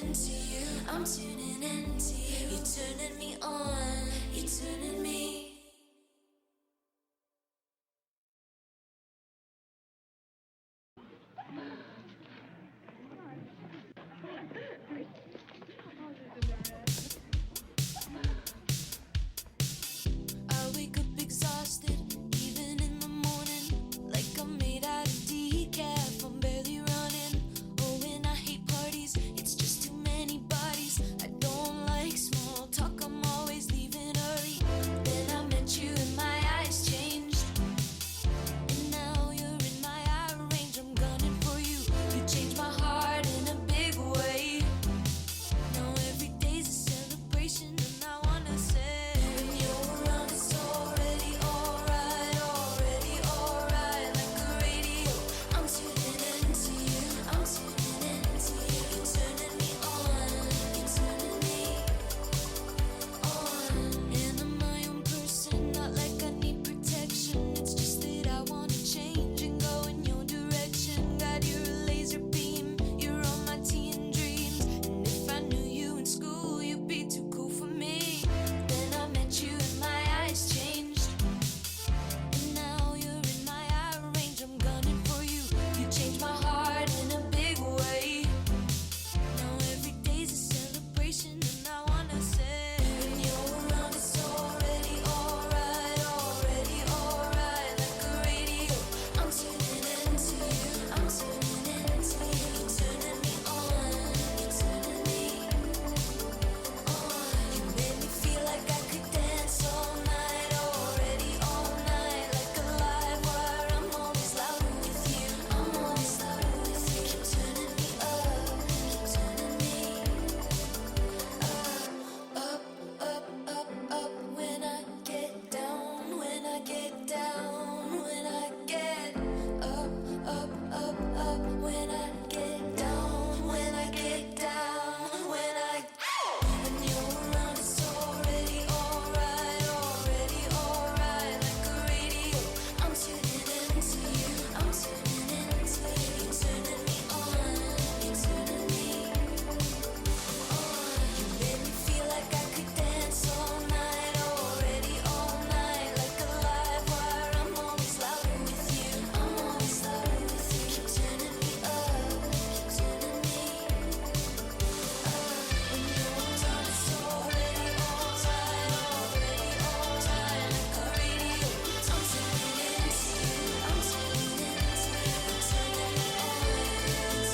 into you. I'm tuning into you. You're turning me on. You're turning me. I wake up exhausted, even in the morning, like I'm made out of decaf. I'm barely running. Oh, and I hate parties. It's just too many bodies. I don't like small talk. I'm always leaving early. Then I met you and my eyes changed. And now you're in my eye range. I'm gunning for you. You changed my heart in a big way. Now every day's a celebration, and I wanna say, when you're around, it's already alright, like a radio. I'm tuning into you, I'm tuning into you. You're turning me on, you're turning me on. And I'm my own person, not like I need protection. It's just that I wanna change and go in your direction. God, you're a laser beam, you're on my teen dreams. And if I knew you in school, you'd be too cool for me. Then I met you and my eyes changed. And now you're in my eye range. I'm gunning for you. You changed my heart in a big way. Now every day's a celebration, and I wanna say, when you're around, it's already alright, like a radio. I'm tuning into you, I'm tuning into you. You're turning me on, you're turning me on. You made me feel like I could dance all night, already all night, like a live wire. I'm always louder with you, I'm always louder with you. Keep turning me up, keep turning me up. When I get down, when I get down, when I get up. When I get down, when I get down, when you're around, it's already alright, like a radio. I'm tuning into you, I'm tuning into you. You're turning me on, you're turning me on. You made me feel like I could dance all night, already all night, like a live wire. I'm always louder with you, I'm always louder with you. Keep turning me up, keep turning me up. When you're around, it's already alright, like a radio. I'm tuning into you, I'm tuning into you. You're turning me on, you're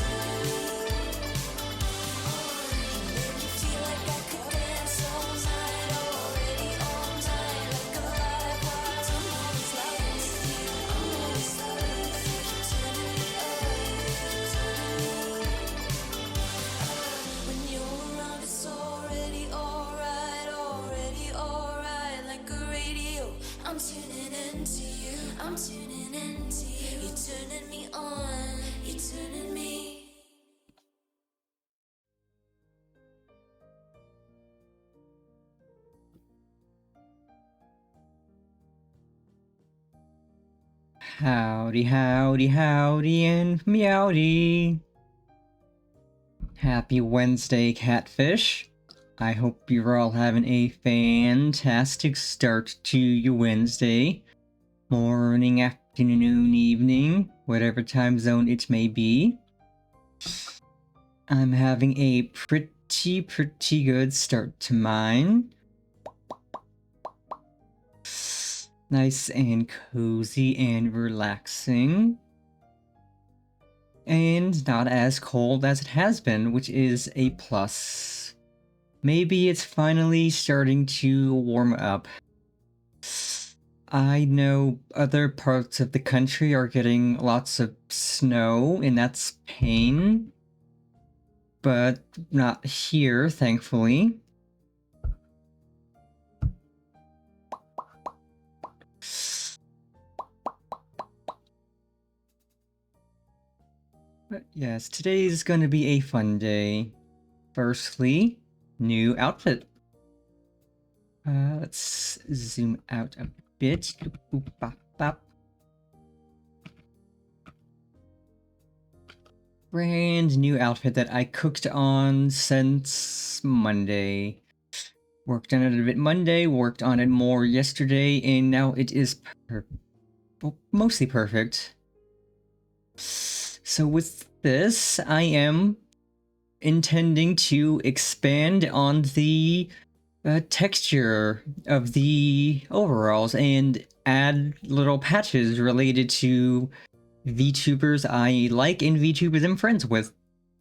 turning me on. You made me feel like I could dance all night, already all night, like a live wire. I'm always louder with you, I'm always louder with you. Keep turning me up, keep turning me up. When you're around, it's already alright, like a radio. I'm tuning into you, I'm tuning into you. You're turning me on, you're turning me. Howdy, howdy, howdy, and meowdy. Happy Wednesday, catfish. I hope you're all having a fantastic start to your Wednesday. Morning, afternoon, evening, whatever time zone it may be. I'm having a pretty good start to mine. Nice and cozy and relaxing. And not as cold as it has been, which is a plus. Maybe it's finally starting to warm up. I know other parts of the country are getting lots of snow, and that's pain. But not here, thankfully. But yes, today's gonna be a fun day. Firstly, new outfit. Let's zoom out a bit. Boop, bop, bop. brand new outfit that I cooked on since Monday. Worked on it a bit Monday, worked on it more yesterday, and now it is mostly perfect. So with this, I am intending to expand on the texture of the overalls and add little patches related to VTubers I like and VTubers I'm friends with.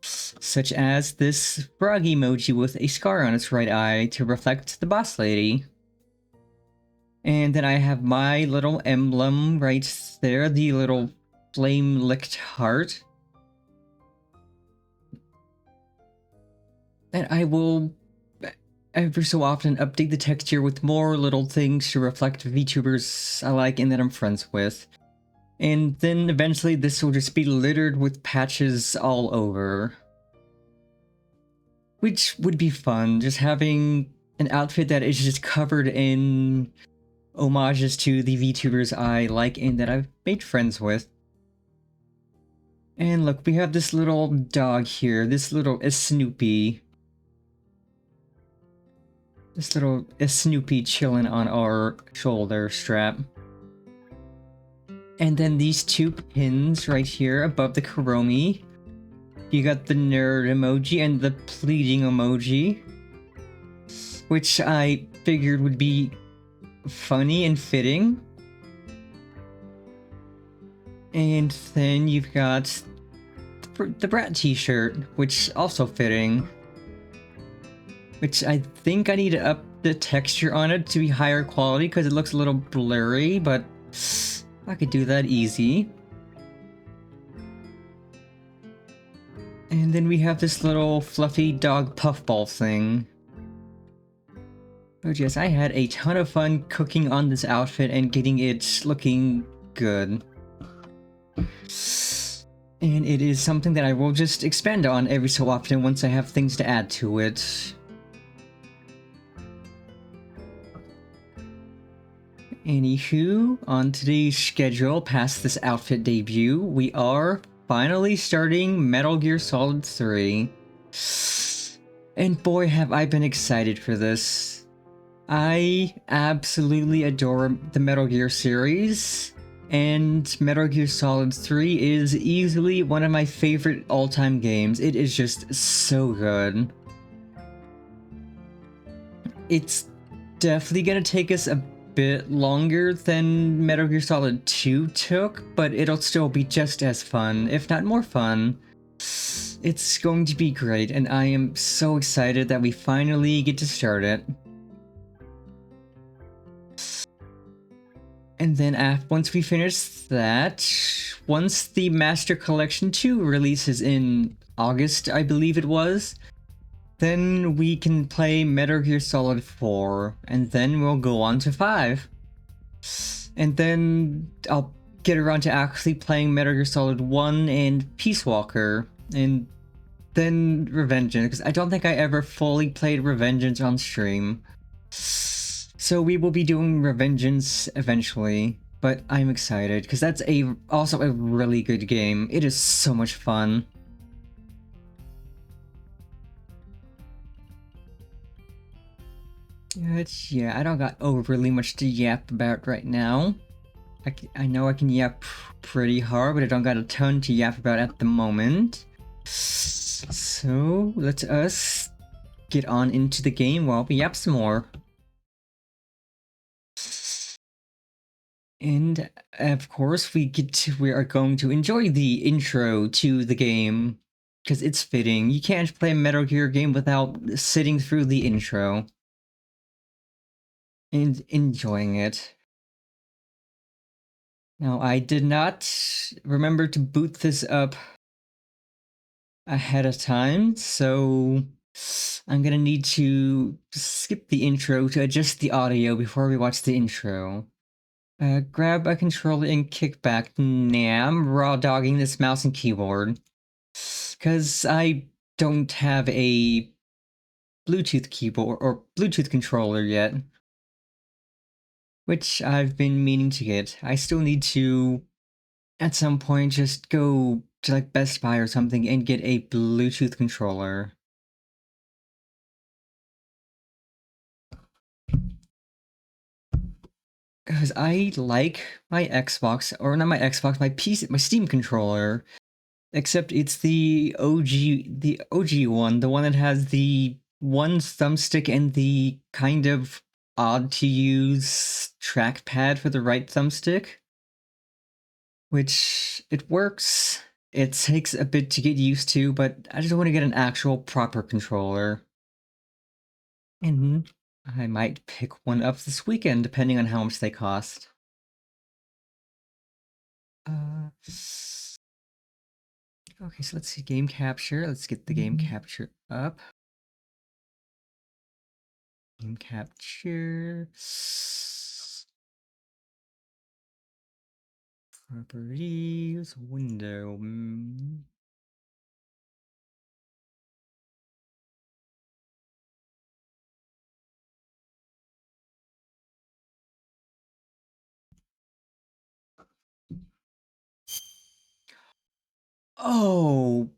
Such as this frog emoji with a scar on its right eye to reflect the boss lady. And then I have my little emblem right there, the little flame-licked heart. And I will every so often update the texture with more little things to reflect VTubers I like and that I'm friends with. And then eventually this will just be littered with patches all over. Which would be fun, just having an outfit that is just covered in homages to the VTubers I like and that I've made friends with. And look, we have this little dog here, this little Snoopy. This little Snoopy chilling on our shoulder strap. And then these two pins right here above the Kuromi. You got the nerd emoji and the pleading emoji. Which I figured would be funny and fitting. And then you've got the Brat t-shirt, which also fitting. Which I think I need to up the texture on it to be higher quality because it looks a little blurry, but I could do that easy. And then we have this little fluffy dog puffball thing. Oh yes, I had a ton of fun cooking on this outfit and getting it looking good. And it is something that I will just expand on every so often once I have things to add to it. Anywho, on today's schedule past this outfit debut, we are finally starting Metal Gear Solid 3. And boy have I been excited for this. I absolutely adore the Metal Gear series, and Metal Gear Solid 3 is easily one of my favorite all-time games. It is just so good. It's definitely gonna take us a bit longer than Metal Gear Solid 2 took, but it'll still be just as fun, if not more fun. It's going to be great, and I am so excited that we finally get to start it. And then once we finish that, once the Master Collection 2 releases in August, I believe it was, then we can play Metal Gear Solid 4, and then we'll go on to 5. And then I'll get around to actually playing Metal Gear Solid 1 and Peace Walker, and then Revengeance, because I don't think I ever fully played Revengeance on stream. So we will be doing Revengeance eventually, but I'm excited, because that's also a really good game. It is so much fun. But yeah, I don't got overly much to yap about right now. I know I can yap pretty hard, but I don't got a ton to yap about at the moment. So let us get on into the game while we yap some more. And of course, we are going to enjoy the intro to the game, because it's fitting. You can't play a Metal Gear game without sitting through the intro and enjoying it. Now, I did not remember to boot this up ahead of time, so I'm gonna need to skip the intro to adjust the audio before we watch the intro. Grab a controller and kick back. Nah, I'm raw dogging this mouse and keyboard. Because I don't have a Bluetooth keyboard or Bluetooth controller yet. Which I've been meaning to get. I still need to, at some point, just go to like Best Buy or something and get a Bluetooth controller. Because I like my Xbox, or not my Xbox, my PC, my Steam controller. Except it's the OG one, the one that has the one thumbstick and the kind of odd to use trackpad for the right thumbstick. Which it works. It takes a bit to get used to, but I just want to get an actual proper controller. And I might pick one up this weekend, depending on how much they cost. Okay, so let's see, game capture. Let's get the game capture up. Game capture. Properties, window. Oh.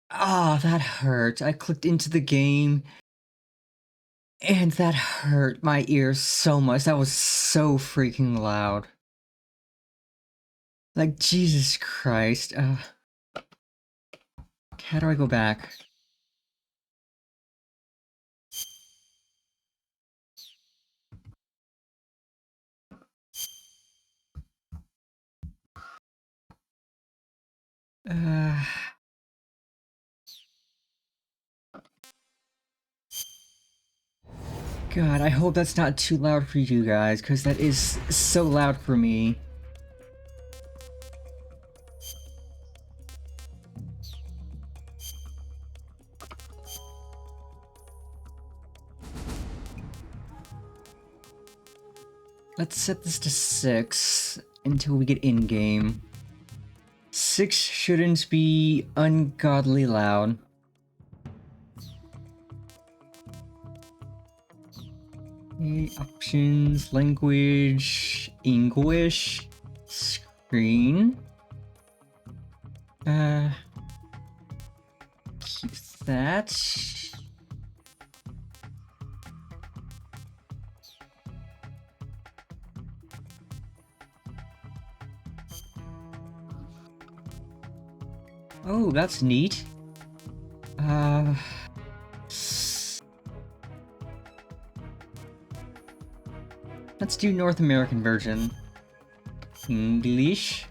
Ah, that hurt. I clicked into the game and that hurt my ears so much. That was so freaking loud. Like, Jesus Christ. How do I go back? Uh, God, I hope that's not too loud for you guys, because that is so loud for me. Let's set this to 6 until we get in-game. 6 shouldn't be ungodly loud. Okay, options, language, English, screen. Keep that. Oh, that's neat. Let's do North American version. English.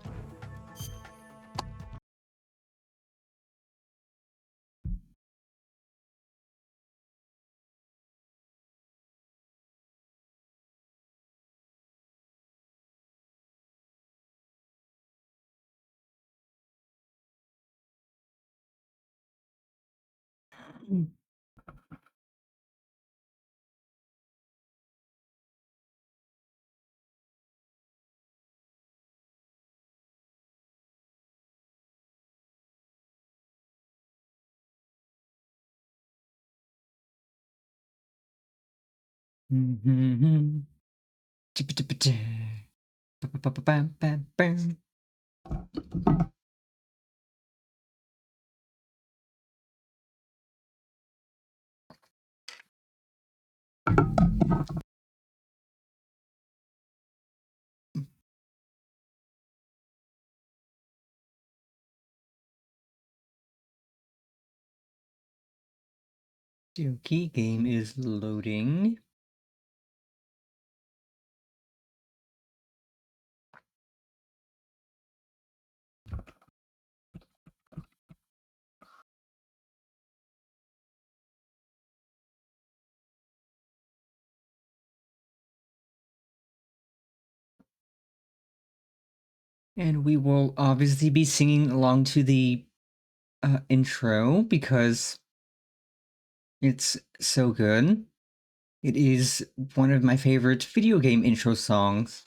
Dookie game is loading. And we will obviously be singing along to the intro because it's so good. It is one of my favorite video game intro songs.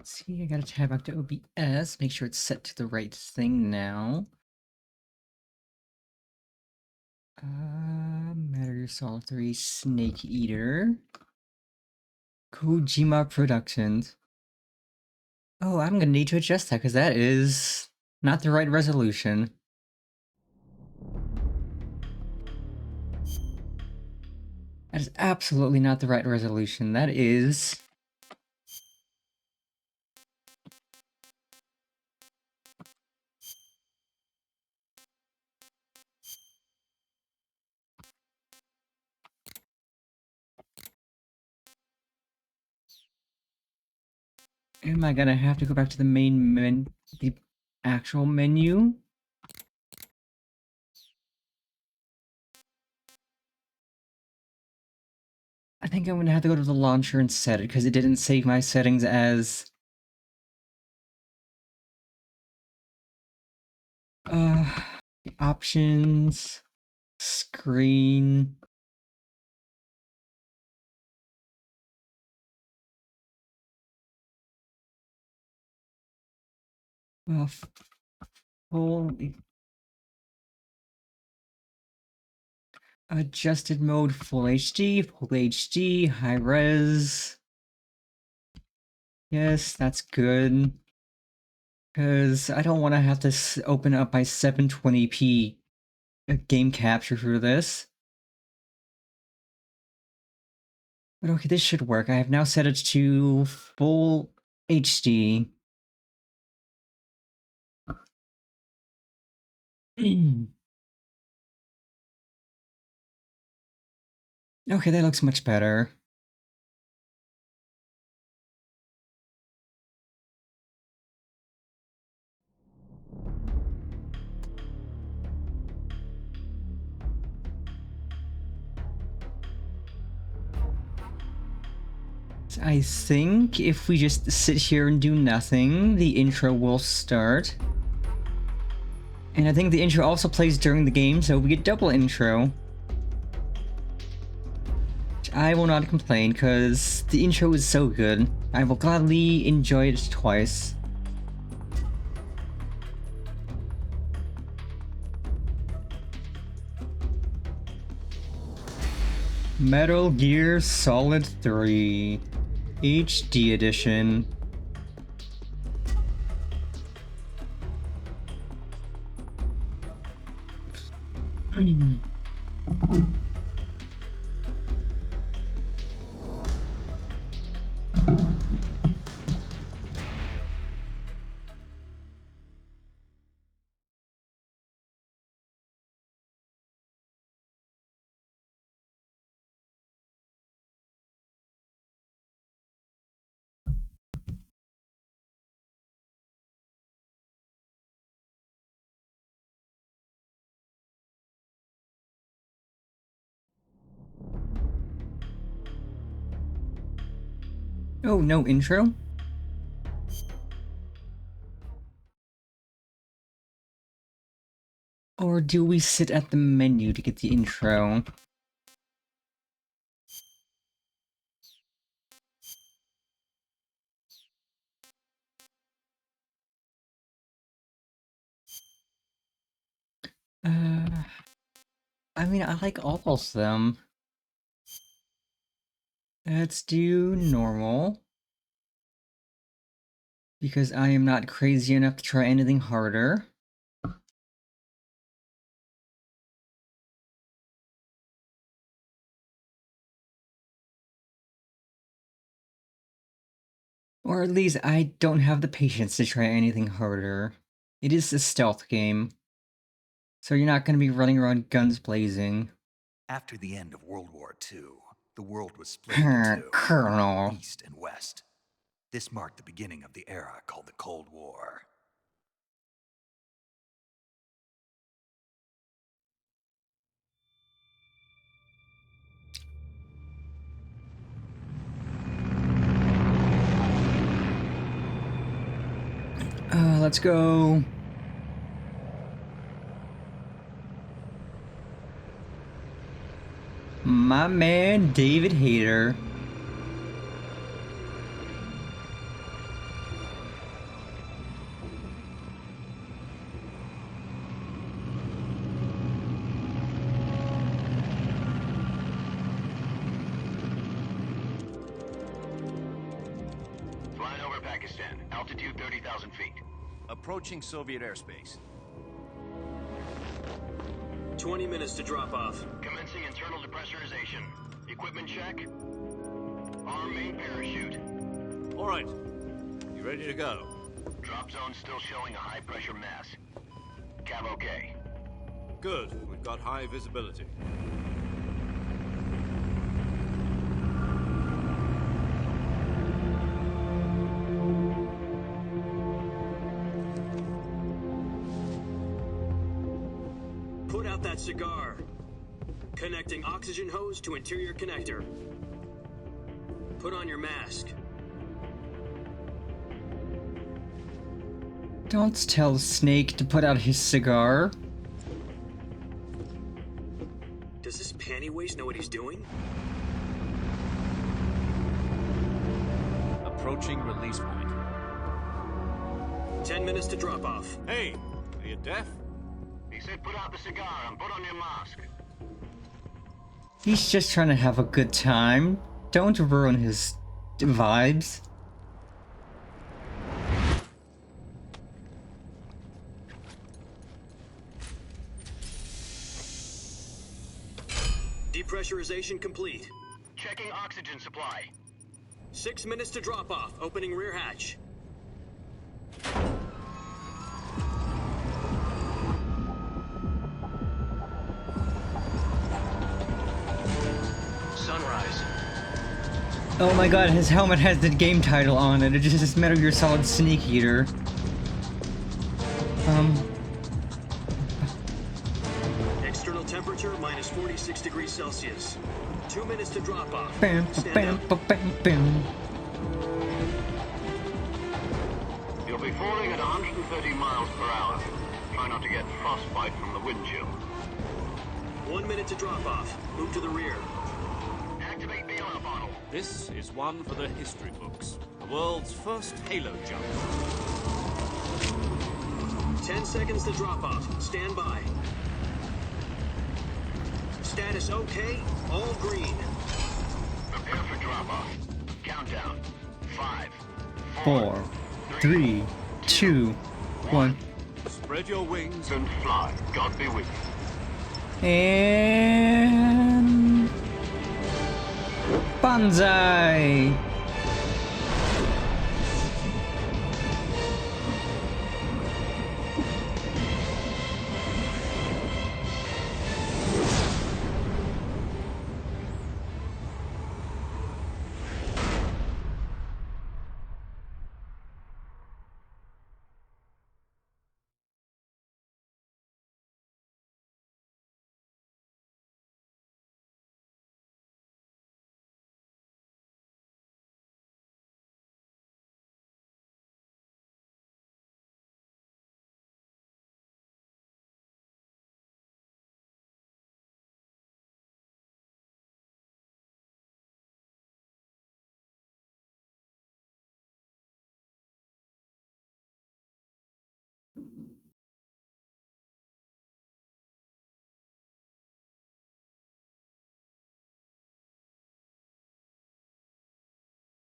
See, I gotta tab back to OBS, make sure it's set to the right thing now. Metal Gear Solid 3 Snake Eater. Kojima Productions. Oh, I'm gonna need to adjust that because that is not the right resolution. That is absolutely not the right resolution. That is... Am I gonna have to go back to the main the actual menu? I think I'm gonna have to go to the launcher and set it, because it didn't save my settings as... options... screen... Well, full... Adjusted mode, full HD, high res. Yes, that's good. Because I don't want to have to open up my 720p game capture for this. But okay, this should work. I have now set it to full HD. Okay, that looks much better. I think if we just sit here and do nothing, the intro will start. And I think the intro also plays during the game, so we get double intro. Which I will not complain, because the intro is so good. I will gladly enjoy it twice. Metal Gear Solid 3 HD Edition. Oh, no intro? Or do we sit at the menu to get the intro? I mean, I like all of them. Let's do normal. Because I am not crazy enough to try anything harder. Or at least I don't have the patience to try anything harder. It is a stealth game. So you're not going to be running around guns blazing. After the end of World War II, the world was split into two, Colonel. East and West. This marked the beginning of the era called the Cold War. Let's go. My man, David Hayter. Uzbekistan. Altitude 30,000 feet. Approaching Soviet airspace. 20 minutes to drop off. Commencing internal depressurization. Equipment check. Arm main parachute. All right. You ready to go? Drop zone still showing a high pressure mass. Cav okay. Good. We've got high visibility. Put out that cigar. Connecting oxygen hose to interior connector. Put on your mask. Don't tell Snake to put out his cigar. Does this pantywaist know what he's doing? Approaching release point. 10 minutes to drop off. Hey, are you deaf? He said put out the cigar and put on your mask. He's just trying to have a good time. Don't ruin his vibes. Depressurization complete. Checking oxygen supply. 6 minutes to drop off. Opening rear hatch. Sunrise. Oh my god, his helmet has the game title on it. It just says Metal Gear Solid Snake Eater. External temperature minus 46 degrees Celsius. 2 minutes to drop off. Bam, Stand bam, up. bam, bam. You'll be falling at 130 miles per hour. Try not to get frostbite from the wind chill. 1 minute to drop off. Move to the rear. Activate the oil bottle. This is one for the history books. The world's first halo jump. 10 seconds to drop off. Stand by. Status okay. All green. Prepare for drop off. Countdown. 5, 4, 3, 2, 1. Spread your wings. and fly. God be with you. And Banzai!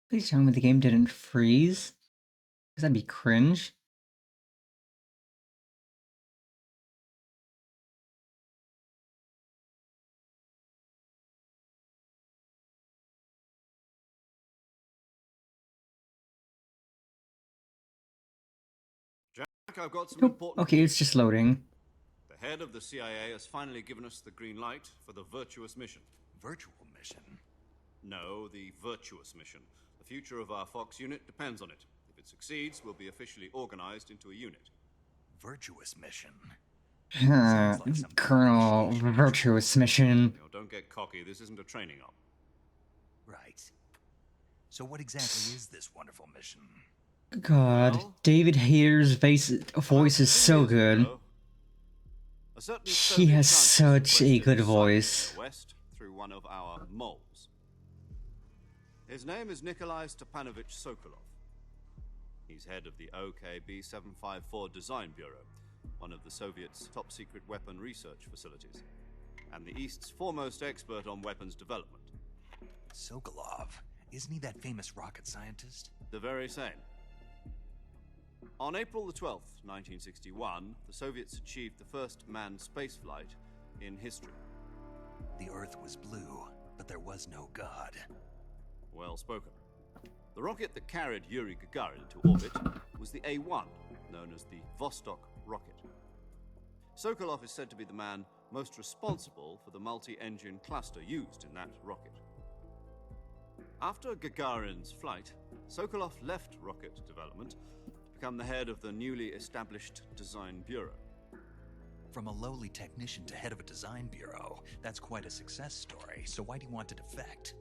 Please tell me the game didn't freeze. Because that'd be cringe. Jack, I've got some Nope. important... Okay, it's just loading. The head of the CIA has finally given us the green light for the virtuous mission. Virtual mission? No, the virtuous mission. The future of our Fox unit depends on it. If it succeeds, we'll be officially organized into a unit. Virtuous mission? Sounds like some Colonel negotiation. Virtuous Mission. Now, don't get cocky. This isn't a training op. Right. So what exactly is this wonderful mission? God, Well, David Hayter's voice is so good. A certain He Soviet has scientist such a requested good a voice. science in the West through one of our moles. His name is Nikolai Stepanovich Sokolov. He's head of the OKB 754 Design Bureau, one of the Soviets' top-secret weapon research facilities, and the East's foremost expert on weapons development. Sokolov. Isn't he that famous rocket scientist? The very same. On April the 12th, 1961, the Soviets achieved the first manned spaceflight in history. The Earth was blue, but there was no God. Well spoken. The rocket that carried Yuri Gagarin into orbit was the A-1, known as the Vostok rocket. Sokolov is said to be the man most responsible for the multi-engine cluster used in that rocket. After Gagarin's flight, Sokolov left rocket development to become the head of the newly established Design Bureau. From a lowly technician to head of a design bureau, that's quite a success story, so why do you want to defect?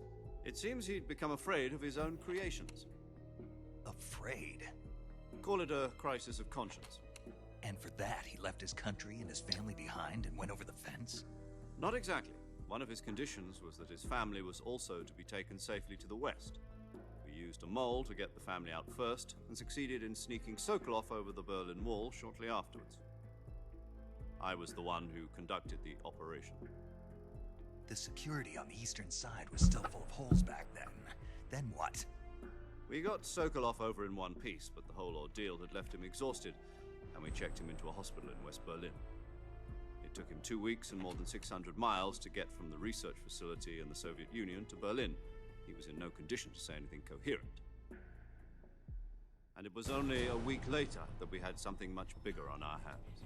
It seems he'd become afraid of his own creations. Afraid? Call it a crisis of conscience. And for that, he left his country and his family behind and went over the fence? Not exactly. One of his conditions was that his family was also to be taken safely to the west. We used a mole to get the family out first and succeeded in sneaking Sokolov over the Berlin Wall shortly afterwards. I was the one who conducted the operation. The security on the eastern side was still full of holes back then. Then what? We got Sokolov over in one piece, but the whole ordeal had left him exhausted, and we checked him into a hospital in West Berlin. It took him 2 weeks and more than 600 miles to get from the research facility in the Soviet Union to Berlin. He was in no condition to say anything coherent. And it was only a week later that we had something much bigger on our hands.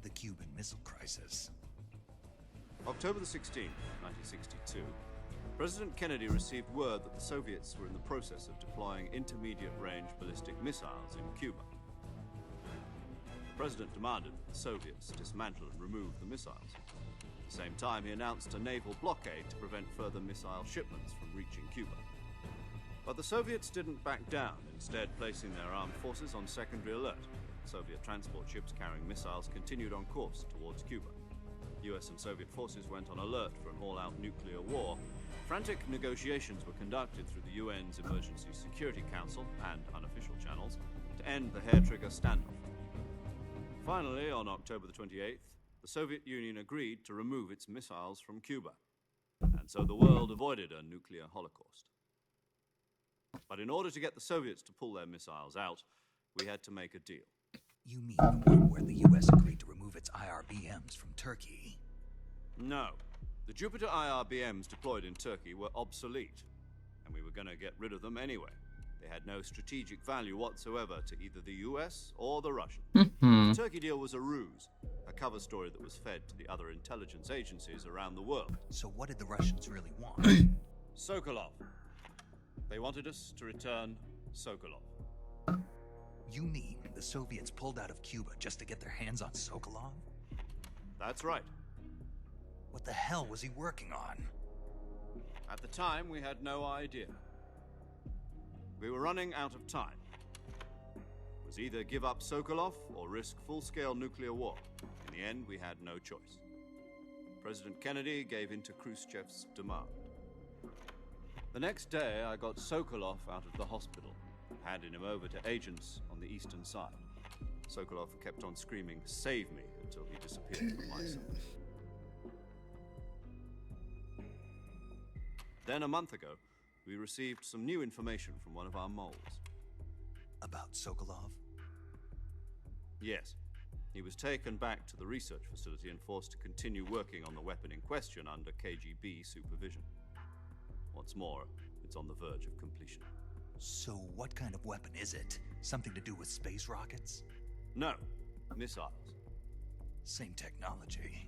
The Cuban Missile Crisis. October the 16th, 1962, President Kennedy received word that the Soviets were in the process of deploying intermediate-range ballistic missiles in Cuba. The President demanded that the Soviets dismantle and remove the missiles. At the same time, he announced a naval blockade to prevent further missile shipments from reaching Cuba. But the Soviets didn't back down, instead placing their armed forces on secondary alert. Soviet transport ships carrying missiles continued on course towards Cuba. US and Soviet forces went on alert for an all-out nuclear war. Frantic negotiations were conducted through the UN's Emergency Security Council and unofficial channels to end the hair-trigger standoff. Finally, on October the 28th, the Soviet Union agreed to remove its missiles from Cuba, and so the world avoided a nuclear holocaust. But in order to get the Soviets to pull their missiles out, we had to make a deal. You mean the one where the US agreed to remove its IRBMs from Turkey? No. The Jupiter IRBMs deployed in Turkey were obsolete, and we were going to get rid of them anyway. They had no strategic value whatsoever to either the US or the Russians. The Turkey deal was a ruse, a cover story that was fed to the other intelligence agencies around the world. So what did the Russians really want? Sokolov. They wanted us to return Sokolov. You mean the Soviets pulled out of Cuba just to get their hands on Sokolov? That's right. What the hell was he working on? At the time, we had no idea. We were running out of time. It was either give up Sokolov or risk full-scale nuclear war. In the end, we had no choice. President Kennedy gave in to Khrushchev's demand. The next day, I got Sokolov out of the hospital, handing him over to agents on the eastern side. Sokolov kept on screaming, "Save me," until he disappeared from my sight. Then a month ago, we received some new information from one of our moles. About Sokolov? Yes. He was taken back to the research facility and forced to continue working on the weapon in question under KGB supervision. What's more, it's on the verge of completion. So what kind of weapon is it? Something to do with space rockets? No, missiles. Same technology.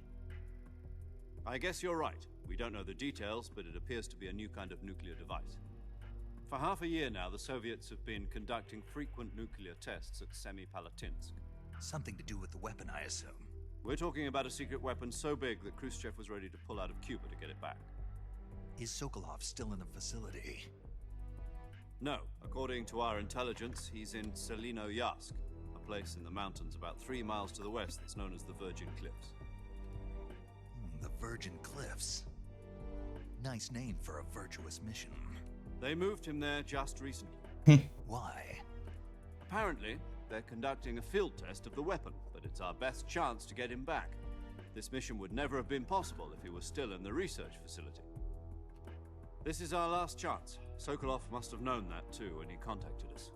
I guess you're right. We don't know the details, but it appears to be a new kind of nuclear device. For half a year now, the Soviets have been conducting frequent nuclear tests at Semipalatinsk. Something to do with the weapon, I assume. We're talking about a secret weapon so big that Khrushchev was ready to pull out of Cuba to get it back. Is Sokolov still in the facility? No. According to our intelligence, he's in Selinoyarsk, a place in the mountains about 3 miles to the west that's known as the Virgin Cliffs. The Virgin Cliffs. Nice name for a virtuous mission. They moved him there just recently. Why? Apparently, they're conducting a field test of the weapon, but it's our best chance to get him back. This mission would never have been possible if he was still in the research facility. This is our last chance. Sokolov must have known that too when he contacted us.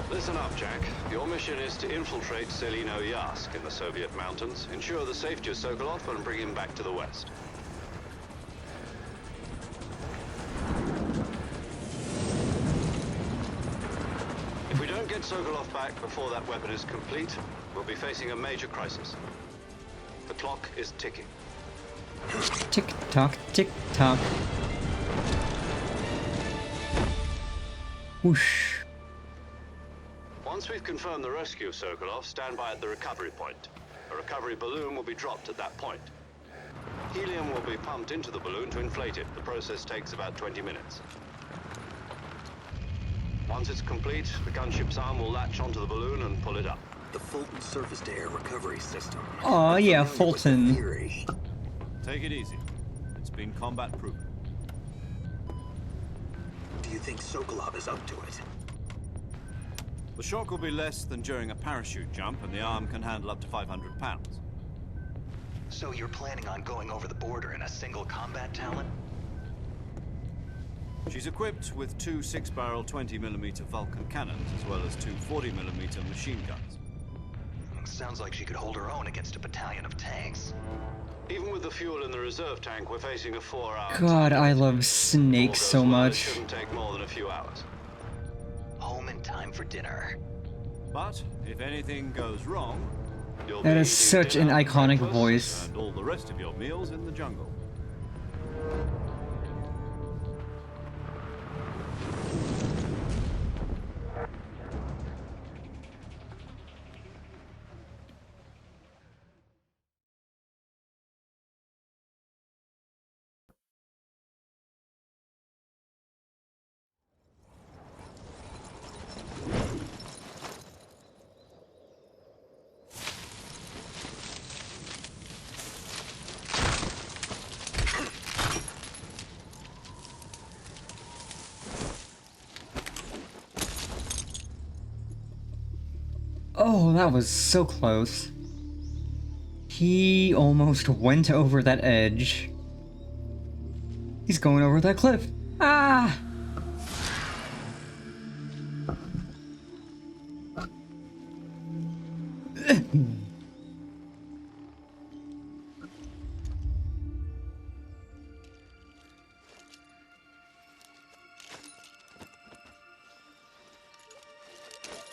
Listen up, Jack. Your mission is to infiltrate Selino Yask in the Soviet mountains, ensure the safety of Sokolov, and bring him back to the West. If we don't get Sokolov back before that weapon is complete, we'll be facing a major crisis. The clock is ticking. Tick tock, tick tock. Whoosh. Once we've confirmed the rescue of Sokolov, stand by at the recovery point. A recovery balloon will be dropped at that point. Helium will be pumped into the balloon to inflate it. The process takes about 20 minutes. Once it's complete, the gunship's arm will latch onto the balloon and pull it up. The Fulton surface-to-air recovery system. Aw, yeah, I'm familiar with the Fulton. theory. Take it easy. It's been combat proven. Do you think Sokolov is up to it? The shock will be less than during a parachute jump, and the arm can handle up to 500 pounds. So you're planning on going over the border in a single combat talent? She's equipped with two 6-barrel 20mm Vulcan cannons, as well as two 40mm machine guns. Sounds like she could hold her own against a battalion of tanks. Even with the fuel in the reserve tank, we're facing a 4-hour... God, I love snakes so All goes well, it much. shouldn't take more than a few hours. Home in time for dinner. But if anything goes wrong, you'll That be is eating such an dinner, iconic breakfast, voice. and all the rest of your meals in the jungle. Oh, that was so close. He almost went over that edge. He's going over that cliff. Ah!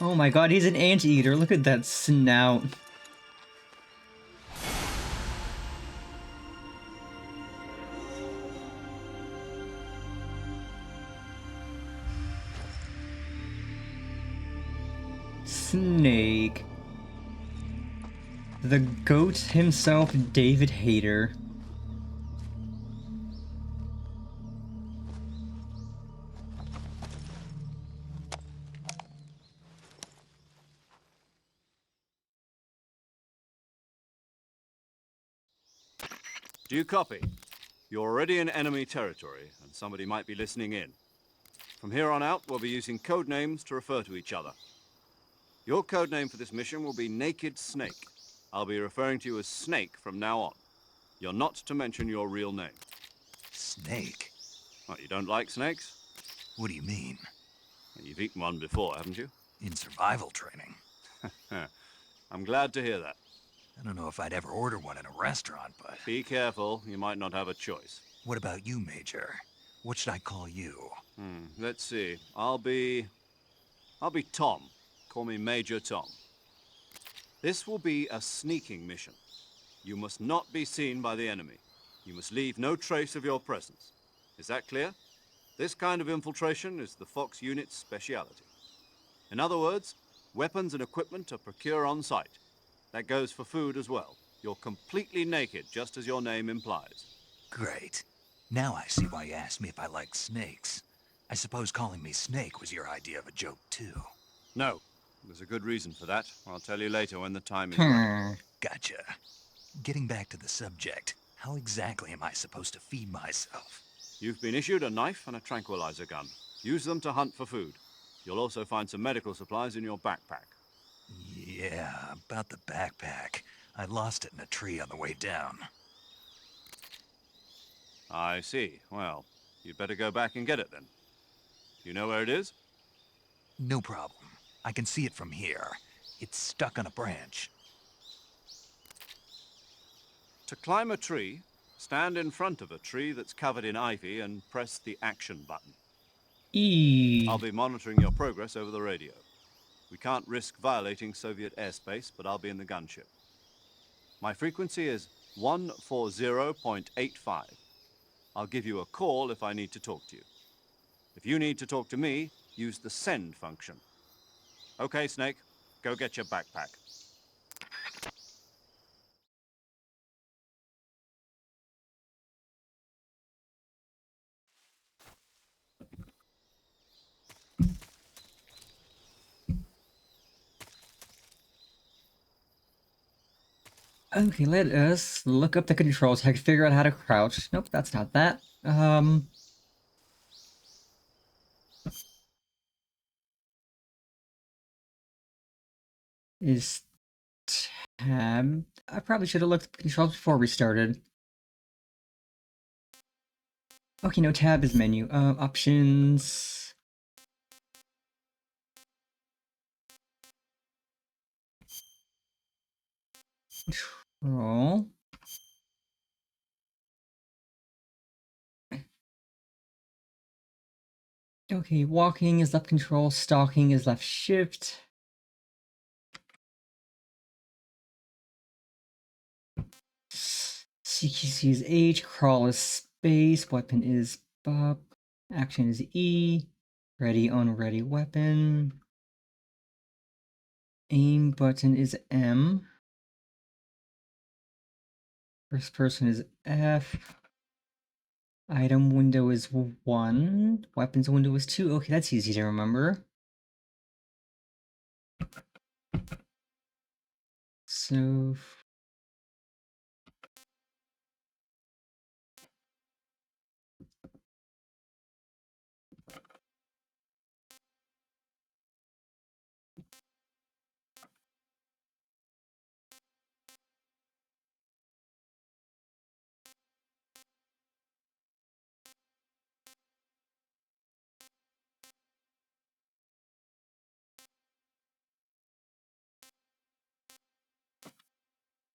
Oh my god, he's an anteater. Look at that snout. Snake. The goat himself, David Hayter. Do you copy? You're already in enemy territory, and somebody might be listening in. From here on out, we'll be using code names to refer to each other. Your code name for this mission will be Naked Snake. I'll be referring to you as Snake from now on. You're not to mention your real name. Snake? What, you don't like snakes? What do you mean? You've eaten one before, haven't you? In survival training? I'm glad to hear that. I don't know if I'd ever order one in a restaurant, but... Be careful, you might not have a choice. What about you, Major? What should I call you? Let's see. I'll be Tom. Call me Major Tom. This will be a sneaking mission. You must not be seen by the enemy. You must leave no trace of your presence. Is that clear? This kind of infiltration is the Fox unit's speciality. In other words, weapons and equipment are procured on site. That goes for food as well. You're completely naked, just as your name implies. Great. Now I see why you asked me if I like snakes. I suppose calling me Snake was your idea of a joke, too. No. There's a good reason for that. I'll tell you later when the time is right. Gotcha. Getting back to the subject, How exactly am I supposed to feed myself? You've been issued a knife and a tranquilizer gun. Use them to hunt for food. You'll also find some medical supplies in your backpack. Yeah, about the backpack. I lost it in a tree on the way down. I see. Well, you'd better go back and get it then. You know where it is? No problem. I can see it from here. It's stuck on a branch. To climb a tree, stand in front of a tree that's covered in ivy and press the action button. E. I'll be monitoring your progress over the radio. We can't risk violating Soviet airspace, but I'll be in the gunship. My frequency is 140.85. I'll give you a call if I need to talk to you. If you need to talk to me, use the send function. Okay, Snake, go get your backpack. Okay, let us look up the controls. I can figure out how to crouch. Nope, that's not that. Is tab. I probably should have looked at the controls before we started. Okay, no, tab is menu. Options. Control. Okay, walking is left control, stalking is left shift. CQC is H, crawl is space, weapon is bop, action is E, ready on ready weapon. Aim button is M. First person is F. Item window is 1. Weapons window is 2. Okay, that's easy to remember. So...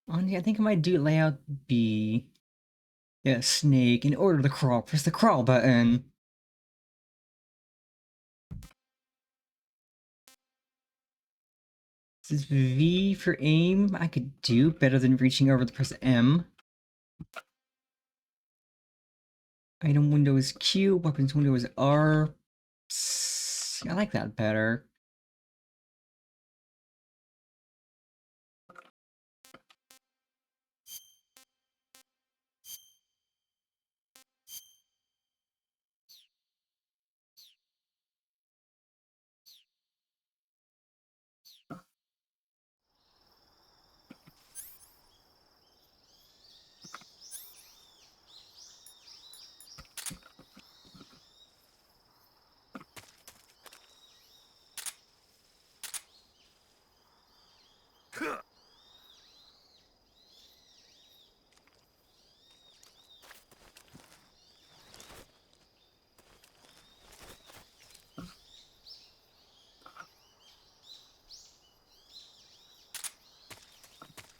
I think I might do layout B. Yeah, snake. In order to crawl, press the crawl button. This is V for aim. I could do better than reaching over to press M. Item window is Q. Weapons window is R. I like that better.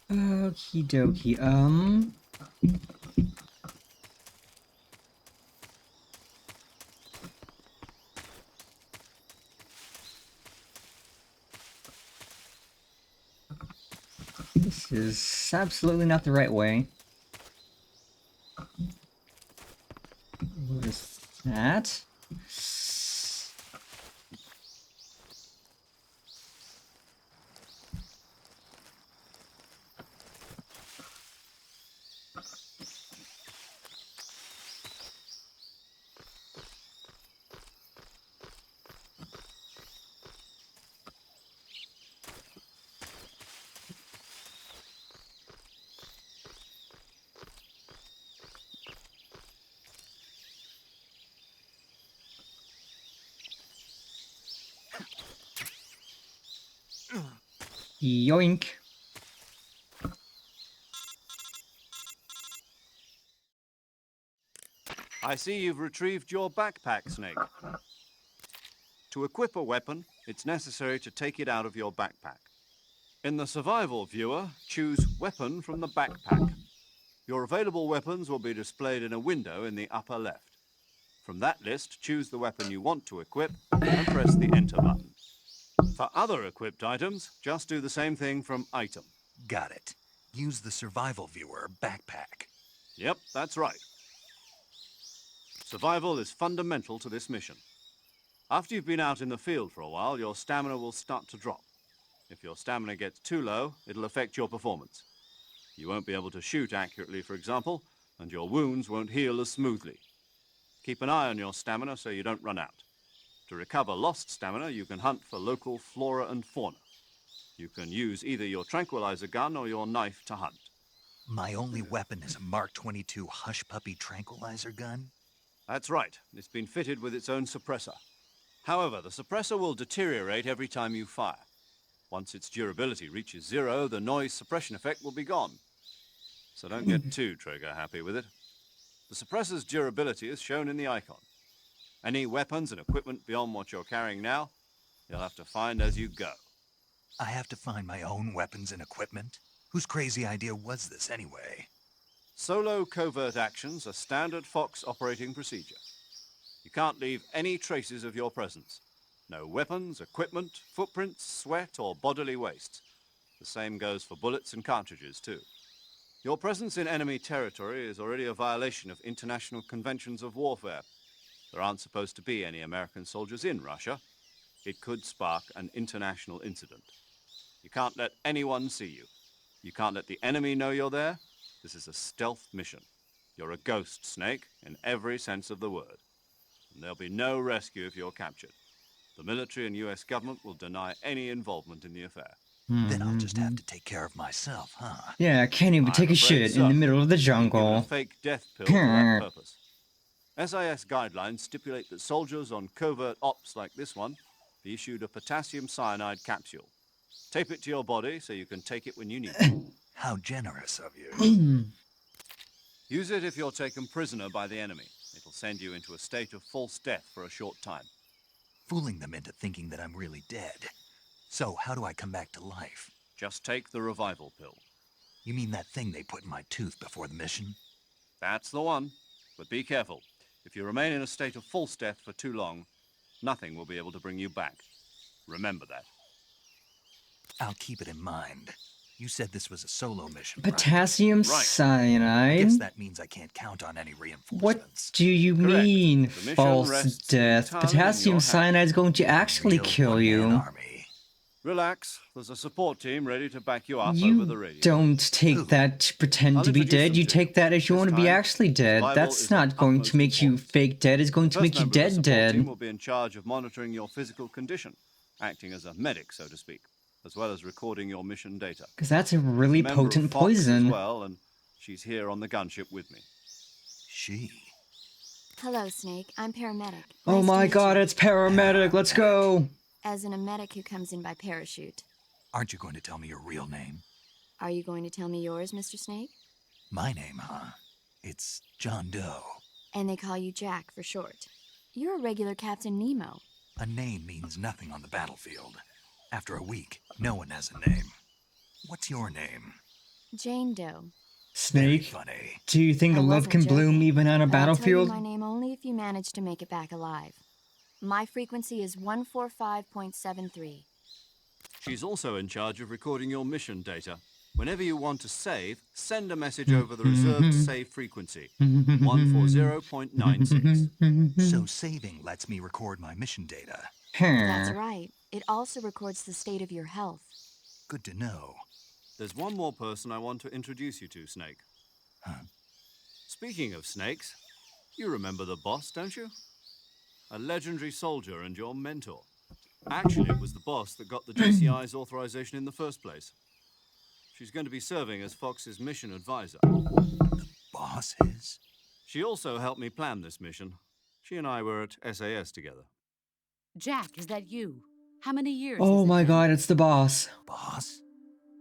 Okie dokie, this is absolutely not the right way. What is that? Yoink. I see you've retrieved your backpack, Snake. To equip a weapon, it's necessary to take it out of your backpack. In the survival viewer, choose Weapon from the backpack. Your available weapons will be displayed in a window in the upper left. From that list, choose the weapon you want to equip and press the Enter button. For other equipped items, just do the same thing from Item. Got it. Use the survival viewer backpack. Yep, that's right. Survival is fundamental to this mission. After you've been out in the field for a while, your stamina will start to drop. If your stamina gets too low, it'll affect your performance. You won't be able to shoot accurately, for example, and your wounds won't heal as smoothly. Keep an eye on your stamina so you don't run out. To recover lost stamina, you can hunt for local flora and fauna. You can use either your tranquilizer gun or your knife to hunt. My only weapon is a Mark 22 Hush Puppy tranquilizer gun? That's right. It's been fitted with its own suppressor. However, the suppressor will deteriorate every time you fire. Once its durability reaches 0, the noise suppression effect will be gone. So don't get too trigger happy with it. The suppressor's durability is shown in the icon. Any weapons and equipment beyond what you're carrying now, you'll have to find as you go. I have to find my own weapons and equipment? Whose crazy idea was this anyway? Solo covert actions are standard Fox operating procedure. You can't leave any traces of your presence. No weapons, equipment, footprints, sweat, or bodily waste. The same goes for bullets and cartridges, too. Your presence in enemy territory is already a violation of international conventions of warfare. There aren't supposed to be any American soldiers in Russia. It could spark an international incident. You can't let anyone see you. You can't let the enemy know you're there. This is a stealth mission. You're a ghost, Snake, in every sense of the word. And there'll be no rescue if you're captured. The military and US government will deny any involvement in the affair. Then I'll just have to take care of myself, huh? Yeah, I can't even I'm take a afraid shit so. in the middle of the You've been given jungle. a fake death pill for that purpose. SIS guidelines stipulate that soldiers on covert ops like this one be issued a potassium cyanide capsule. Tape it to your body so you can take it when you need it. How generous of you. Use it if you're taken prisoner by the enemy. It'll send you into a state of false death for a short time. Fooling them into thinking that I'm really dead. So how do I come back to life? Just take the revival pill. You mean that thing they put in my tooth before the mission? That's the one. But be careful. If you remain in a state of false death for too long, nothing will be able to bring you back. Remember that. I'll keep it in mind. You said this was a solo mission, right? Potassium Right. cyanide? I guess that means I can't count on any reinforcements. What do you Correct. mean, The mission false rests death? entirely in Potassium your hands. cyanide is going to actually Real kill one-man you. army. Relax. There's a support team ready to back you up over the You radio. don't take Who? that to pretend I'll to be introduce dead. them You to take you. that as you This want to be time, actually dead. survival That's is not of going utmost to make you importance. fake dead. It's going to First make you member of the dead support team dead. will be in charge of monitoring your physical condition, acting as a medic, so to speak, as well as recording your mission data. Because that's a really Member of potent Fox poison. as well, and she's here on the gunship with me. She. Hello, Snake. I'm paramedic. Oh Nice to my meet god, you. it's paramedic. Let's go. As in a medic who comes in by parachute. Aren't you going to tell me your real name? Are you going to tell me yours, Mr. Snake? My name, huh? It's John Doe. And they call you Jack for short. You're a regular Captain Nemo. A name means nothing on the battlefield. After a week, no one has a name. What's your name? Jane Doe. Very Snake, funny. do you think I love wasn't can bloom joking, even on a but I'll battlefield? tell you my name only if you manage to make it back alive. My frequency is 145.73. She's also in charge of recording your mission data. Whenever you want to save, send a message over the reserved save frequency, 140.96. So saving lets me record my mission data. That's right. It also records the state of your health. Good to know. There's one more person I want to introduce you to, Snake. Huh? Speaking of snakes, you remember the boss, don't you? A legendary soldier and your mentor. Actually, it was the boss that got the GCI's authorization in the first place. She's going to be serving as Fox's mission advisor. Boss is? She also helped me plan this mission. She and I were at SAS together. Jack, is that you? How many years? Oh has it my been? god, it's the boss. Boss?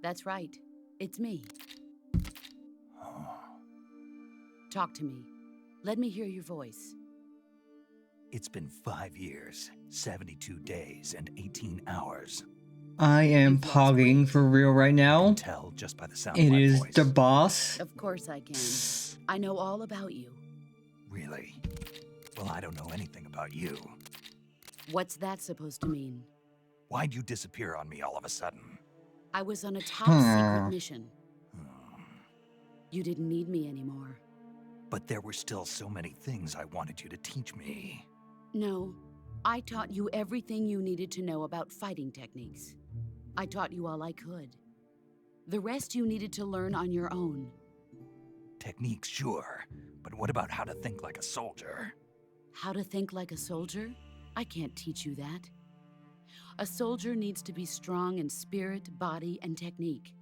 That's right. It's me. Talk to me. Let me hear your voice. It's been 5 years, 72 days, and 18 hours. I am You've lost pogging weight. for real right I now. can tell just by the sound of It my is voice. the boss. Of course I can. I know all about you. Really? Well, I don't know anything about you. What's that supposed to mean? Why'd you disappear on me all of a sudden? I was on a top-secret Hmm. mission. You didn't need me anymore. But there were still so many things I wanted you to teach me. No, I taught you everything you needed to know about fighting techniques. I taught you all I could. The rest you needed to learn on your own. Techniques, sure. But what about how to think like a soldier? How to think like a soldier? I can't teach you that. A soldier needs to be strong in spirit, body, and technique.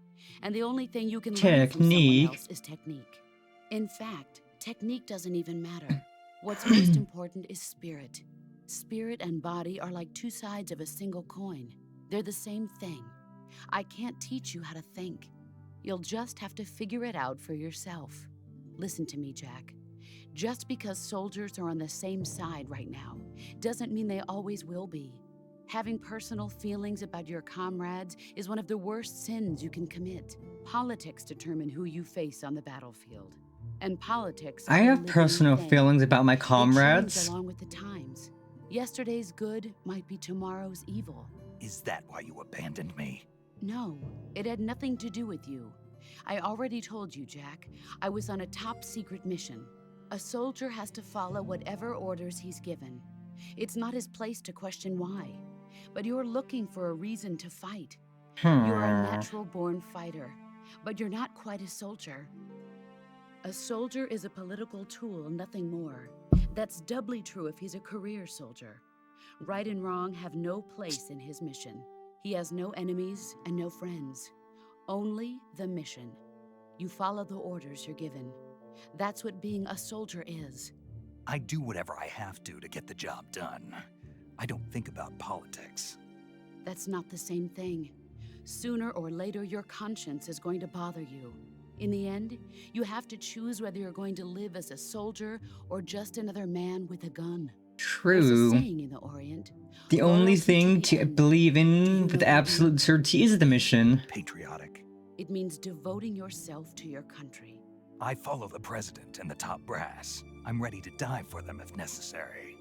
And the only thing you can learn from someone Technique? else is technique. In fact, technique doesn't even matter. What's most important is spirit. Spirit and body are like two sides of a single coin. They're the same thing. I can't teach you how to think. You'll just have to figure it out for yourself. Listen to me, Jack. Just because soldiers are on the same side right now doesn't mean they always will be. Having personal feelings about your comrades is one of the worst sins you can commit. Politics determine who you face on the battlefield. And politics I are a have living personal thing. feelings about my They change comrades. along with the times. Yesterday's good might be tomorrow's evil. Is that why you abandoned me? No, it had nothing to do with you. I already told you, Jack. I was on a top-secret mission. A soldier has to follow whatever orders he's given. It's not his place to question why. But you're looking for a reason to fight. You're a natural-born fighter, but you're not quite a soldier. A soldier is a political tool, nothing more. That's doubly true if he's a career soldier. Right and wrong have no place in his mission. He has no enemies and no friends. Only the mission. You follow the orders you're given. That's what being a soldier is. I do whatever I have to get the job done. I don't think about politics. That's not the same thing. Sooner or later, your conscience is going to bother you. In the end, you have to choose whether you're going to live as a soldier or just another man with a gun. There's a True. saying in the Orient. The only "Loyalty thing the to end." believe Do you in know with what it absolute means? certainty is the mission. Patriotic. It means devoting yourself to your country. I follow the president and the top brass. I'm ready to die for them if necessary.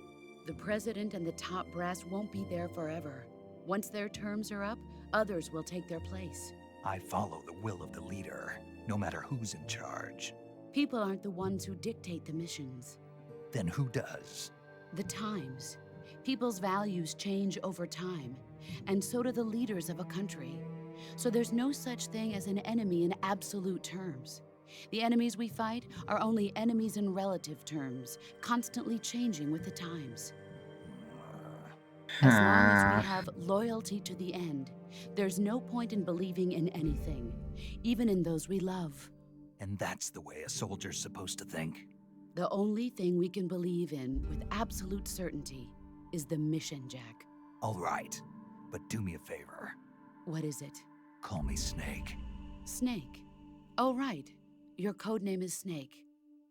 The president and the top brass won't be there forever. Once their terms are up, others will take their place. I follow the will of the leader, no matter who's in charge. People aren't the ones who dictate the missions. Then who does? The times. People's values change over time, and so do the leaders of a country. So there's no such thing as an enemy in absolute terms. The enemies we fight are only enemies in relative terms, constantly changing with the times. As long as we have loyalty to the end, there's no point in believing in anything, even in those we love. And that's the way a soldier's supposed to think? The only thing we can believe in with absolute certainty is the mission, Jack. All right, but do me a favor. What is it? Call me Snake. Snake. Oh, right. Your codename is Snake.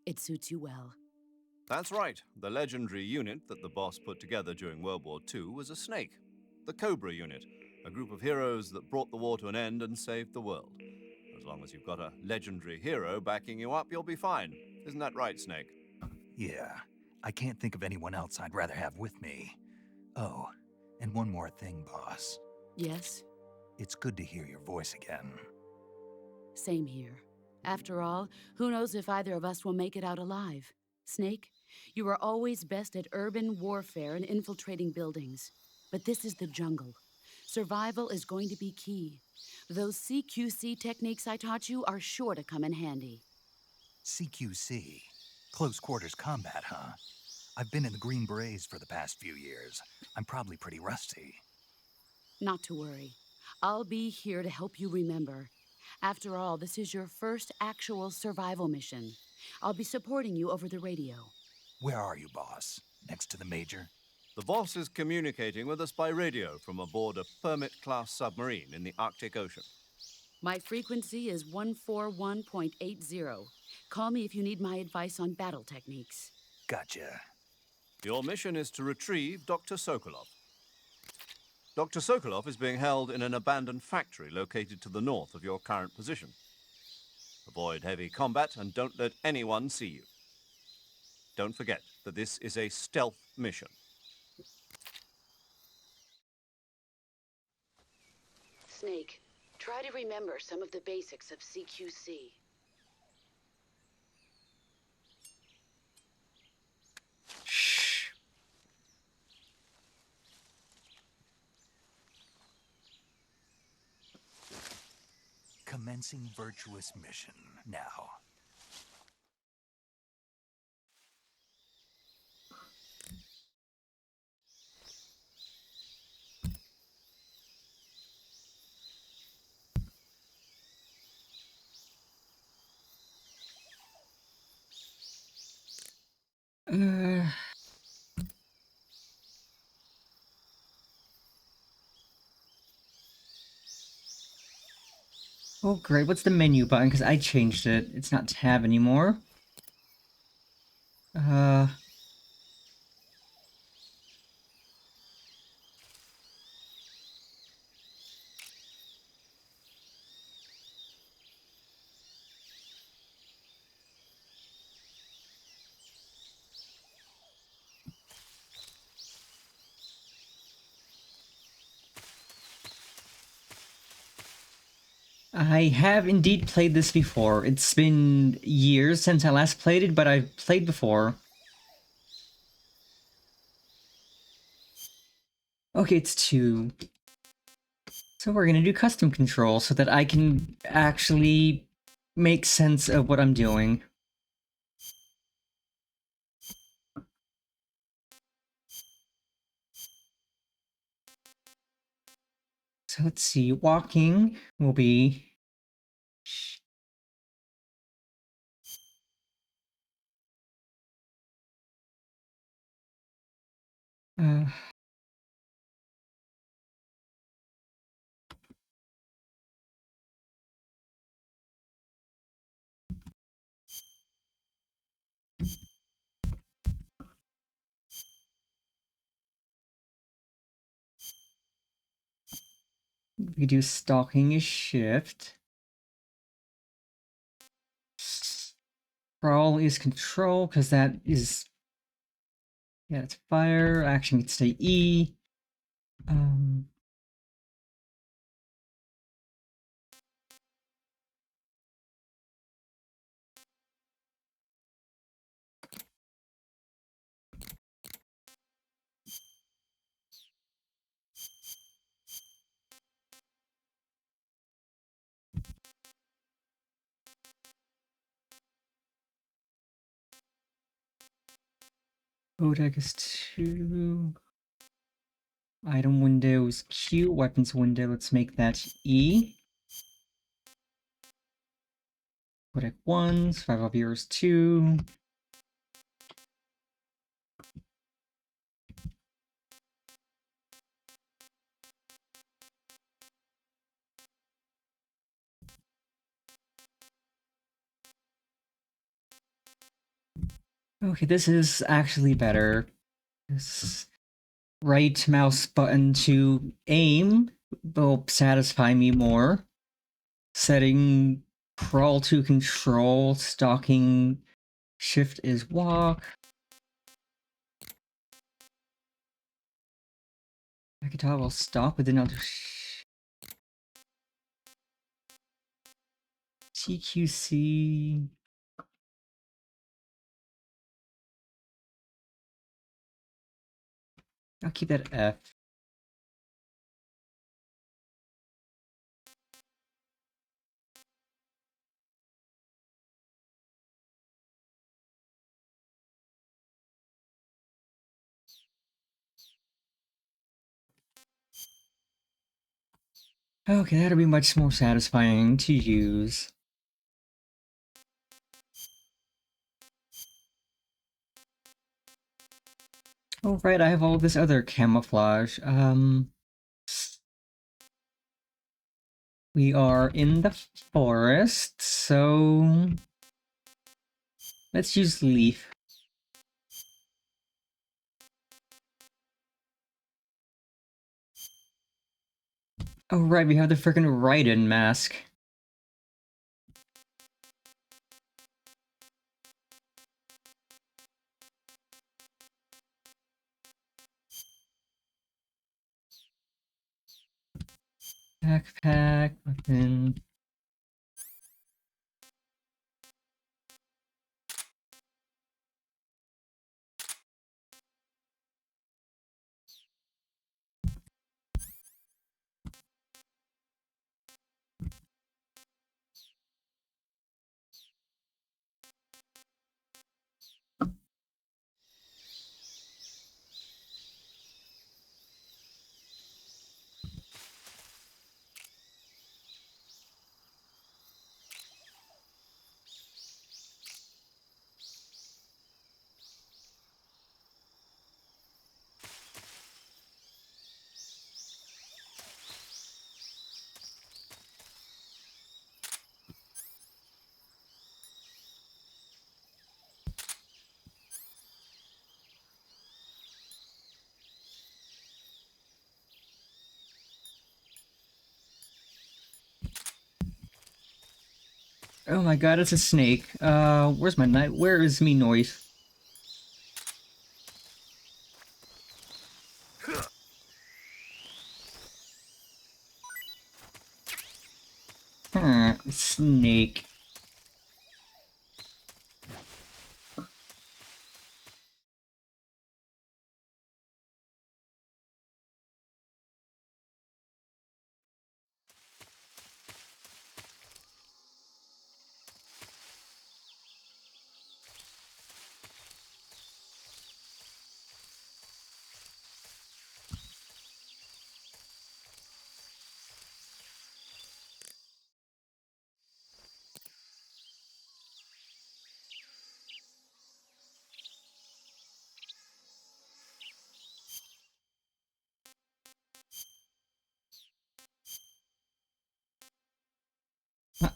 It suits you well. That's right. The legendary unit that the boss put together during World War II was a snake. The Cobra unit, a group of heroes that brought the war to an end and saved the world. As long as you've got a legendary hero backing you up, you'll be fine. Isn't that right, Snake? Yeah, I can't think of anyone else I'd rather have with me. Oh, and one more thing, boss. Yes? It's good to hear your voice again. Same here. After all, who knows if either of us will make it out alive? Snake, you are always best at urban warfare and infiltrating buildings. But this is the jungle. Survival is going to be key. Those CQC techniques I taught you are sure to come in handy. CQC? Close quarters combat, huh? I've been in the Green Berets for the past few years. I'm probably pretty rusty. Not to worry. I'll be here to help you remember. After all, this is your first actual survival mission. I'll be supporting you over the radio. Where are you, boss? Next to the Major? The boss is communicating with us by radio from aboard a Permit-class submarine in the Arctic Ocean. My frequency is 141.80. Call me if you need my advice on battle techniques. Gotcha. Your mission is to retrieve Dr. Sokolov. Dr. Sokolov is being held in an abandoned factory located to the north of your current position. Avoid heavy combat and don't let anyone see you. Don't forget that this is a stealth mission. Snake, try to remember some of the basics of CQC. Shh. Commencing virtuous mission now. Uh, oh, great. What's the menu button? Because I changed it. It's not tab anymore. I have indeed played this before. It's been years since I last played it, but I've played before. Okay, it's 2. So we're gonna do custom control so that I can actually make sense of what I'm doing. So let's see, walking will be... Uh, we do stalking is shift. Crawl is control, because that is... Yeah, it's fire. Action can stay E. Codec is 2. Item window is Q. Weapons window, let's make that E. Codec 1. Survival viewers 2. Okay, this is actually better. This right mouse button to aim will satisfy me more. Setting crawl to control, stalking shift is walk. I could toggle stop, but then I'll do CQC. I'll keep that F. Okay, that'll be much more satisfying to use. Oh, right, I have all this other camouflage. We are in the forest, so let's use Leaf. Oh right, we have the frickin' Raiden mask. Backpack, weapon. Oh my god, it's a snake. Where's my knife? Where is me knife? Snake.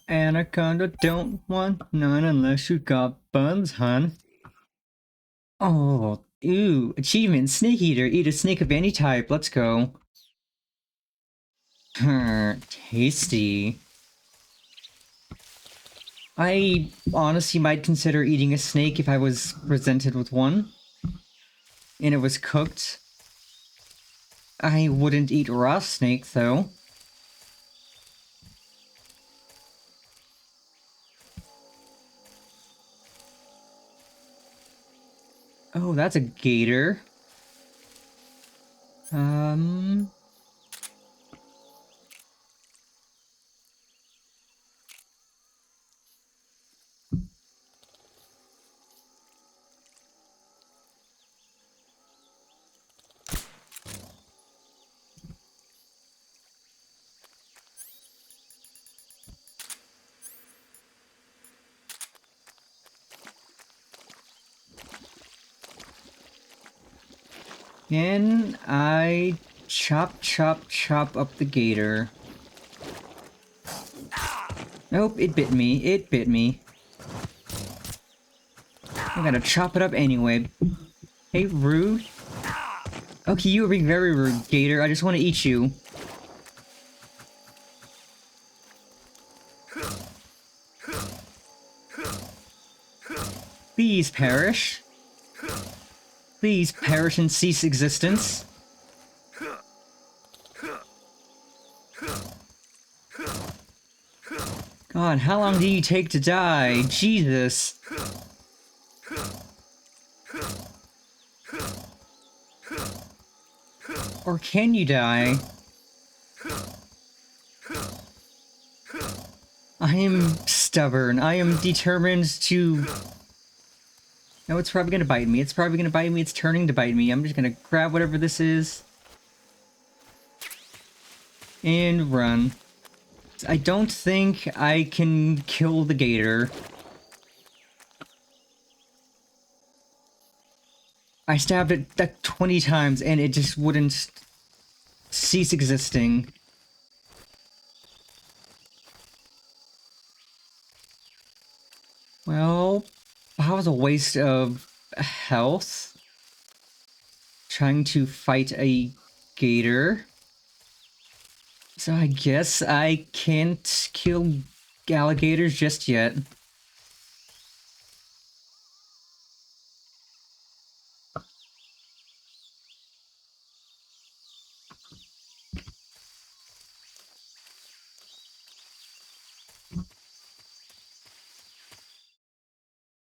Anaconda don't want none unless you got buns, hun. Oh, ooh, achievement, Snake Eater. Eat a snake of any type, let's go. Tasty. I honestly might consider eating a snake if I was presented with one. And it was cooked. I wouldn't eat raw snake, though. Oh, that's a gator. Can I chop up the gator? Nope, it bit me. It bit me. I gotta chop it up anyway. Hey, rude. Okay, you were being very rude, gator. I just want to eat you. Please perish. Please perish and cease existence. God, how long do you take to die? Jesus. Or can you die? I am stubborn. I am determined to... No, it's probably gonna bite me. It's probably gonna bite me. It's turning to bite me. I'm just gonna grab whatever this is. And run. I don't think I can kill the gator. I stabbed it like 20 times and it just wouldn't cease existing. Well, that was a waste of health. Trying to fight a gator. So I guess I can't kill alligators just yet.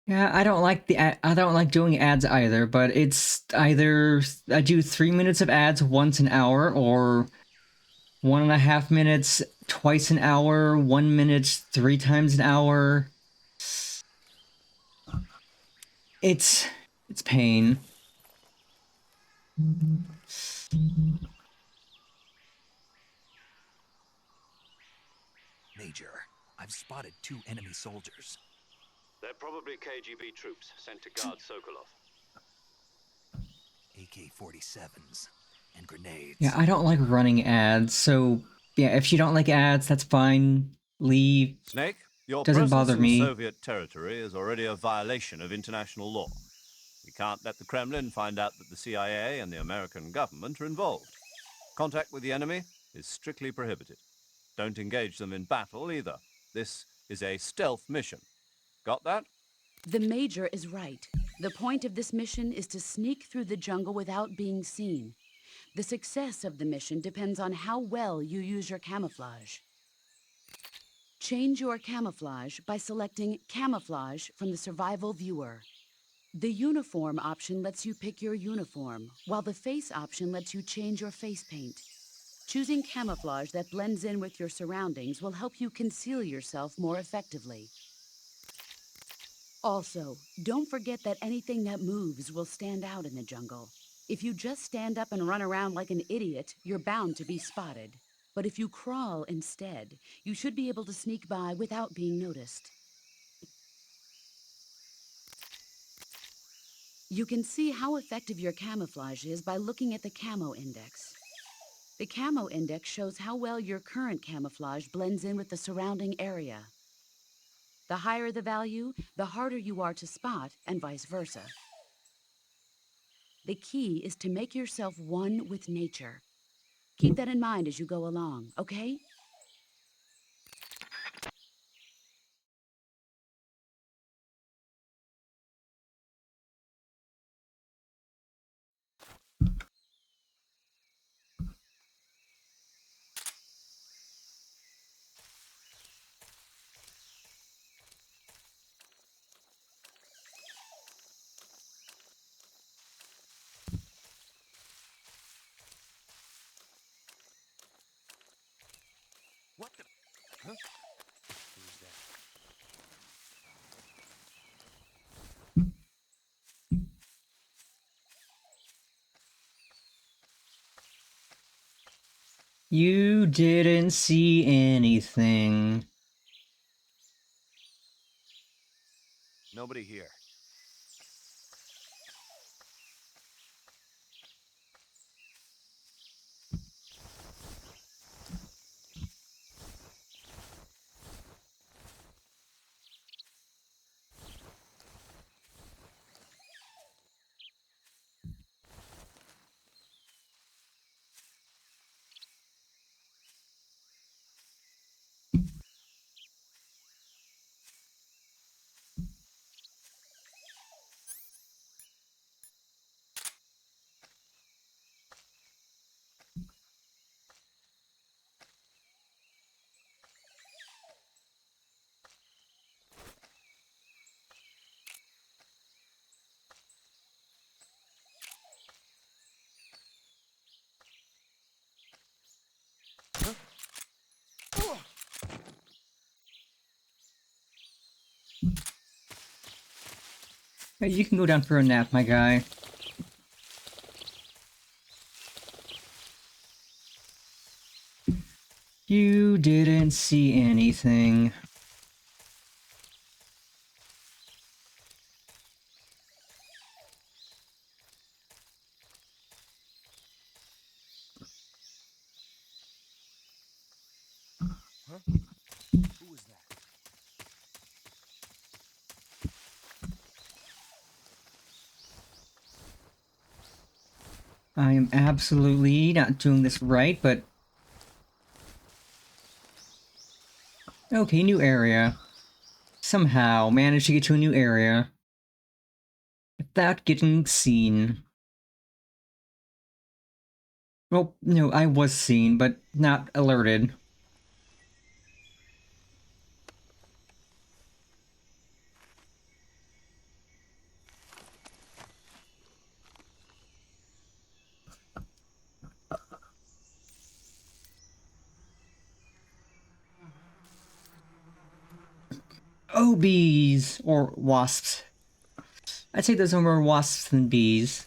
Yeah, I don't like I don't like doing ads either, but it's either I do 3 minutes of ads once an hour, or 1.5 minutes twice an hour, 1 minute 3 times an hour. It's pain. Major, I've spotted 2 enemy soldiers. They're probably KGB troops sent to guard Sokolov. AK-47s and grenades. Yeah, I don't like running ads, so yeah, if you don't like ads, that's fine. Leave. Snake, your Doesn't presence bother in me. Soviet territory is already a violation of international law. We can't let the Kremlin find out that the CIA and the American government are involved. Contact with the enemy is strictly prohibited. Don't engage them in battle either. This is a stealth mission. Got that? The Major is right. The point of this mission is to sneak through the jungle without being seen. The success of the mission depends on how well you use your camouflage. Change your camouflage by selecting Camouflage from the Survival Viewer. The Uniform option lets you pick your uniform, while the Face option lets you change your face paint. Choosing camouflage that blends in with your surroundings will help you conceal yourself more effectively. Also, don't forget that anything that moves will stand out in the jungle. If you just stand up and run around like an idiot, you're bound to be spotted. But if you crawl instead, you should be able to sneak by without being noticed. You can see how effective your camouflage is by looking at the Camo Index. The Camo Index shows how well your current camouflage blends in with the surrounding area. The higher the value, the harder you are to spot, and vice versa. The key is to make yourself one with nature. Keep that in mind as you go along, okay? What the? Huh? Who's that? You didn't see anything. Nobody here. Hey, you can go down for a nap, my guy. You didn't see anything. Huh? Who was that? I am absolutely not doing this right, but... Okay, new area. Somehow managed to get to a new area without getting seen. Well, no, I was seen, but not alerted. Oh, bees! Or wasps. I'd say there's more wasps than bees.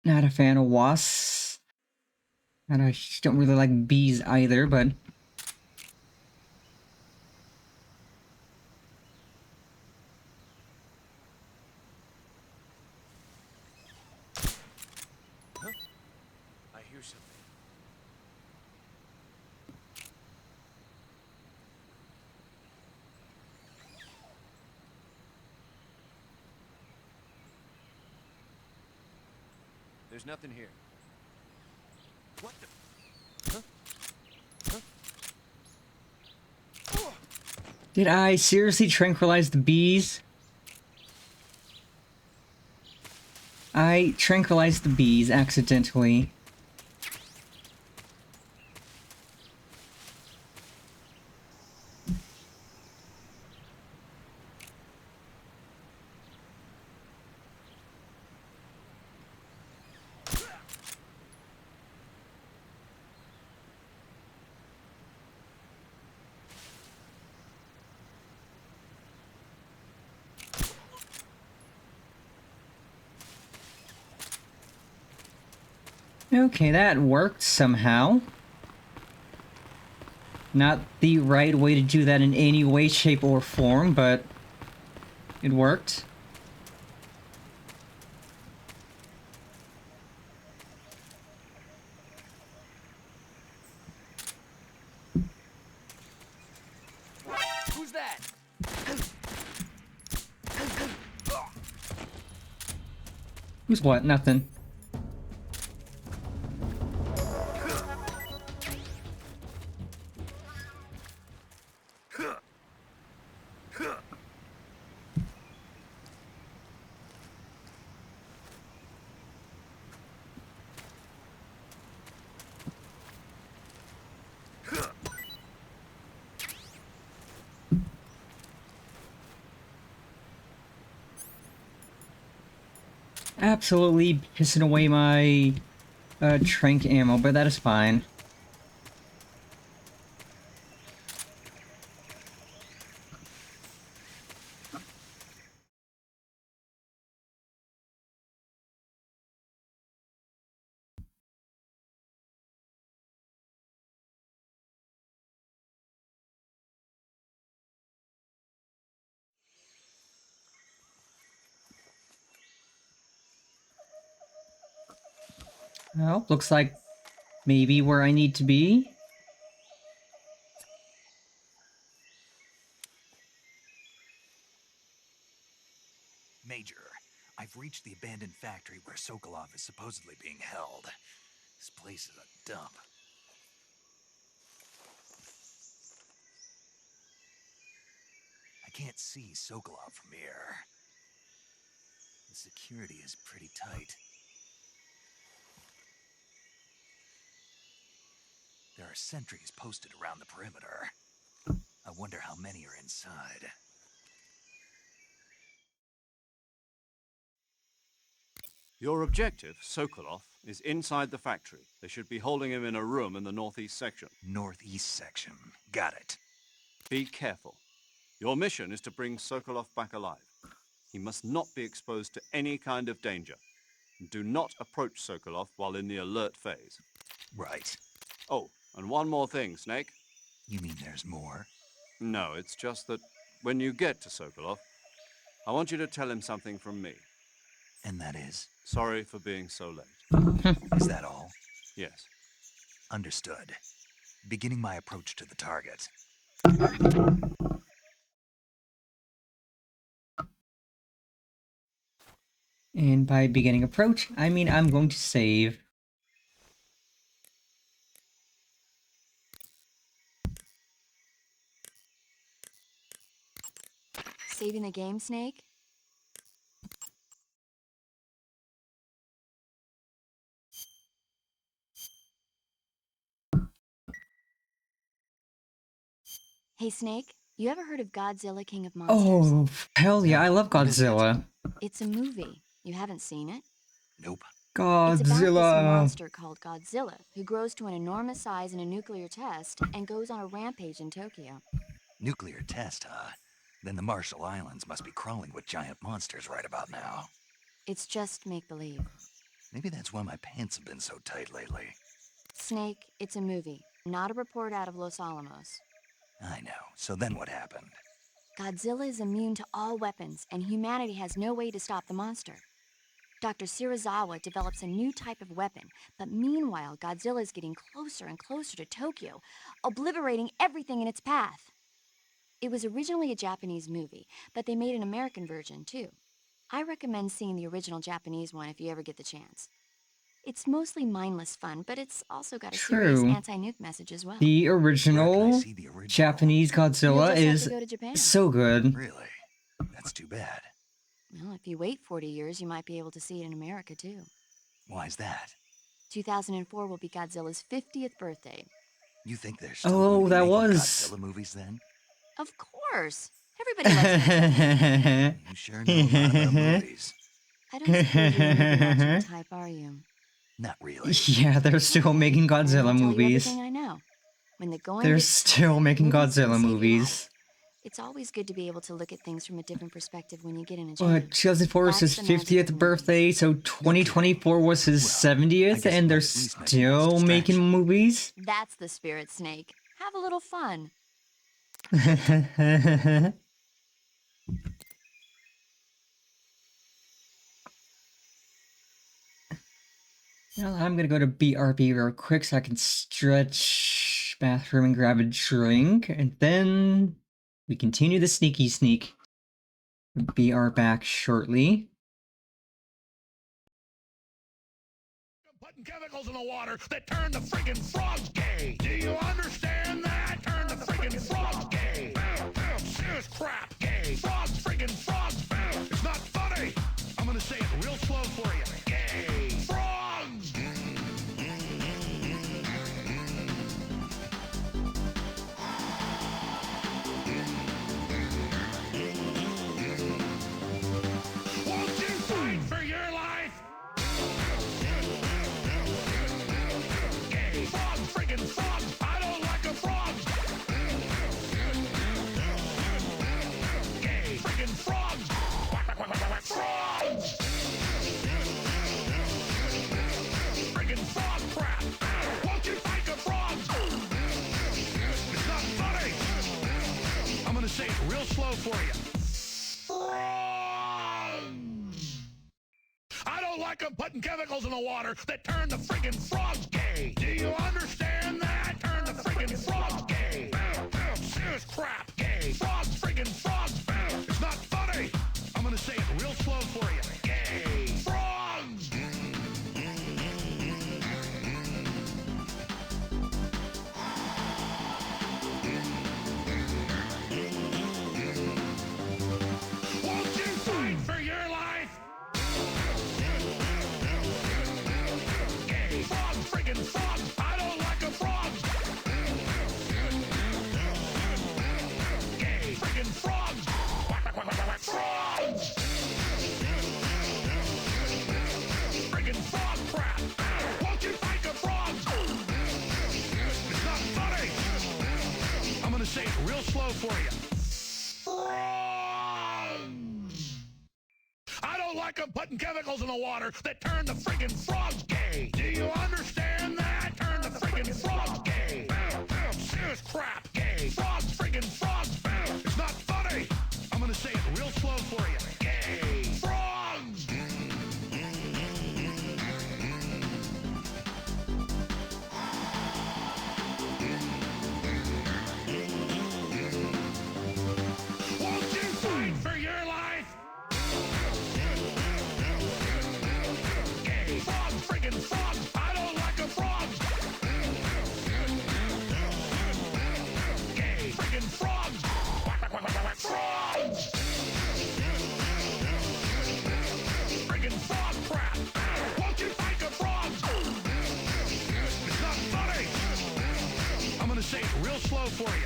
Not a fan of wasps. And I don't really like bees either, but... I hear something. There's nothing here. What the? Did I seriously tranquilize the bees? I tranquilized the bees accidentally. Okay, that worked somehow. Not the right way to do that in any way, shape, or form, but it worked. Who's that? Who's what? Nothing. Absolutely pissing away my trank ammo, but that is fine. Well, looks like maybe where I need to be. Major, I've reached the abandoned factory where Sokolov is supposedly being held. This place is a dump. I can't see Sokolov from here. The security is pretty tight. There are sentries posted around the perimeter. I wonder how many are inside. Your objective, Sokolov, is inside the factory. They should be holding him in a room in the northeast section. Northeast section. Got it. Be careful. Your mission is to bring Sokolov back alive. He must not be exposed to any kind of danger. Do not approach Sokolov while in the alert phase. Right. Oh, and one more thing, Snake. You mean there's more? No, it's just that when you get to Sokolov, I want you to tell him something from me. And that is? Sorry for being so late. Is that all? Yes. Understood. Beginning my approach to the target. And by beginning approach, I mean I'm going to save. Saving the game, Snake? Hey, Snake, you ever heard of Godzilla King of Monsters? Oh, hell yeah, I love What is it? Godzilla. It's a movie. You haven't seen it? Nope. It's about this Godzilla. monster called Godzilla, who grows to an enormous size in a nuclear test and goes on a rampage in Tokyo. Nuclear test, huh? Then the Marshall Islands must be crawling with giant monsters right about now. It's just make-believe. Maybe that's why my pants have been so tight lately. Snake, it's a movie, not a report out of Los Alamos. I know. So then what happened? Godzilla is immune to all weapons, and humanity has no way to stop the monster. Dr. Shirazawa develops a new type of weapon, but meanwhile, Godzilla is getting closer and closer to Tokyo, obliterating everything in its path. It was originally a Japanese movie, but they made an American version, too. I recommend seeing the original Japanese one if you ever get the chance. It's mostly mindless fun, but it's also got a serious True. anti-nuke message as well. The Where can I original see the original? Japanese You'll Godzilla just have is to go to Japan. so good. Really? That's too bad. Well, if you wait 40 years, you might be able to see it in America, too. Why's that? 2004 will be Godzilla's 50th birthday. You think they're still Oh, going to be that making was- Godzilla movies then? Of course! Everybody loves Godzilla. You sure know a lot about movies. I don't suppose you're a movie-watching type, are you? Not really. Yeah, they're still making Then I'll Godzilla tell you movies. everything I know. When the going They're gets still tough, making movies can Godzilla save your movies. life. It's always good to be able to look at things from a different perspective when you get in a jam. But 2004 was his That's the magic of 50th movies. birthday, so 2024 was his Well, 70th, guess and it they're might at least make a nice still making distraction. movies? That's the spirit, Snake. Have a little fun. Well, I'm gonna go to BRB real quick so I can stretch, bathroom, and grab a drink, and then we continue the sneaky sneak. BR back shortly. Putting chemicals in the water that turn the friggin' frogs gay. Do you understand that? Turn the friggin' frogs gay. This crap gay. Frogs, friggin' frogs. It's not funny. I'm gonna say it real slow for you. Gay. Frogs. Won't you fight for your life? Gay. Frog, friggin' frog. I don't like a frog. Gay. Friggin' frogs. Frogs. Friggin' frog crap. Won't you fight the frogs? It's not funny. I'm gonna say it real slow for you. I don't like them putting chemicals in the water that turn the friggin' frogs gay. Do you understand that? Turn the friggin' frogs gay. This crap gay. Frogs, friggin' frogs. It's not funny. I'm gonna say it real slow for you. Gay. Frogs. Won't you fight for your life? Gay. Frog, friggin' frog. I don't like a frog. Gay. Friggin' frog. Frogs. Friggin' frog crap. Won't you fight the frogs? It's not funny. I'm gonna say it real slow for you. I don't like them putting chemicals in the water that turn the friggin' frogs gay. Do you understand that? Turn the friggin' frogs gay. This crap gay. Frogs, friggin' frogs. It's not funny. I'm gonna say it real slow for you. Gay. Frogs. Won't you fight for your life? going to say it real slow for you.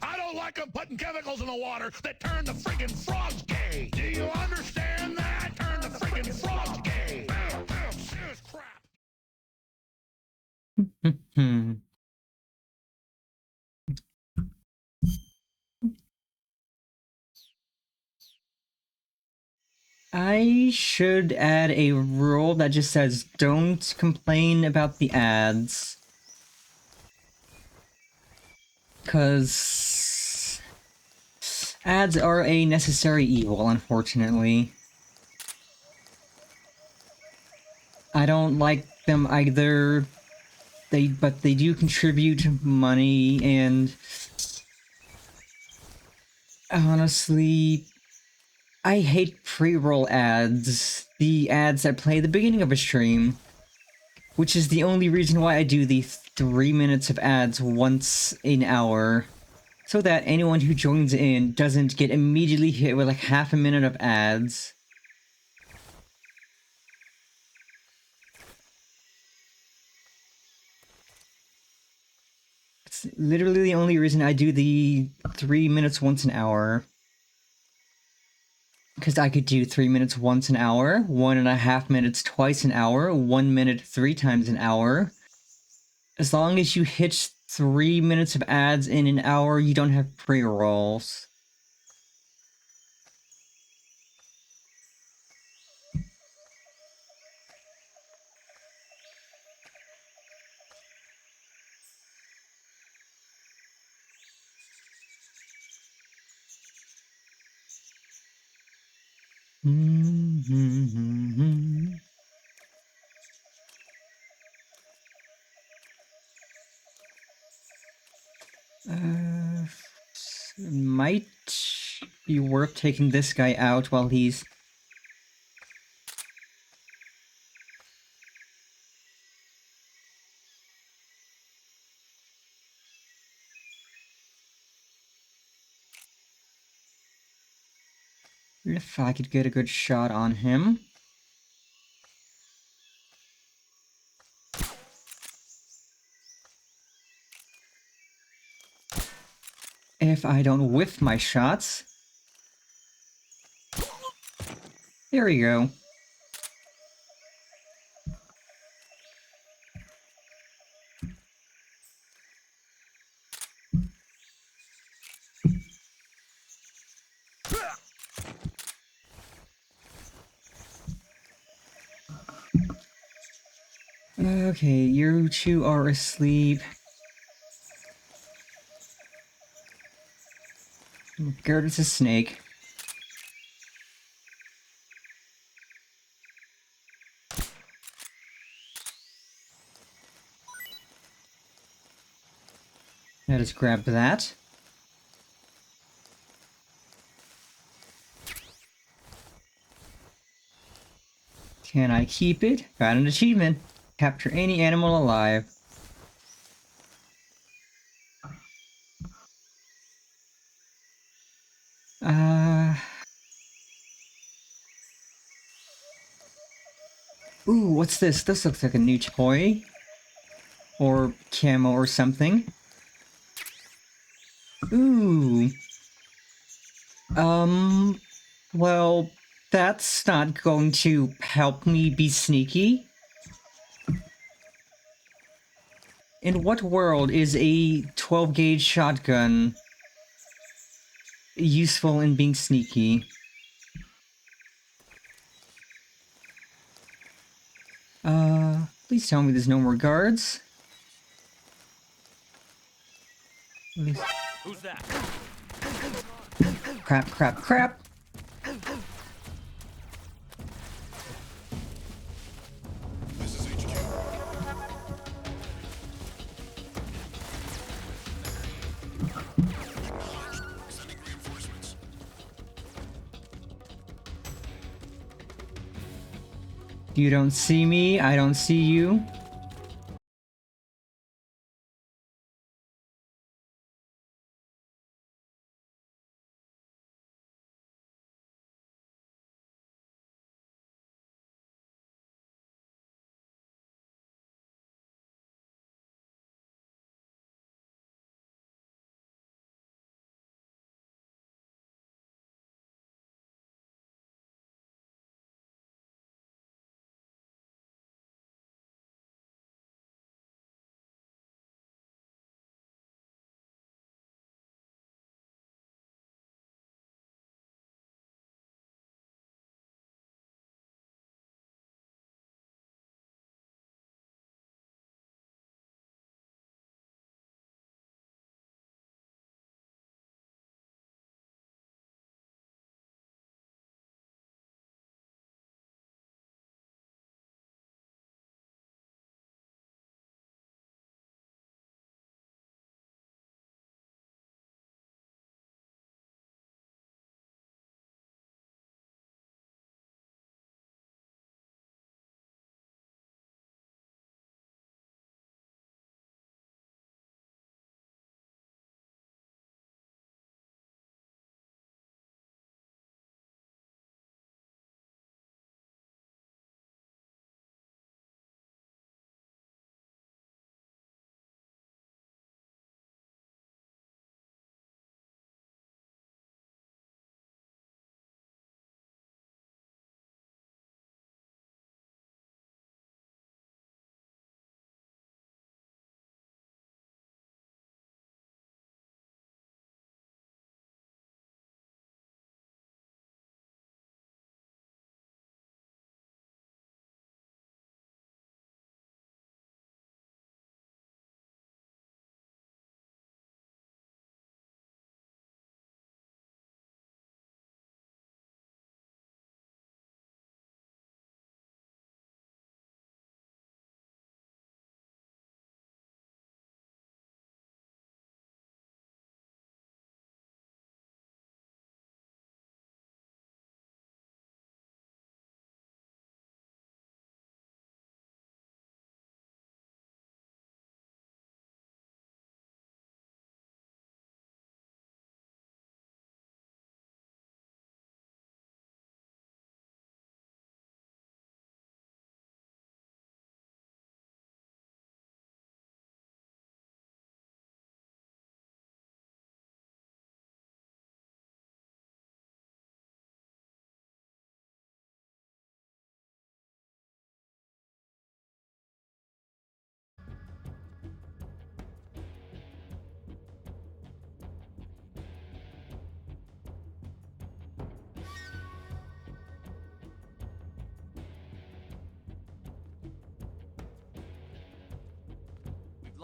I don't like them putting chemicals in the water that turn the friggin' frogs gay. Do you understand that? Turn the friggin' frogs gay. Serious crap. I should add a rule that just says don't complain about the ads. Because ads are a necessary evil, unfortunately. I don't like them either. But they do contribute money, and honestly, I hate pre-roll ads. The ads that play at the beginning of a stream. Which is the only reason why I do the 3 minutes of ads once an hour. So that anyone who joins in doesn't get immediately hit with like half a minute of ads. It's literally the only reason I do the 3 minutes once an hour. Because I could do 3 minutes once an hour, 1.5 minutes twice an hour, 1 minute 3 times an hour. As long as you hit 3 minutes of ads in an hour, you don't have pre-rolls. Might be worth taking this guy out while he's... If I could get a good shot on him. If I don't whiff my shots. There we go. Okay, you two are asleep. Gert's a snake. I just grabbed that. Can I keep it? Got an achievement. Capture any animal alive. Ooh, what's this? This looks like a new toy. Or camo or something. Ooh. Well, that's not going to help me be sneaky. In what world is a 12-gauge shotgun useful in being sneaky? Please tell me there's no more guards. Who's that? Crap, crap, crap! This is HQ. Sending reinforcements. You don't see me, I don't see you.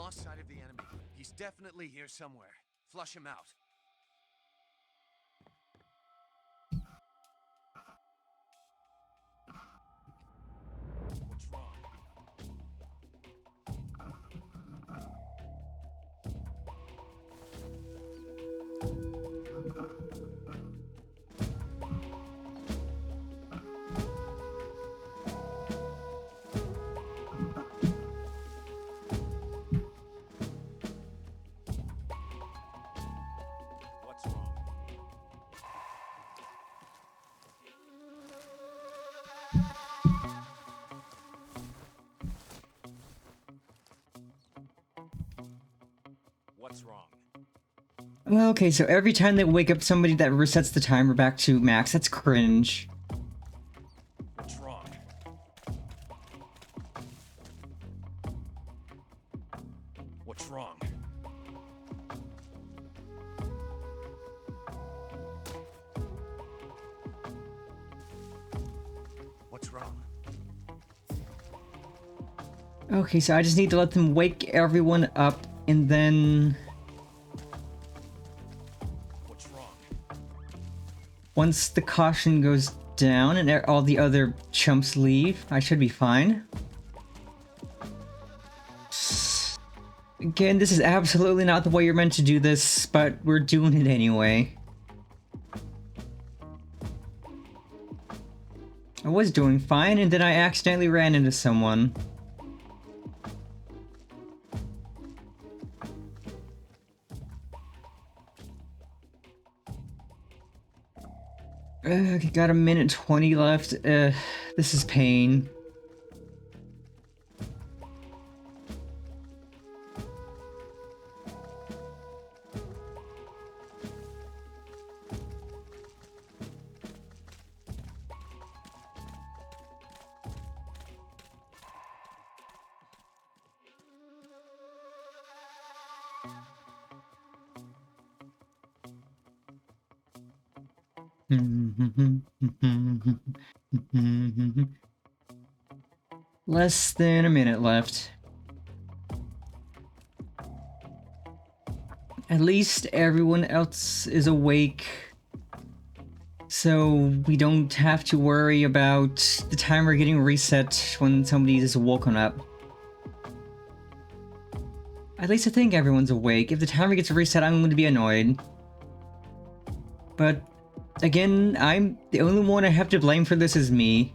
lost sight of the enemy. He's definitely here somewhere. Flush him out. What's wrong? What's wrong? What's wrong? Okay, so every time they wake up somebody, that resets the timer back to max. That's cringe. What's wrong? What's wrong? What's wrong? Okay, so I just need to let them wake everyone up, and then What's wrong? once the caution goes down and all the other chumps leave, I should be fine. Again, this is absolutely not the way you're meant to do this, but we're doing it anyway. I was doing fine, and then I accidentally ran into someone. Got a minute 20 left. This is pain. Less than a minute left. At least everyone else is awake, so we don't have to worry about the timer getting reset when somebody is woken up. At least I think everyone's awake. If the timer gets reset, I'm going to be annoyed. But again, I'm the only one I have to blame for this is me.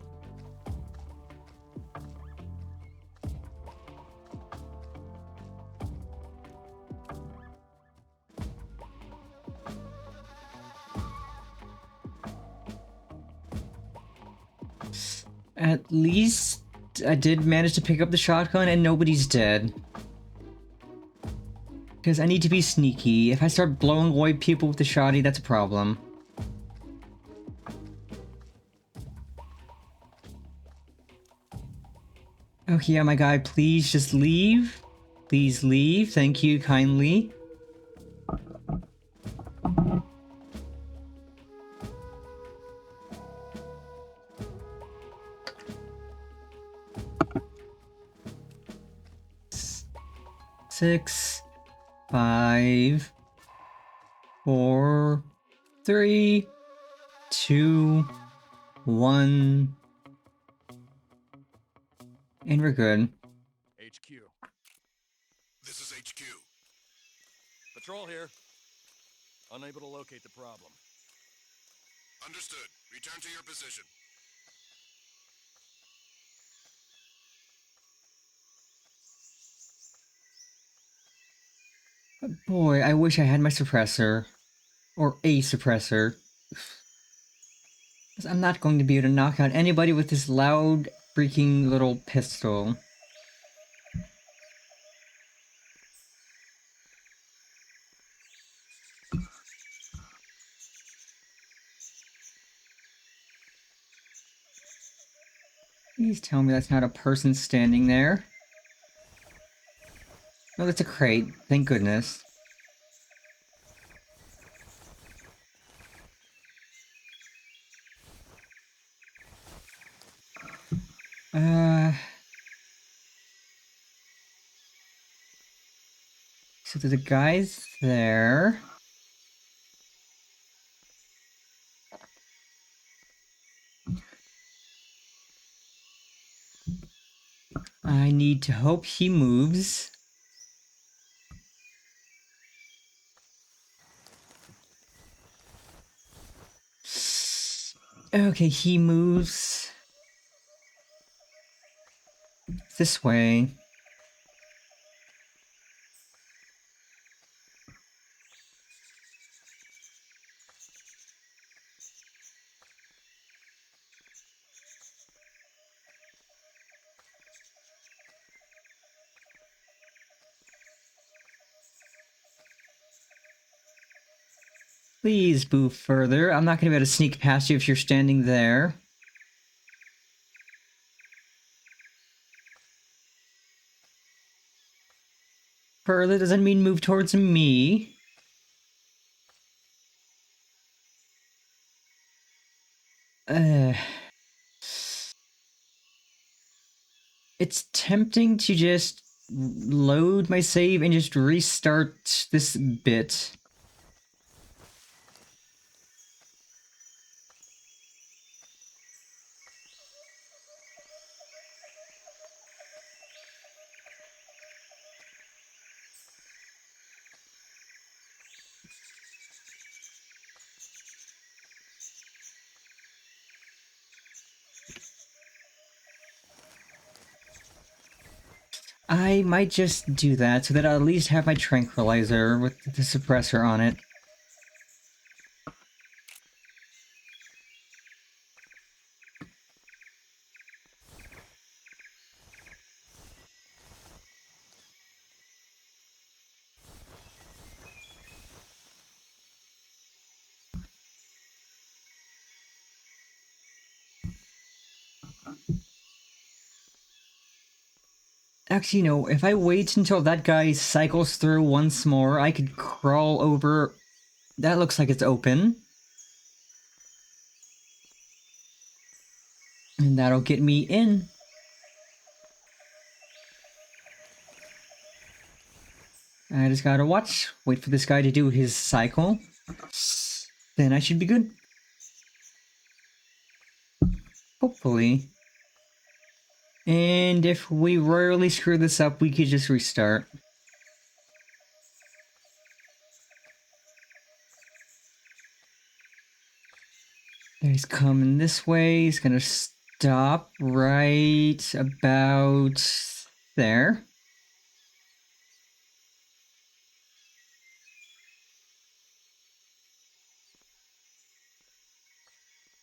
At least I did manage to pick up the shotgun and nobody's dead. Because I need to be sneaky. If I start blowing away people with the shotty, that's a problem. Oh yeah, my guy, please just leave. Please leave. Thank you kindly. Six, 5, 4, 3, 2, 1, and we're good. HQ. This is HQ. Patrol here. Unable to locate the problem. Understood. Return to your position. Boy, I wish I had my suppressor. Or a suppressor. 'Cause I'm not going to be able to knock out anybody with this loud, freaking little pistol. Please tell me that's not a person standing there. No, that's a crate. Thank goodness. So there's a guy's there. I need to hope he moves. Okay, he moves this way. Please move further. I'm not going to be able to sneak past you if you're standing there. Further doesn't mean move towards me. It's tempting to just load my save and just restart this bit. I might just do that so that I'll at least have my tranquilizer with the suppressor on it. Actually, you know, if I wait until that guy cycles through once more, I could crawl over... That looks like it's open. And that'll get me in. I just gotta wait for this guy to do his cycle. Then I should be good. Hopefully. And if we royally screw this up, we could just restart. He's coming this way. He's gonna stop right about there.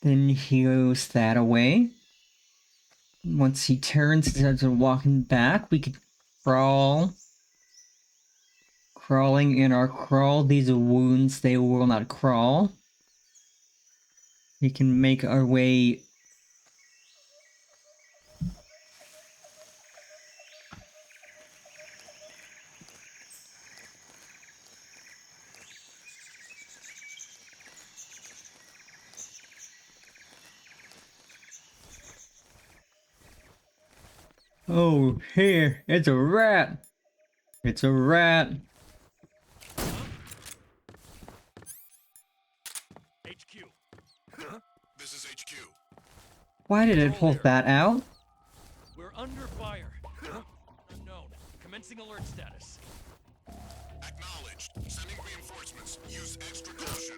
Then he goes that away. Once he turns and starts walking back, we could crawl. Crawling in our crawl. These wounds, they will not crawl. We can make our way... Oh, here, it's a rat! It's a rat! HQ. This is HQ. Why did it pull that out? We're under fire. Unknown. Commencing alert status. Acknowledged. Sending reinforcements. Use extra caution.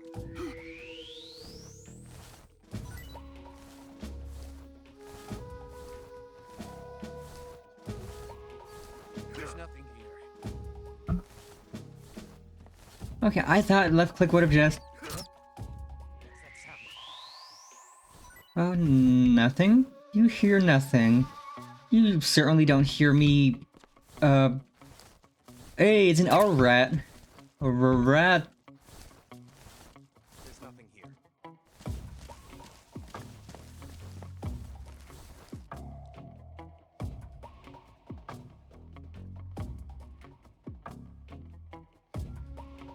There's nothing here. Okay, I thought left click would have just... Oh, nothing? You hear nothing. You certainly don't hear me... Hey, it's an R rat. A rat. There's nothing here.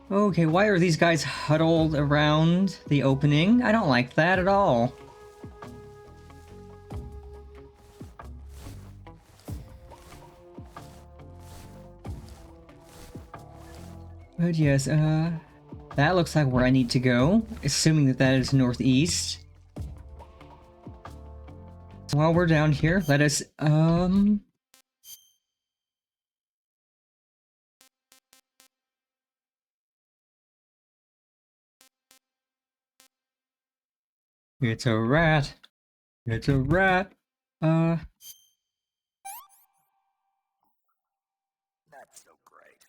Okay, why are these guys huddled around the opening? I don't like that at all. But yes, that looks like where I need to go, assuming that that is northeast. So while we're down here, let us, it's a rat. It's a rat. That's so great.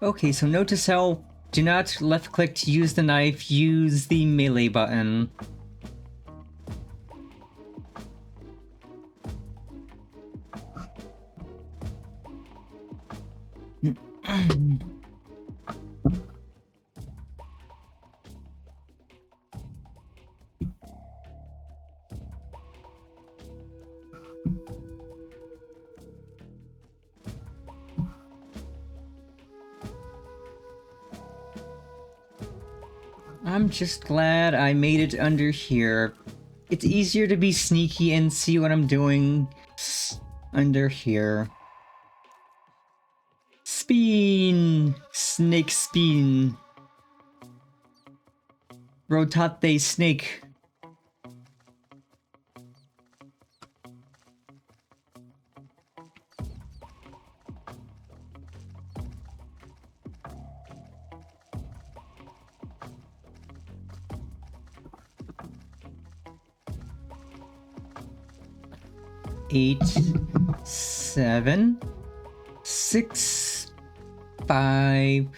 Okay, so note to self, do not left click to use the knife, use the melee button. I'm just glad I made it under here. It's easier to be sneaky and see what I'm doing under here. Spin! Snake spin. Rotate snake. Eight, 7, 6, 5,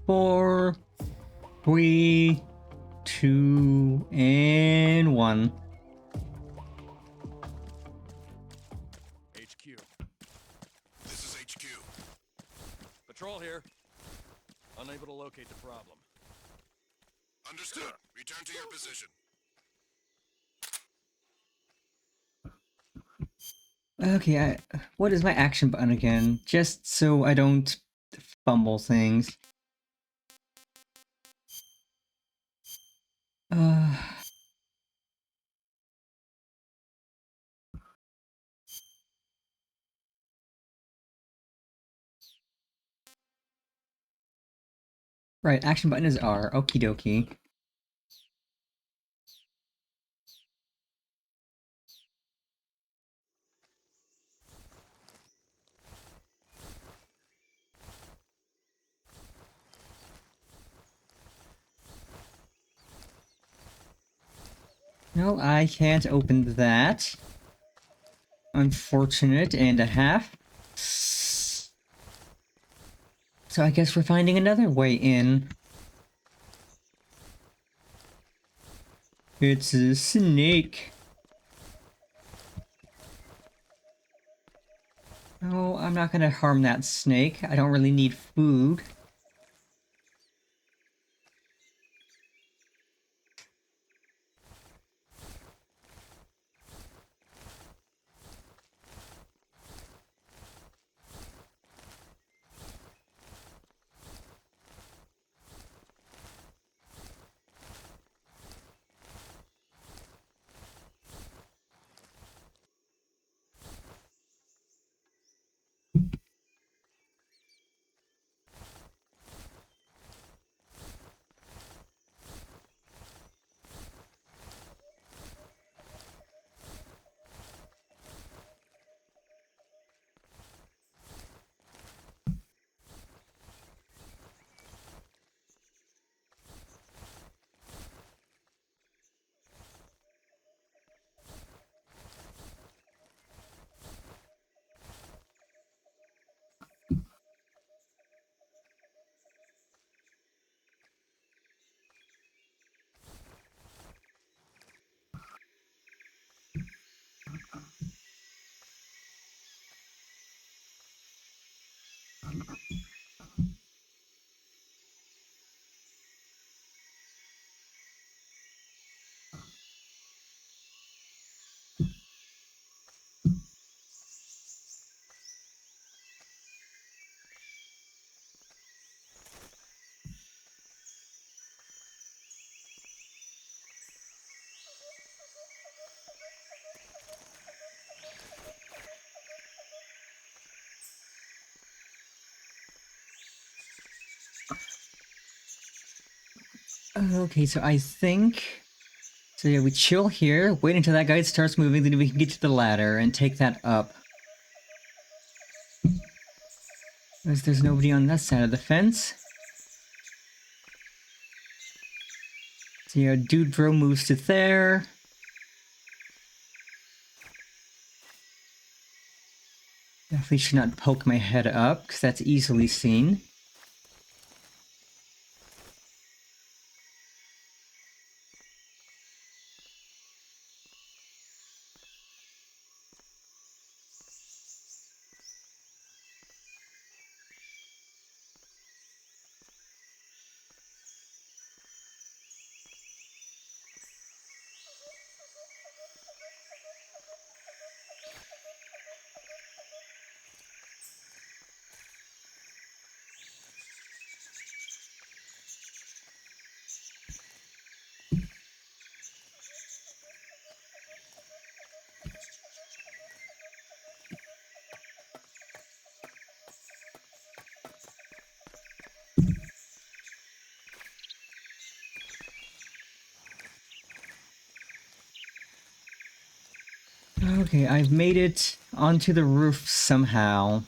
4, 3, 2, and 1. HQ. This is HQ. Patrol here. Unable to locate the problem. Understood. Return to your position. Okay, what is my action button again? Just so I don't fumble things. Right, action button is R. Okie dokie. No, I can't open that. Unfortunate and a half. So I guess we're finding another way in. It's a snake. Oh, I'm not gonna harm that snake. I don't really need food. Okay, so I think... So yeah, we chill here, wait until that guy starts moving, then we can get to the ladder and take that up. Because there's nobody on that side of the fence. So yeah, Dude Bro moves to there. Definitely should not poke my head up, because that's easily seen. Okay, I've made it onto the roof somehow.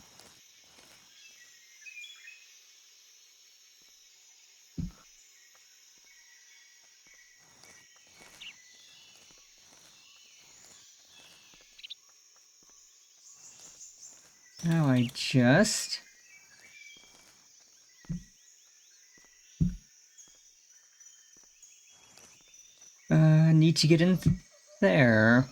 Now I just... need to get in there.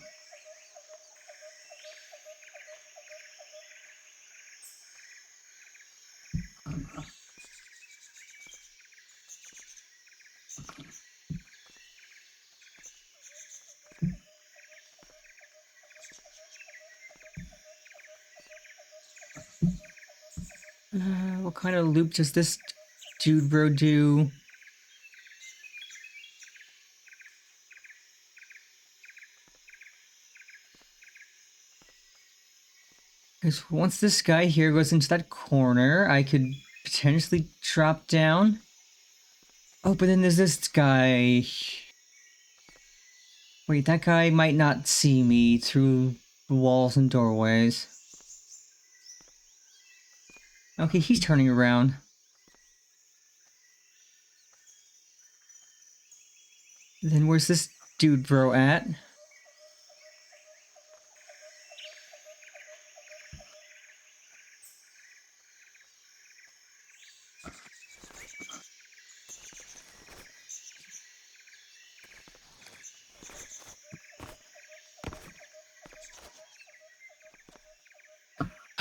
What kind of loop does this Dude Bro do? Because once this guy here goes into that corner, I could potentially drop down. Oh, but then there's this guy. Wait, that guy might not see me through the walls and doorways. Okay, he's turning around. Then where's this Dude Bro at?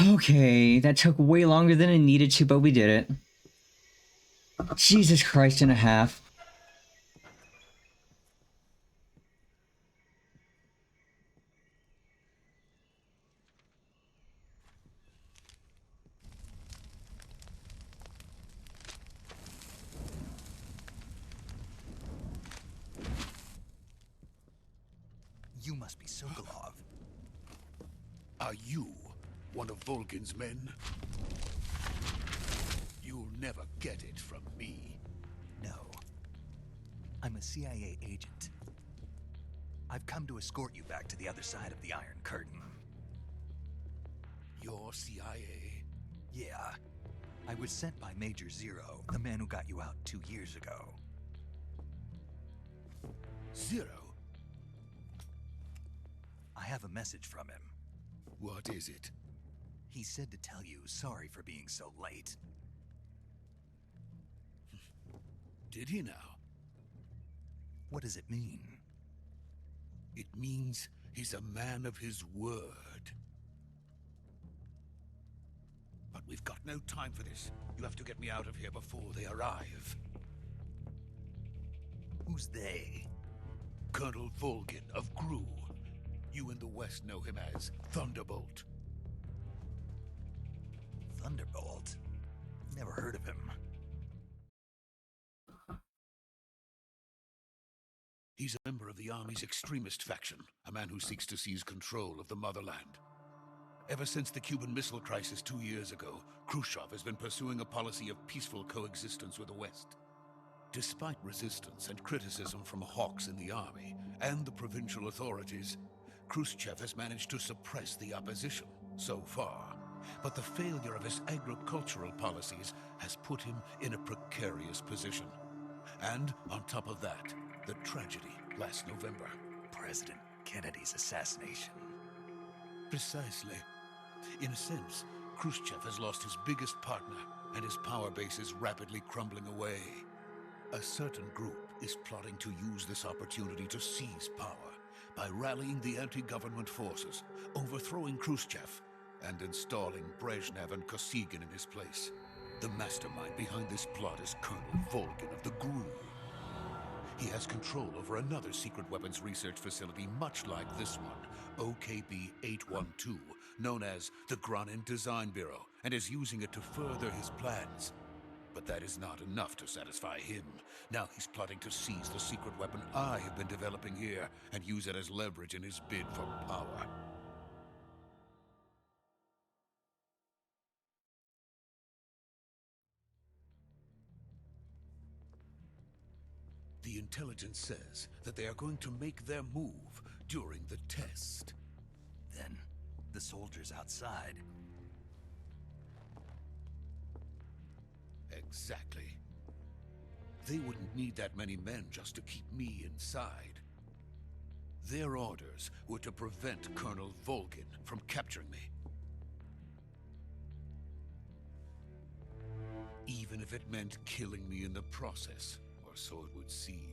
Okay, that took way longer than it needed to, but we did it. Jesus Christ and a half. You must be Sokolov. Are you one of Volgin's men? You'll never get it from me. No. I'm a CIA agent. I've come to escort you back to the other side of the Iron Curtain. You're CIA? Yeah. I was sent by Major Zero, the man who got you out 2 years ago. Zero? I have a message from him. What is it? He said to tell you sorry for being so late. Did he now? What does it mean? It means he's a man of his word. But we've got no time for this. You have to get me out of here before they arrive. Who's they? Colonel Volgin of GROOOOOW. You in the West know him as Thunderbolt. Thunderbolt? Never heard of him. He's a member of the Army's extremist faction, a man who seeks to seize control of the motherland. Ever since the Cuban Missile Crisis 2 years ago, Khrushchev has been pursuing a policy of peaceful coexistence with the West. Despite resistance and criticism from hawks in the army and the provincial authorities, Khrushchev has managed to suppress the opposition so far. But the failure of his agricultural policies has put him in a precarious position. And on top of that, the tragedy last November. President Kennedy's assassination. Precisely. In a sense, Khrushchev has lost his biggest partner, and his power base is rapidly crumbling away. A certain group is plotting to use this opportunity to seize power by rallying the anti-government forces, overthrowing Khrushchev, and installing Brezhnev and Kosygin in his place. The mastermind behind this plot is Colonel Volgin of the GROOOOOW. He has control over another secret weapons research facility much like this one, OKB-812, known as the Granin Design Bureau, and is using it to further his plans. But that is not enough to satisfy him. Now he's plotting to seize the secret weapon I have been developing here and use it as leverage in his bid for power. The intelligence says that they are going to make their move during the test. Then, the soldiers outside. Exactly. They wouldn't need that many men just to keep me inside. Their orders were to prevent Colonel Volgin from capturing me. Even if it meant killing me in the process, or so it would seem.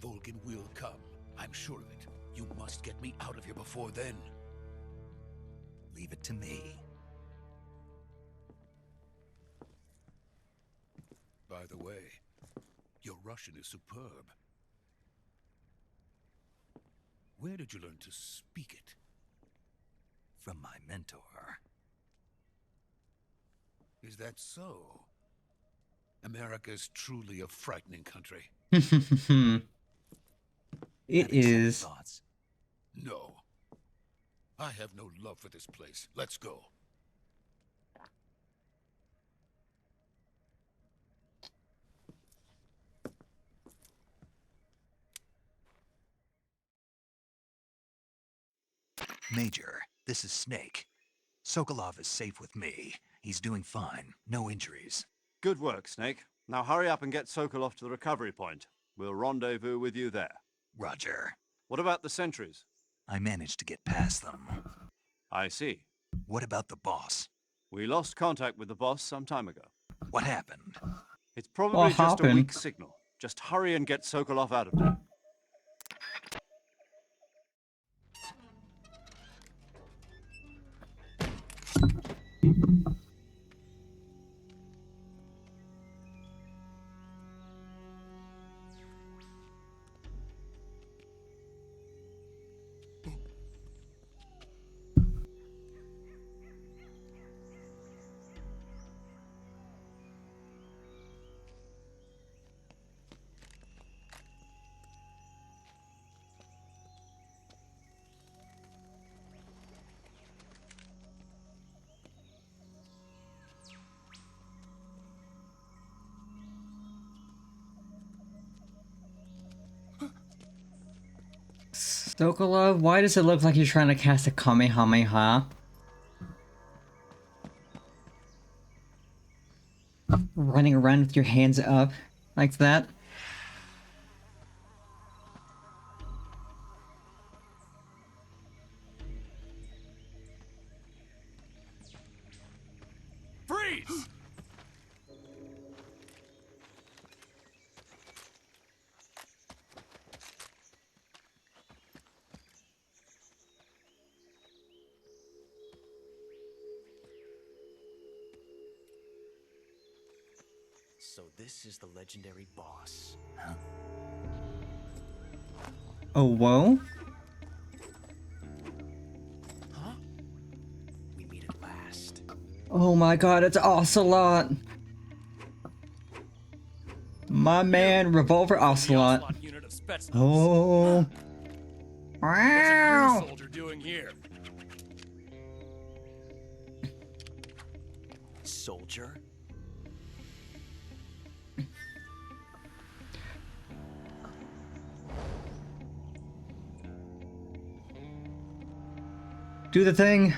Volgin will come, I'm sure of it. You must get me out of here before then. Leave it to me. By the way, your Russian is superb. Where did you learn to speak it? From my mentor. Is that so? America is truly a frightening country. It is. Thoughts? No. I have no love for this place. Let's go. Major, this is Snake. Sokolov is safe with me. He's doing fine. No injuries. Good work, Snake. Now hurry up and get Sokolov to the recovery point. We'll rendezvous with you there. Roger. What about the sentries? I managed to get past them. I see. What about the boss? We lost contact with the boss some time ago. What happened? It's probably What just a happened? weak signal. Just hurry and get Sokolov out of there. Sokolov, why does it look like you're trying to cast a Kamehameha? Running around with your hands up like that? Freeze! So this is the legendary boss. Oh, whoa? Huh? We meet at last. Oh my god, it's Ocelot! My man, Revolver Ocelot. Ocelot unit of Spetsnaz. Oh. What's a new Wow! soldier doing here? soldier? Do the thing.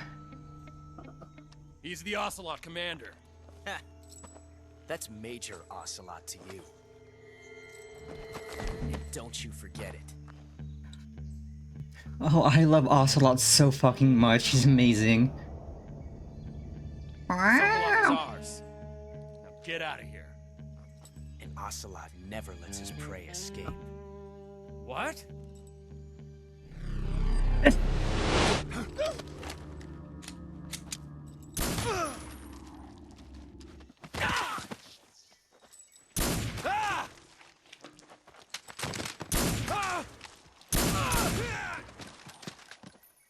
He's the Ocelot commander. Ha! That's Major Ocelot to you. And don't you forget it. Oh, I love Ocelot so fucking much. He's amazing. Sokolov is ours. Now get out of here. And Ocelot never lets his prey escape. What?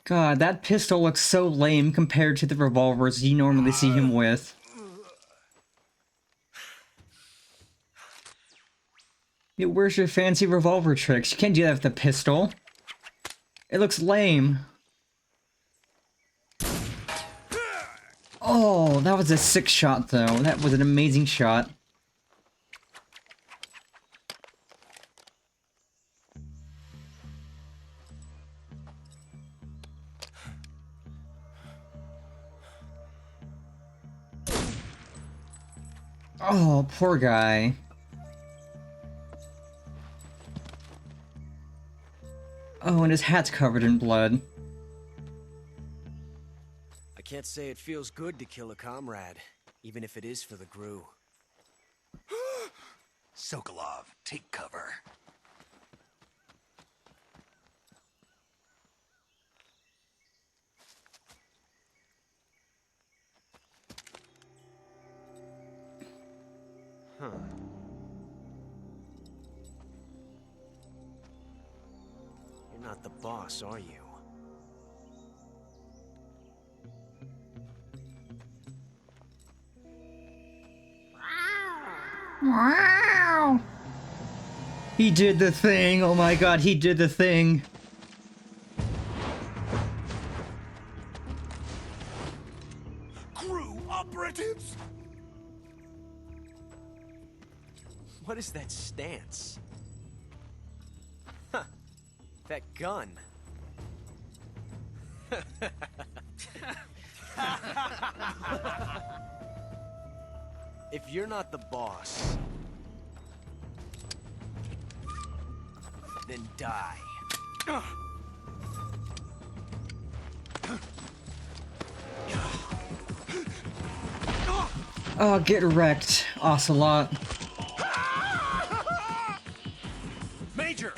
God, that pistol looks so lame compared to the revolvers you normally see him with. Yeah, where's your fancy revolver tricks? You can't do that with a pistol. It looks lame. Oh, that was a sick shot, though. That was an amazing shot. Oh, poor guy. Oh, and his hat's covered in blood. I can't say it feels good to kill a comrade, even if it is for the GROOOOOW. Sokolov, take cover. Huh. You're not the boss, are you? Wow! He did the thing! Oh my god, he did the thing! Crew operatives! What is that stance? Huh. That gun. If you're not the boss, then die. Oh, get wrecked, Ocelot. Major!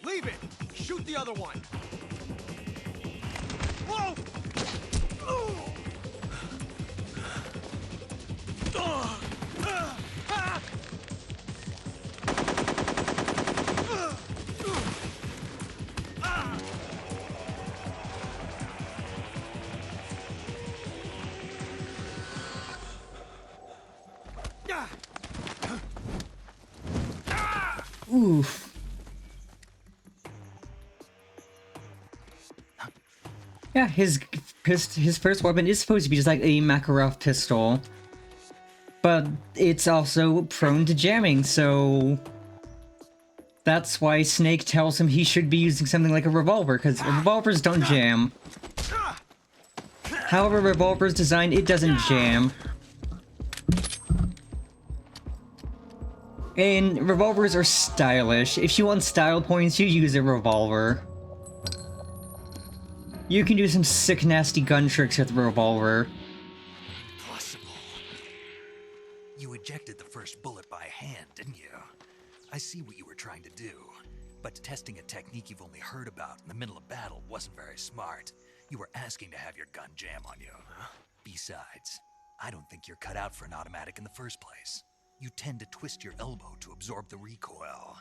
Leave it! Shoot the other one! Whoa! Oof. Yeah, his first weapon is supposed to be just like a Makarov pistol. But it's also prone to jamming, so... That's why Snake tells him he should be using something like a revolver, because revolvers don't jam. However, revolver's designed, it doesn't jam. And revolvers are stylish. If you want style points, you use a revolver. You can do some sick, nasty gun tricks with a revolver. Impossible. You ejected the first bullet by hand, didn't you? I see what you were trying to do, but testing a technique you've only heard about in the middle of battle wasn't very smart. You were asking to have your gun jam on you. Besides, I don't think you're cut out for an automatic in the first place. You tend to twist your elbow to absorb the recoil.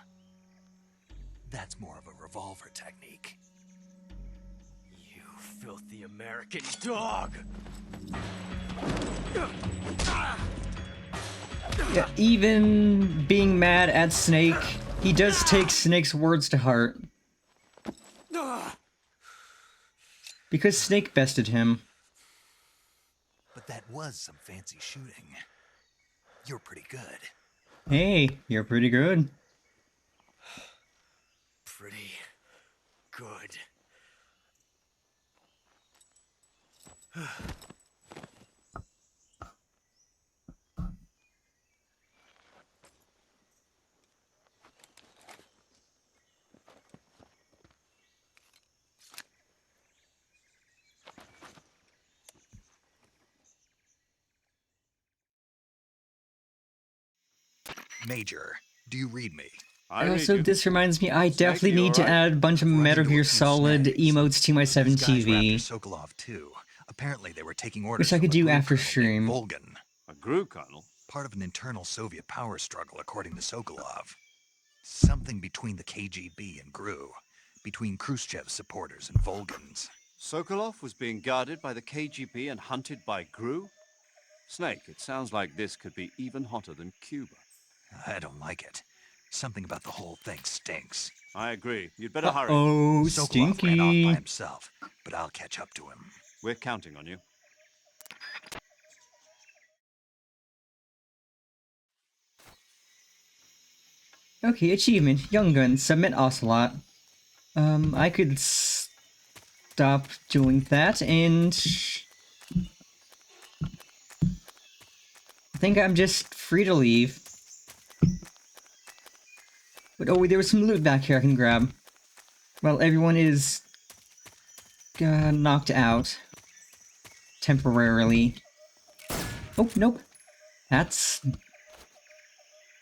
That's more of a revolver technique. You filthy American dog! Yeah, even being mad at Snake, he does take Snake's words to heart. Because Snake bested him. But That was some fancy shooting. You're pretty good. Hey, you're pretty good. Pretty good. Major, do you read me? I read Also, you. this reminds me, I Snake, definitely you need to alright? add a bunch of I've run Metal into a Gear few Solid snags. emotes to my 7 These guys were after TV, Sokolov too. Apparently they were taking orders which I from could a do GRU after colonel named stream. Volgan, A GRU colonel? part of an internal Soviet power struggle according to Sokolov. Something between the KGB and GRU, between Khrushchev's supporters and Volgan's. Sokolov was being guarded by the KGB and hunted by GRU? Snake, it sounds like this could be even hotter than Cuba. I don't like it. Something about the whole thing stinks. I agree. You'd better hurry. Uh-oh, Sokolov ran off by stinky. himself, but I'll catch up to him. We're counting on you. Okay, achievement. Young Gun, submit Ocelot. I could stop doing that, and I think I'm just free to leave. But oh, there was some loot back here I can grab. Well, everyone is knocked out. Temporarily. Oh, nope. That's...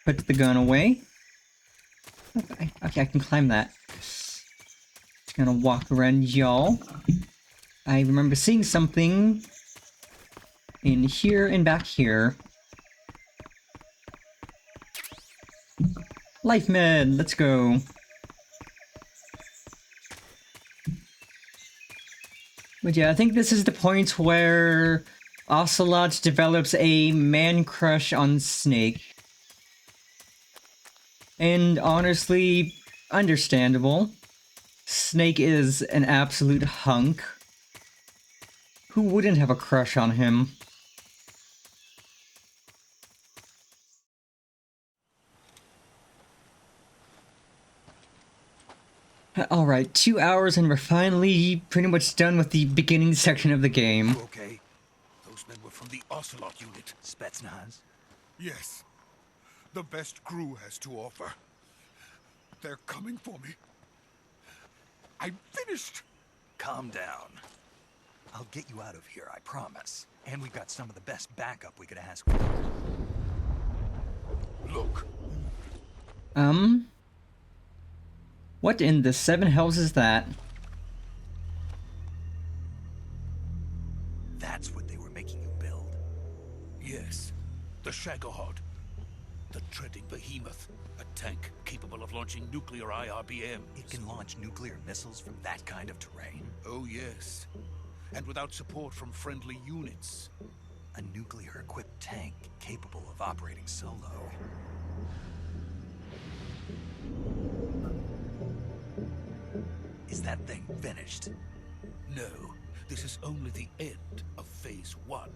Put the gun away. Okay, I can climb that. Just gonna walk around y'all. I remember seeing something in here and back here. Life med, let's go. But yeah, I think this is the point where Ocelot develops a man crush on Snake. And honestly, understandable. Snake is an absolute hunk. Who wouldn't have a crush on him? Alright, 2 hours and we're finally pretty much done with the beginning section of the game. You okay? Those men were from the Ocelot unit. Spetsnaz? Yes. The best GRU has to offer. They're coming for me. I'm finished. Calm down. I'll get you out of here, I promise. And we've got some of the best backup we could ask for. Look. What in the 7 hells is that? That's what they were making you build. Yes. The Shagohod. The treading behemoth. A tank capable of launching nuclear IRBMs. It can launch nuclear missiles from that kind of terrain? Oh, yes. And without support from friendly units. A nuclear-equipped tank capable of operating solo. Is that thing finished? No, this is only the end of Phase 1.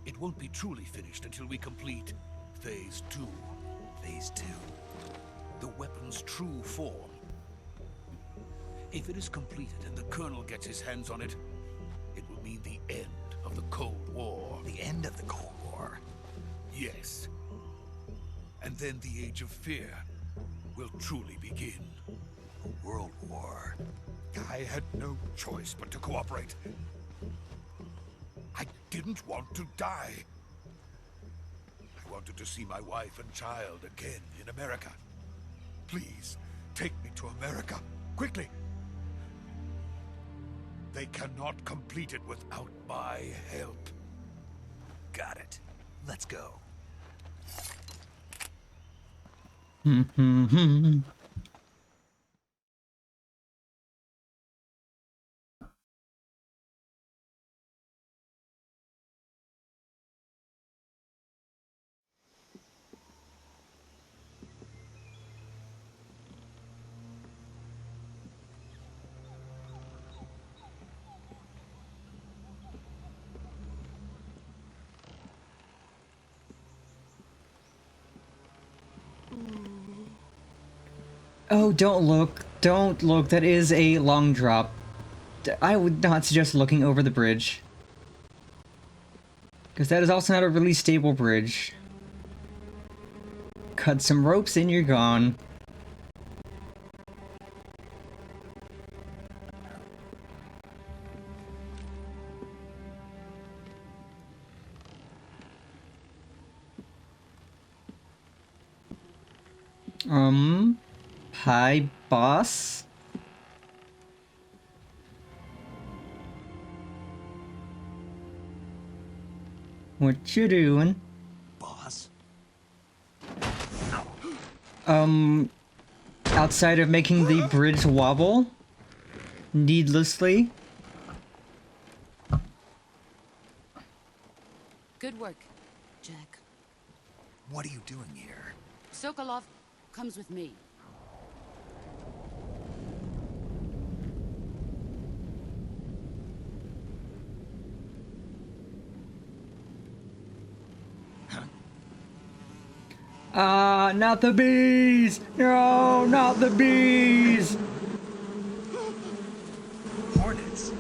It won't be truly finished until we complete Phase 2. Phase 2? The weapon's true form. If it is completed and the Colonel gets his hands on it, it will mean the end of the Cold War. The end of the Cold War? Yes. And then the Age of Fear will truly begin. A world war. I had no choice but to cooperate. I didn't want to die. I wanted to see my wife and child again in America. Please, take me to America, quickly. They cannot complete it without my help. Got it. Let's go. Oh, don't look. Don't look. That is a long drop. I would not suggest looking over the bridge. Because that is also not a really stable bridge. Cut some ropes and you're gone. Hi, boss? What you doing? Boss? Outside of making the bridge wobble? Needlessly? Good work, Jack. What are you doing here? Sokolov comes with me. Ah, not the bees! No, not the bees! Hornets?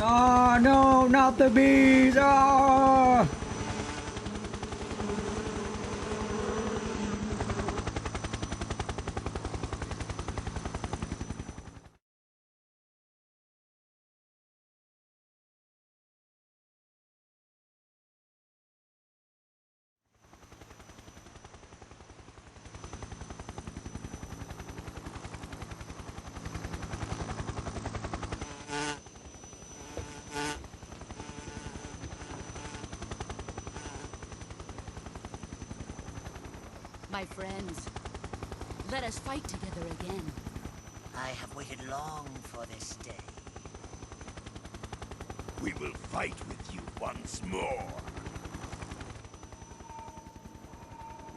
Ah, no, not the bees! Ah! My friends, let us fight together again. I have waited long for this day. We will fight with you once more.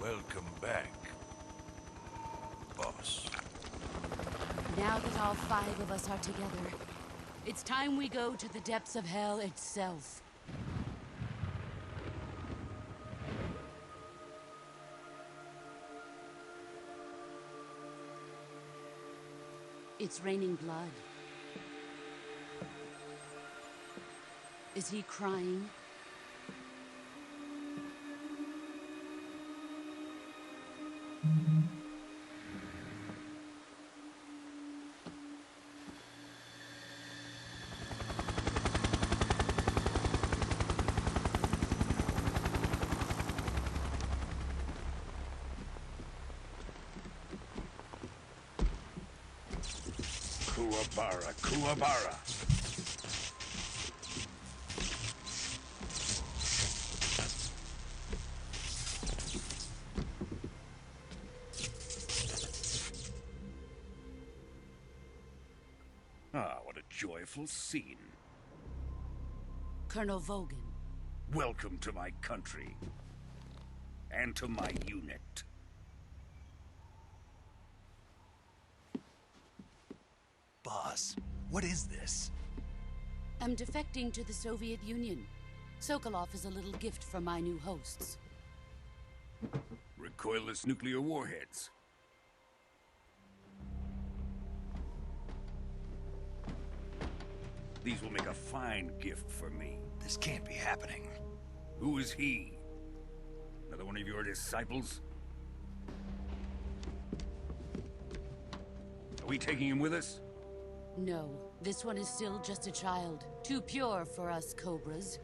Welcome back, boss. Now that all 5 of us are together, it's time we go to the depths of hell itself. It's raining blood. Is he crying? Kuwabara, Kuwabara. Ah, what a joyful scene. Colonel Vogan. Welcome to my country. And to my unit. Boss, what is this? I'm defecting to the Soviet Union. Sokolov is a little gift from my new hosts. Recoilless nuclear warheads. These will make a fine gift for me. This can't be happening. Who is he? Another one of your disciples? Are we taking him with us? No, this one is still just a child. Too pure for us Cobras.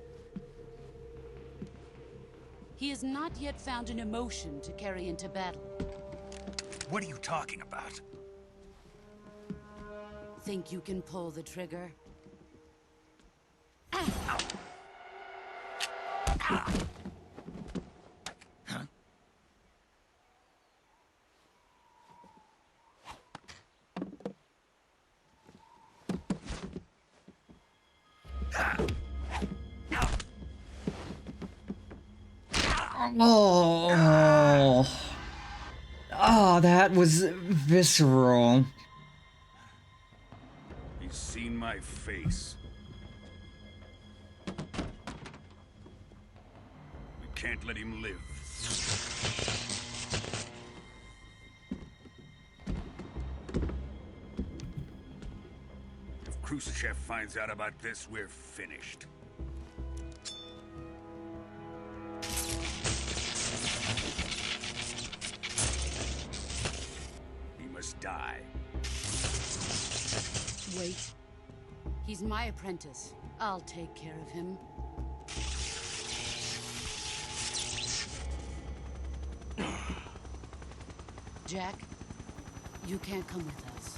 He has not yet found an emotion to carry into battle. What are you talking about? Think you can pull the trigger? Oh, oh, that was visceral. He's seen my face. can't let him live. If Khrushchev finds out about this, we're finished. He must die. Wait. He's my apprentice. I'll take care of him. Jack, you can't come with us.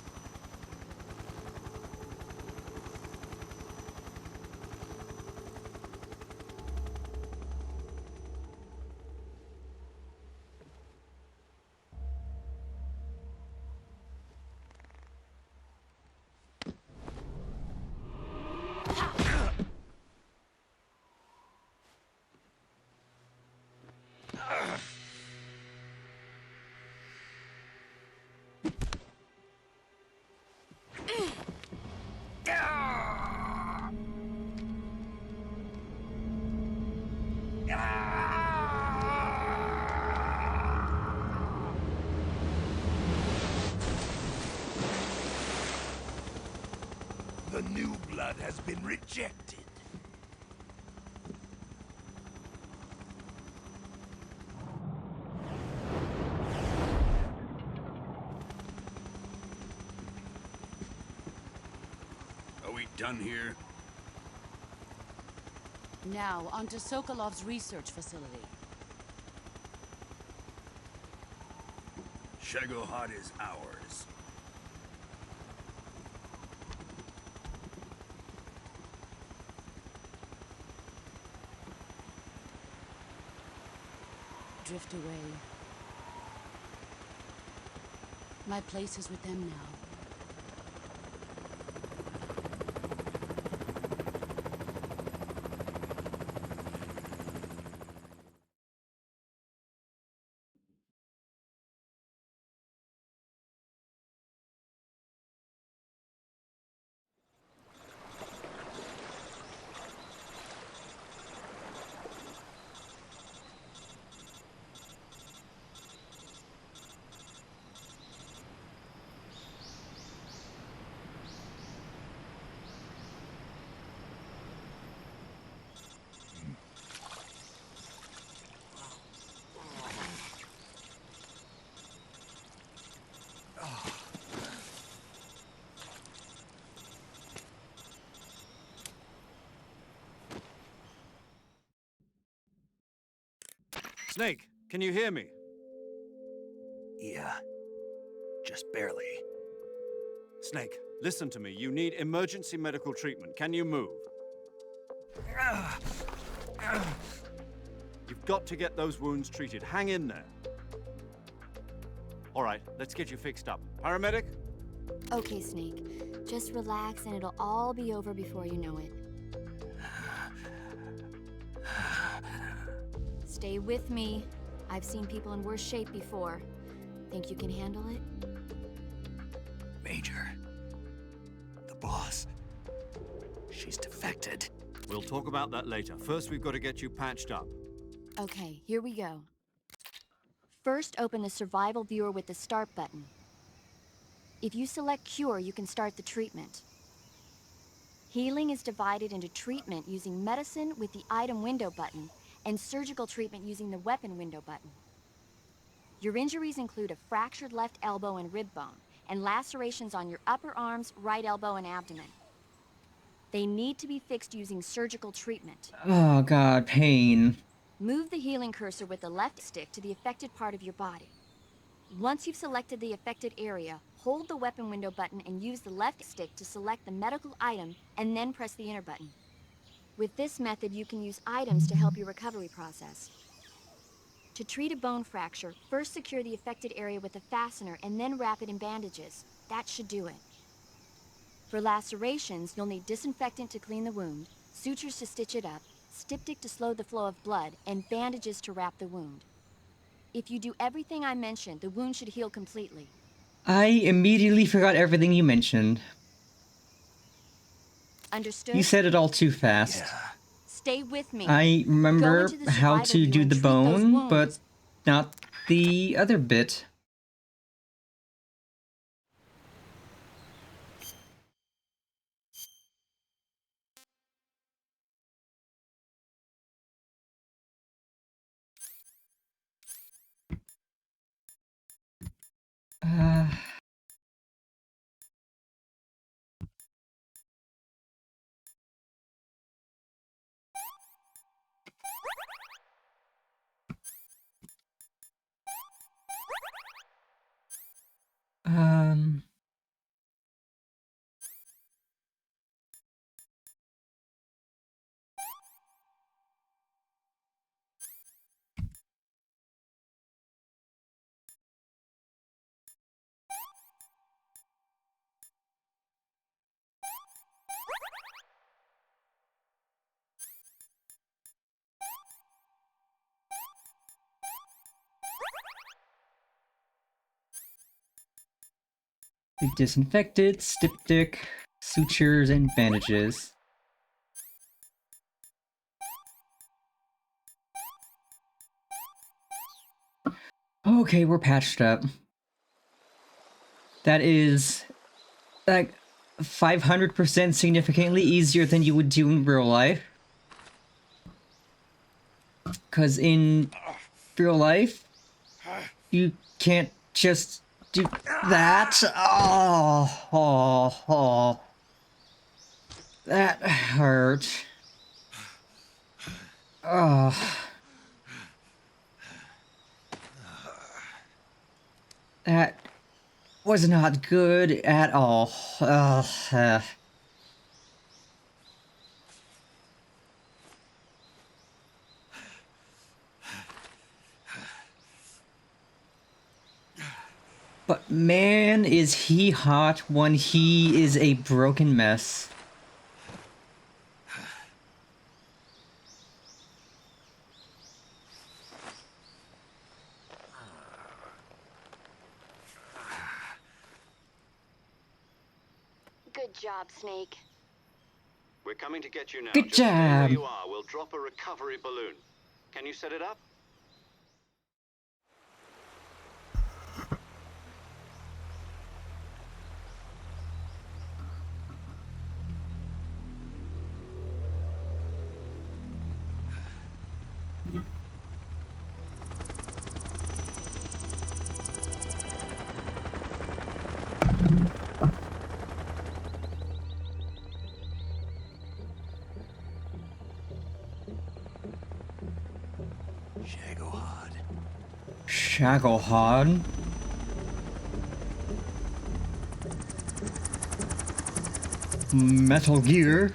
The new blood has been rejected. Are we done here? Now, onto Sokolov's research facility. Shagohod is ours. Drift away. My place is with them now. Snake, can you hear me? Yeah. Just barely. Snake, listen to me. You need emergency medical treatment. Can you move? You've got to get those wounds treated. Hang in there. All right, let's get you fixed up. Paramedic? Okay, Snake. Just relax and it'll all be over before you know it. Stay with me. I've seen people in worse shape before. Think you can handle it? Major. The boss. She's defected. We'll talk about that later. First, we've got to get you patched up. Okay, here we go. First, open the survival viewer with the start button. If you select cure, you can start the treatment. Healing is divided into treatment using medicine with the item window button and surgical treatment using the weapon window button. Your injuries include a fractured left elbow and rib bone, and lacerations on your upper arms, right elbow, and abdomen. They need to be fixed using surgical treatment. Oh god, pain. Move the healing cursor with the left stick to the affected part of your body. Once you've selected the affected area, hold the weapon window button and use the left stick to select the medical item, and then press the enter button. With this method, you can use items to help your recovery process. To treat a bone fracture, first secure the affected area with a fastener and then wrap it in bandages. That should do it. For lacerations, you'll need disinfectant to clean the wound, sutures to stitch it up, styptic to slow the flow of blood, and bandages to wrap the wound. If you do everything I mentioned, the wound should heal completely. I immediately forgot everything you mentioned. Understood? You said it all too fast. Yeah. stay with me. I Go remember into the how survival to view do and the treat those bone, but wounds. not the other bit. Uh... Um... Be disinfected, styptic, sutures, and bandages. Okay, we're patched up. That is, like, 500% significantly easier than you would do in real life. Because in real life, you can't just do that. Oh. That hurt. Oh. That was not good at all. But man, is he hot when he is a broken mess. Good job, Snake. We're coming to get you now. Good Just stay where job. you are. We'll drop a recovery balloon. Can you set it up? Shagohod. Metal Gear.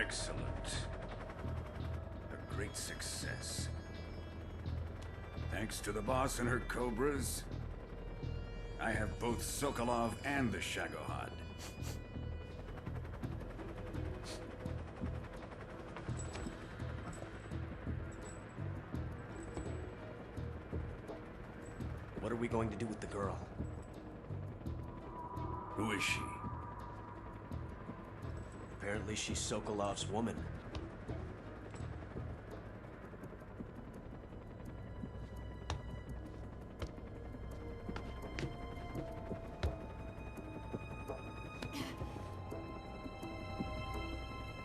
Excellent. A great success. Thanks to the boss and her cobras, I have both Sokolov and the Shagohod. What are we going to do with the girl? Who is she? Apparently she's Sokolov's woman.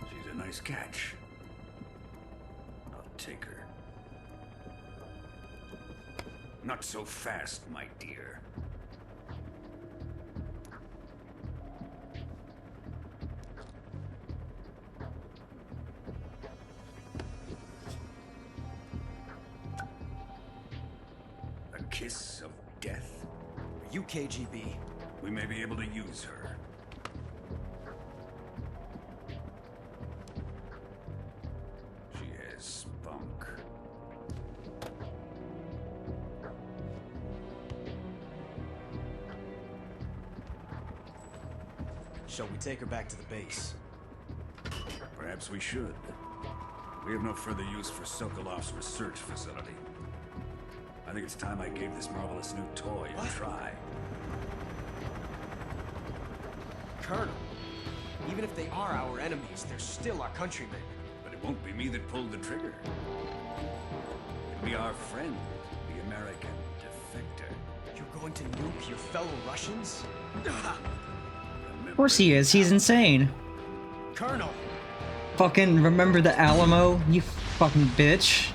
She's a nice catch. I'll take her. Not so fast, my dear. A kiss of death? Are you KGB? We may be able to use her. She has spunk. Shall we take her back to the base? Perhaps we should. We have no further use for Sokolov's research facility. I think it's time I gave this marvelous new toy a try. Colonel, even if they are our enemies, they're still our countrymen. But it won't be me that pulled the trigger. It'll be our friend, the American defector. You're going to nuke your fellow Russians? Of course he is. He's insane. Colonel! Fucking remember the Alamo, you fucking bitch.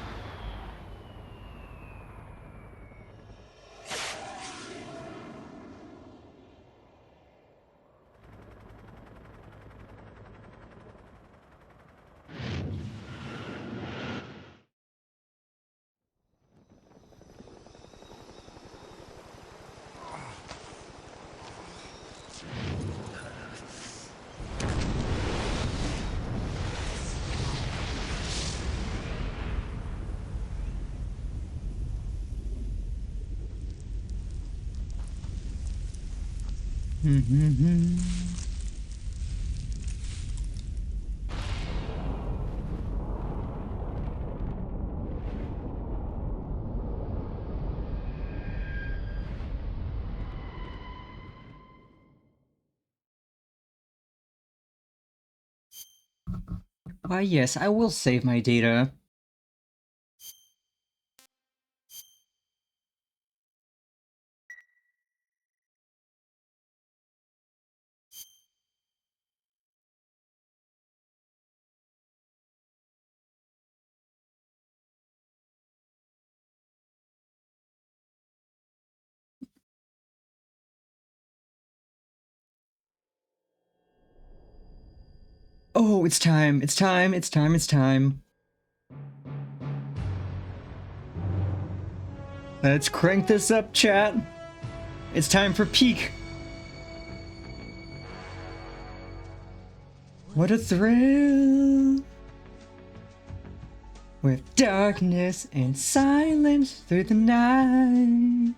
Why, yes, I will save my data. Oh, it's time, it's time, it's time, it's time. Let's crank this up, chat. It's time for peak. What a thrill. With darkness and silence through the night.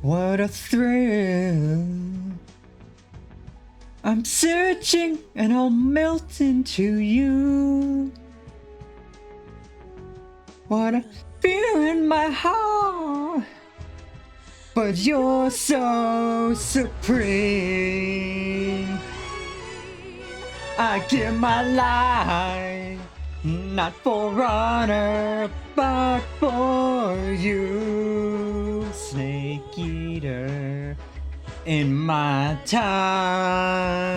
What a thrill. I'm searching and I'll melt into you. What a fear in my heart. But you're so supreme. I give my life, not for honor, but for you, Snake Eater. In my time,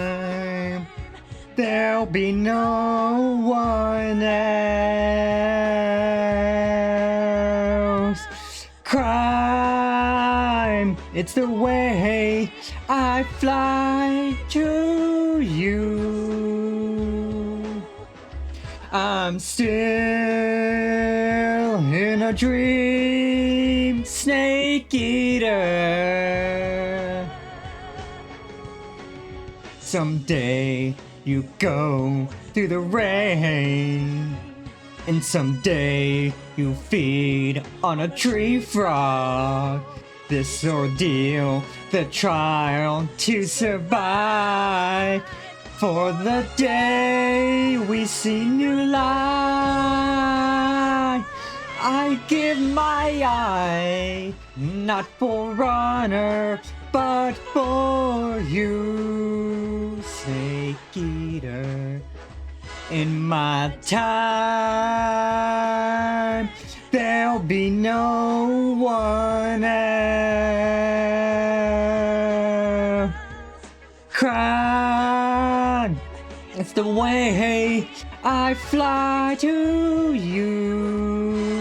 there'll be no one else. Crime, it's the way I fly to you. I'm still in a dream, Snake Eater. Someday you go through the rain, and someday you feed on a tree frog. This ordeal, the trial to survive, for the day we see new light. I give my eye, not for honor, But for you, Snake Eater, in my time, there'll be no one else. Cry. It's the way I fly to you.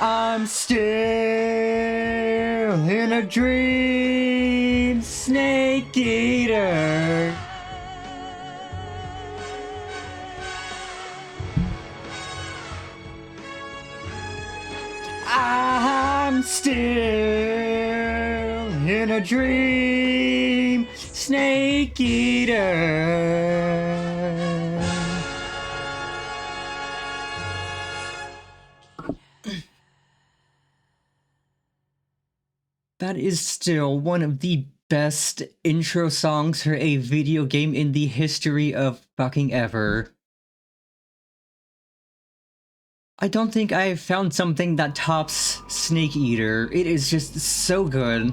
I'm still in a dream, Snake Eater. I'm still in a dream, Snake Eater. That is still one of the best intro songs for a video game in the history of fucking ever. I don't think I've found something that tops Snake Eater. It is just so good.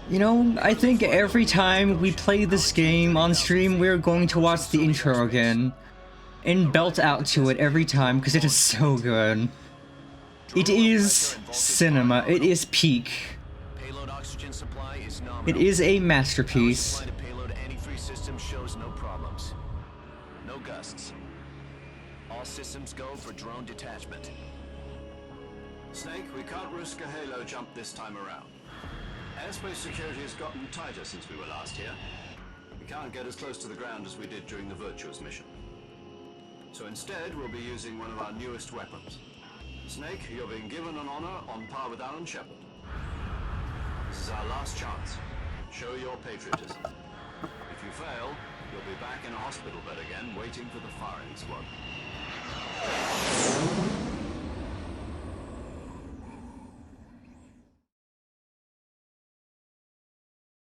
You know, I think every time we play this game on stream, we're going to watch the intro again. And belt out to it every time, because it is so good. It is cinema. It is peak. Payload oxygen supply is nominal. It is a masterpiece. Power supply to payload antifreeze system shows no problems. No gusts. All systems go for drone detachment. Snake, we can't risk a halo jump this time around. Airspace security has gotten tighter since we were last here. We can't get as close to the ground as we did during the Virtuous mission. So instead, we'll be using one of our newest weapons. Snake, you're being given an honor on par with Alan Shepard. This is our last chance. Show your patriotism. If you fail, you'll be back in a hospital bed again, waiting for the firing squad.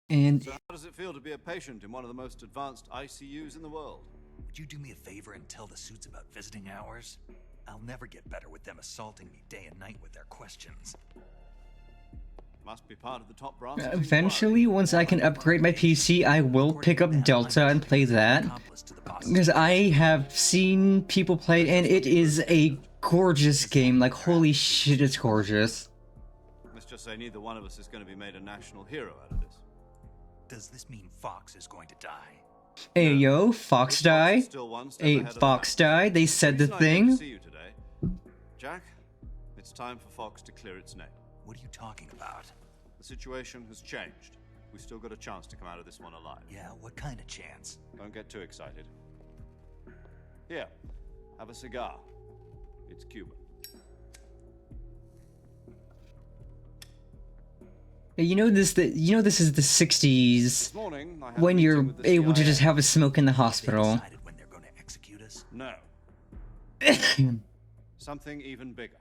And So how does it feel to be a patient in one of the most advanced ICUs in the world? Would you do me a favor and tell the suits about visiting hours? I'll never get better with them assaulting me day and night with their questions. Must be part of the top branch. Eventually, once I can upgrade my PC, I will pick up Delta and play that. Because I have seen people play it, and it is a gorgeous game. Like, holy shit, it's gorgeous. Let's just say neither one of us is going to be made a national hero out of this. Does this mean Fox is going to die? Hey yo, Fox die? Hey, Fox die? They said the thing? See you today. Jack, it's time for Fox to clear its name. What are you talking about? The situation has changed. We've still got a chance to come out of this one alive. Yeah, what kind of chance? Don't get too excited. Here, have a cigar. It's Cuban. You know this is the 60s when you're able to just have a smoke in the hospital. When they're going to execute us? No. Something even bigger.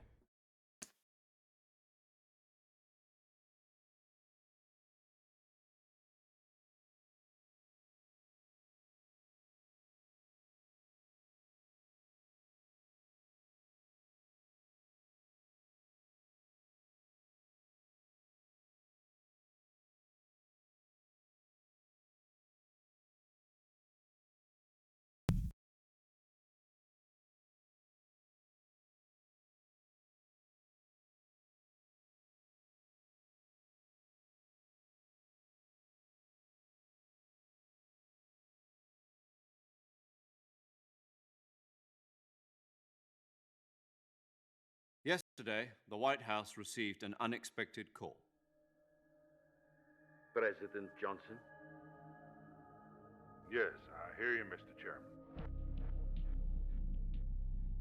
Yesterday, the White House received an unexpected call. President Johnson? Yes, I hear you, Mr. Chairman.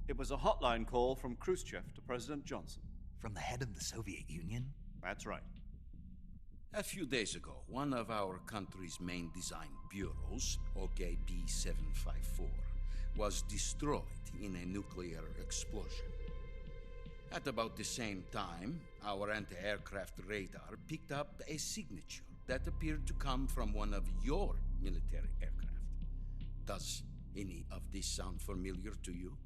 It was a hotline call from Khrushchev to President Johnson. From the head of the Soviet Union? That's right. A few days ago, one of our country's main design bureaus, OKB-754, was destroyed in a nuclear explosion. At about the same time, our anti-aircraft radar picked up a signature that appeared to come from one of your military aircraft. Does any of this sound familiar to you?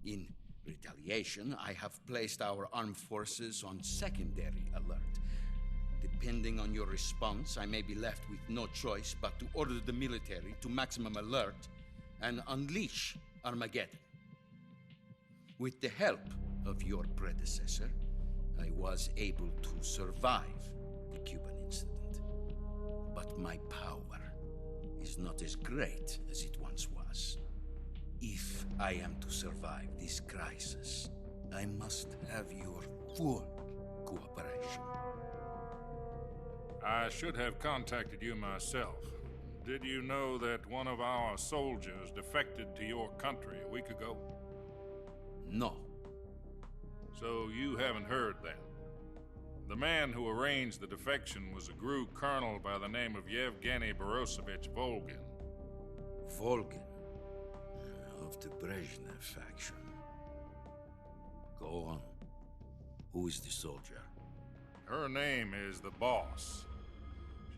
In retaliation, I have placed our armed forces on secondary alert. Depending on your response, I may be left with no choice but to order the military to maximum alert and unleash Armageddon. With the help of your predecessor, I was able to survive the Cuban incident. But my power is not as great as it once was. If I am to survive this crisis, I must have your full cooperation. I should have contacted you myself. Did you know that one of our soldiers defected to your country a week ago? No. So you haven't heard then. The man who arranged the defection was a GRU colonel by the name of Yevgeny Borisovich Volgin. Volgin? Of the Brezhnev faction. Go on. Who is the soldier? Her name is the Boss.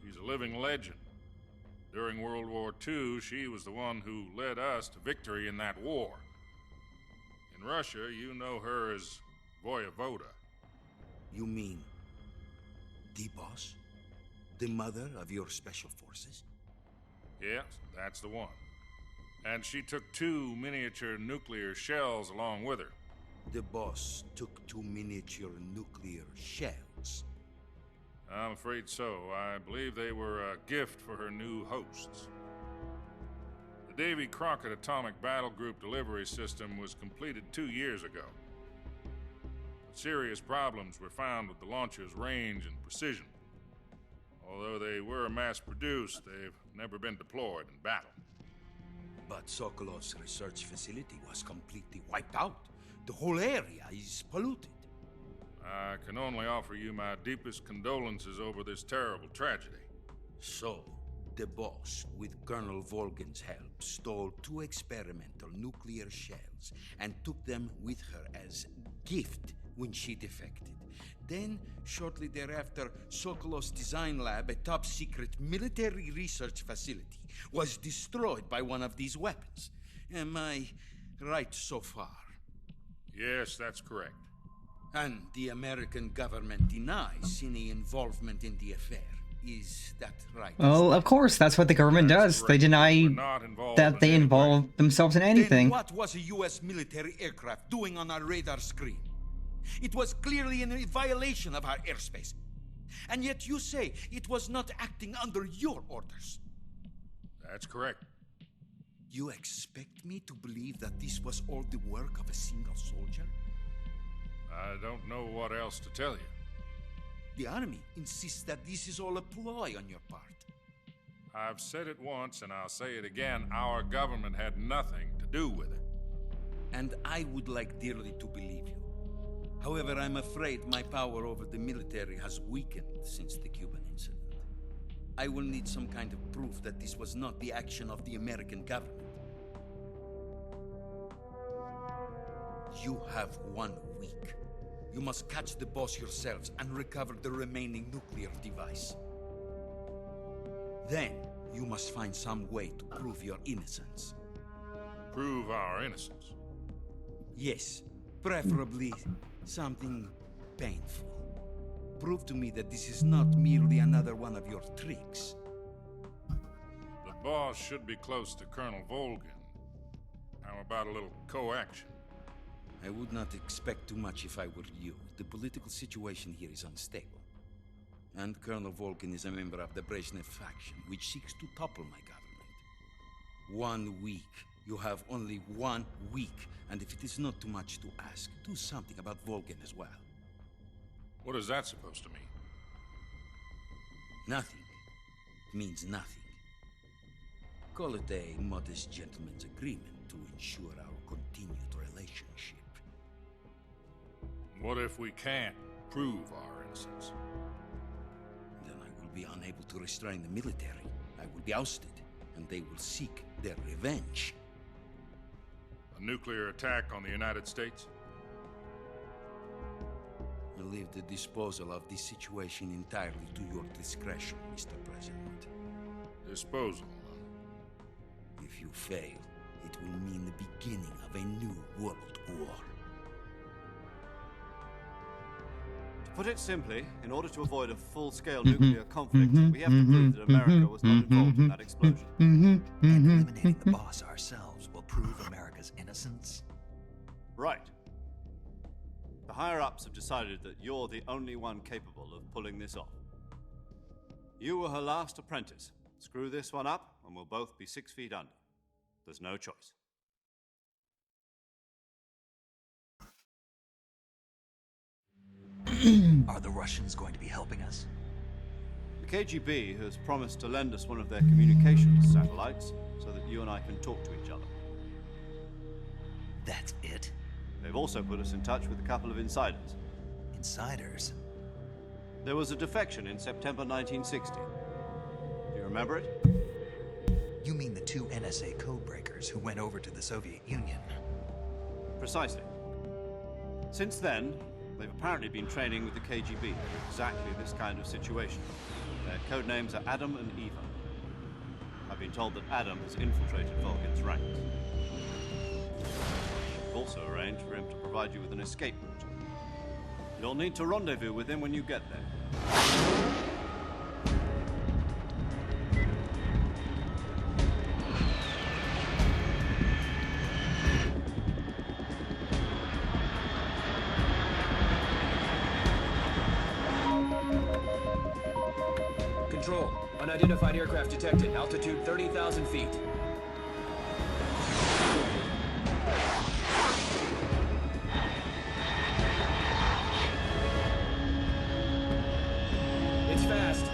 She's a living legend. During World War II, she was the one who led us to victory in that war. In Russia, you know her as Voyevoda. You mean the Boss? The mother of your special forces? Yes, that's the one. And she took 2 miniature nuclear shells along with her. The Boss took 2 miniature nuclear shells? I'm afraid so. I believe they were a gift for her new hosts. The Davy Crockett Atomic Battle Group delivery system was completed 2 years ago. But serious problems were found with the launcher's range and precision. Although they were mass-produced, they've never been deployed in battle. But Sokolov's research facility was completely wiped out. The whole area is polluted. I can only offer you my deepest condolences over this terrible tragedy. So, the Boss, with Colonel Volgin's help, stole 2 experimental nuclear shells and took them with her as gift when she defected. Then, shortly thereafter, Sokolov's design lab, a top-secret military research facility, was destroyed by one of these weapons. Am I right so far? Yes, that's correct. And the American government denies any involvement in the affair. Is that right? Well, of course, that's what the government does. They deny that they involve themselves in anything. Then what was a U.S. military aircraft doing on our radar screen? It was clearly in a violation of our airspace. And yet you say it was not acting under your orders. That's correct. You expect me to believe that this was all the work of a single soldier? I don't know what else to tell you. The army insists that this is all a ploy on your part. I've said it once and I'll say it again. Our government had nothing to do with it. And I would like dearly to believe you. However, I'm afraid my power over the military has weakened since the Cuban incident. I will need some kind of proof that this was not the action of the American government. You have 1 week. You must catch the Boss yourselves and recover the remaining nuclear device. Then, you must find some way to prove your innocence. Prove our innocence? Yes, preferably something painful. Prove to me that this is not merely another one of your tricks. The Boss should be close to Colonel Volgin. How about a little co-action? I would not expect too much if I were you. The political situation here is unstable. And Colonel Volgin is a member of the Brezhnev faction, which seeks to topple my government. 1 week. You have only 1 week. And if it is not too much to ask, do something about Volgin as well. What is that supposed to mean? Nothing. It means nothing. Call it a modest gentleman's agreement to ensure our continued relationship. What if we can't prove our innocence? Then I will be unable to restrain the military. I will be ousted, and they will seek their revenge. A nuclear attack on the United States? I leave the disposal of this situation entirely to your discretion, Mr. President. Disposal? If you fail, it will mean the beginning of a new world war. To put it simply, in order to avoid a full-scale nuclear conflict, we have to prove that America was not involved in that explosion. And eliminating the boss ourselves will prove America's innocence? Right. The higher-ups have decided that you're the only one capable of pulling this off. You were her last apprentice. Screw this one up, and we'll both be 6 feet under. There's no choice. Are the Russians going to be helping us? The KGB has promised to lend us one of their communications satellites so that you and I can talk to each other. That's it? They've also put us in touch with a couple of insiders. Insiders? There was a defection in September 1960. Do you remember it? You mean the 2 NSA codebreakers who went over to the Soviet Union? Precisely. Since then, they've apparently been training with the KGB for exactly this kind of situation. Their code names are Adam and Eva. I've been told that Adam has infiltrated Vulcan's ranks. We've also arranged for him to provide you with an escape route. You'll need to rendezvous with him when you get there. Control. Unidentified aircraft detected. Altitude 30,000 feet. It's fast.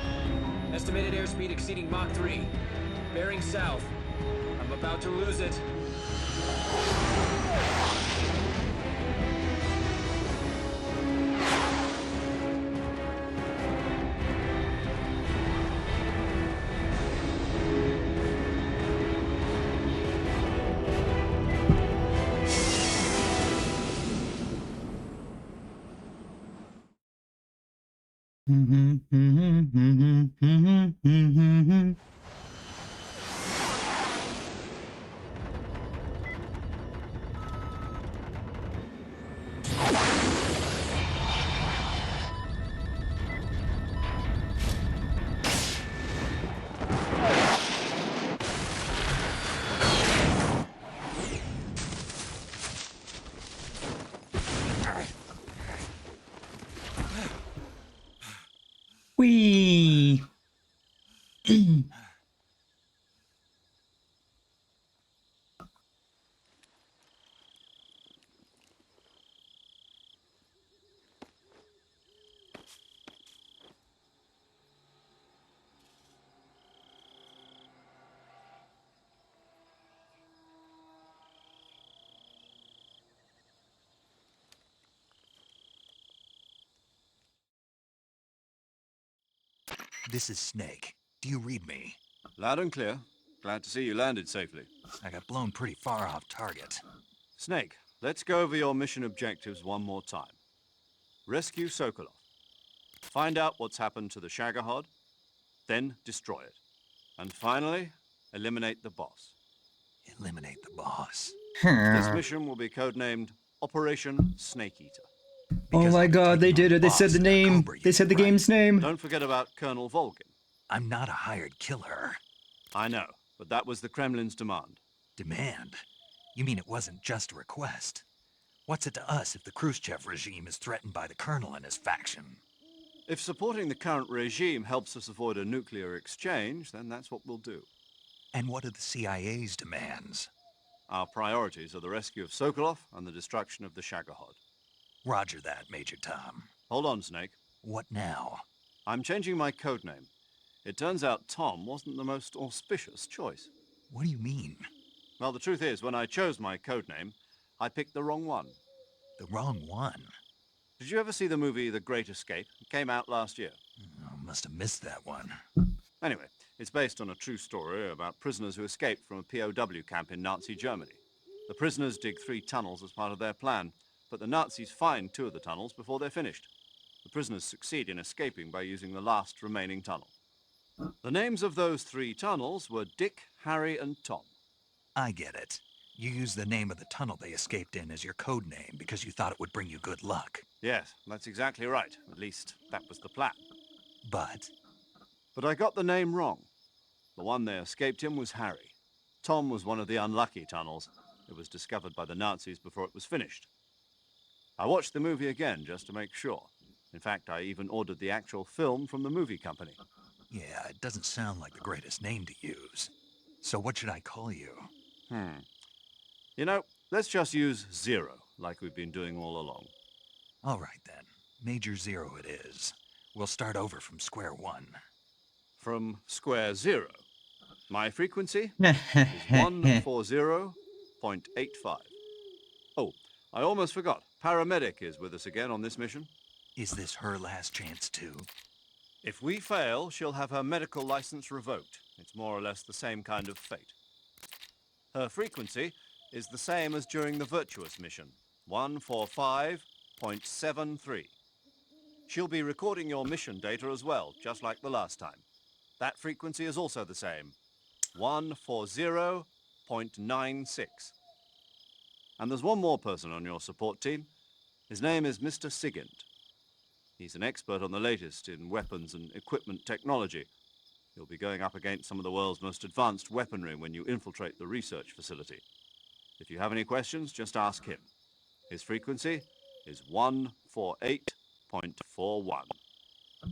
Estimated airspeed exceeding Mach 3. Bearing south. I'm about to lose it. Whee! This is Snake. Do you read me? Loud and clear. Glad to see you landed safely. I got blown pretty far off target. Snake, let's go over your mission objectives one more time. Rescue Sokolov. Find out what's happened to the Shagohod, then destroy it. And finally, eliminate the boss. Eliminate the boss. This mission will be codenamed Operation Snake Eater. Oh my god, they did it. They said the name. They said the game's name. Don't forget about Colonel Volgin. I'm not a hired killer. I know, but that was the Kremlin's demand. Demand? You mean it wasn't just a request? What's it to us if the Khrushchev regime is threatened by the colonel and his faction? If supporting the current regime helps us avoid a nuclear exchange, then that's what we'll do. And what are the CIA's demands? Our priorities are the rescue of Sokolov and the destruction of the Shagohod. Roger that, Major Tom. Hold on, Snake. What now? I'm changing my codename. It turns out Tom wasn't the most auspicious choice. What do you mean? Well, the truth is, when I chose my codename, I picked the wrong one. The wrong one? Did you ever see the movie The Great Escape? It came out last year. Oh, must have missed that one. Anyway, it's based on a true story about prisoners who escaped from a POW camp in Nazi Germany. The prisoners dig 3 tunnels as part of their plan, but the Nazis find 2 of the tunnels before they're finished. The prisoners succeed in escaping by using the last remaining tunnel. The names of those 3 tunnels were Dick, Harry, and Tom. I get it. You used the name of the tunnel they escaped in as your code name because you thought it would bring you good luck. Yes, that's exactly right. At least, that was the plan. But But I got the name wrong. The one they escaped in was Harry. Tom was one of the unlucky tunnels. It was discovered by the Nazis before it was finished. I watched the movie again just to make sure. In fact, I even ordered the actual film from the movie company. yeah, it doesn't sound like the greatest name to use. So what should I call you? You know, let's just use Zero, like we've been doing all along. All right then. Major Zero it is. We'll start over from square one. From square zero. My frequency is 140.85. Oh, I almost forgot. Paramedic is with us again on this mission. Is this her last chance too? If we fail, she'll have her medical license revoked. It's more or less the same kind of fate. Her frequency is the same as during the Virtuous mission, 145.73. She'll be recording your mission data as well, just like the last time. That frequency is also the same, 140.96. And there's one more person on your support team. His name is Mr. Sigint. He's an expert on the latest in weapons and equipment technology. You'll be going up against some of the world's most advanced weaponry when you infiltrate the research facility. If you have any questions, just ask him. His frequency is 148.41.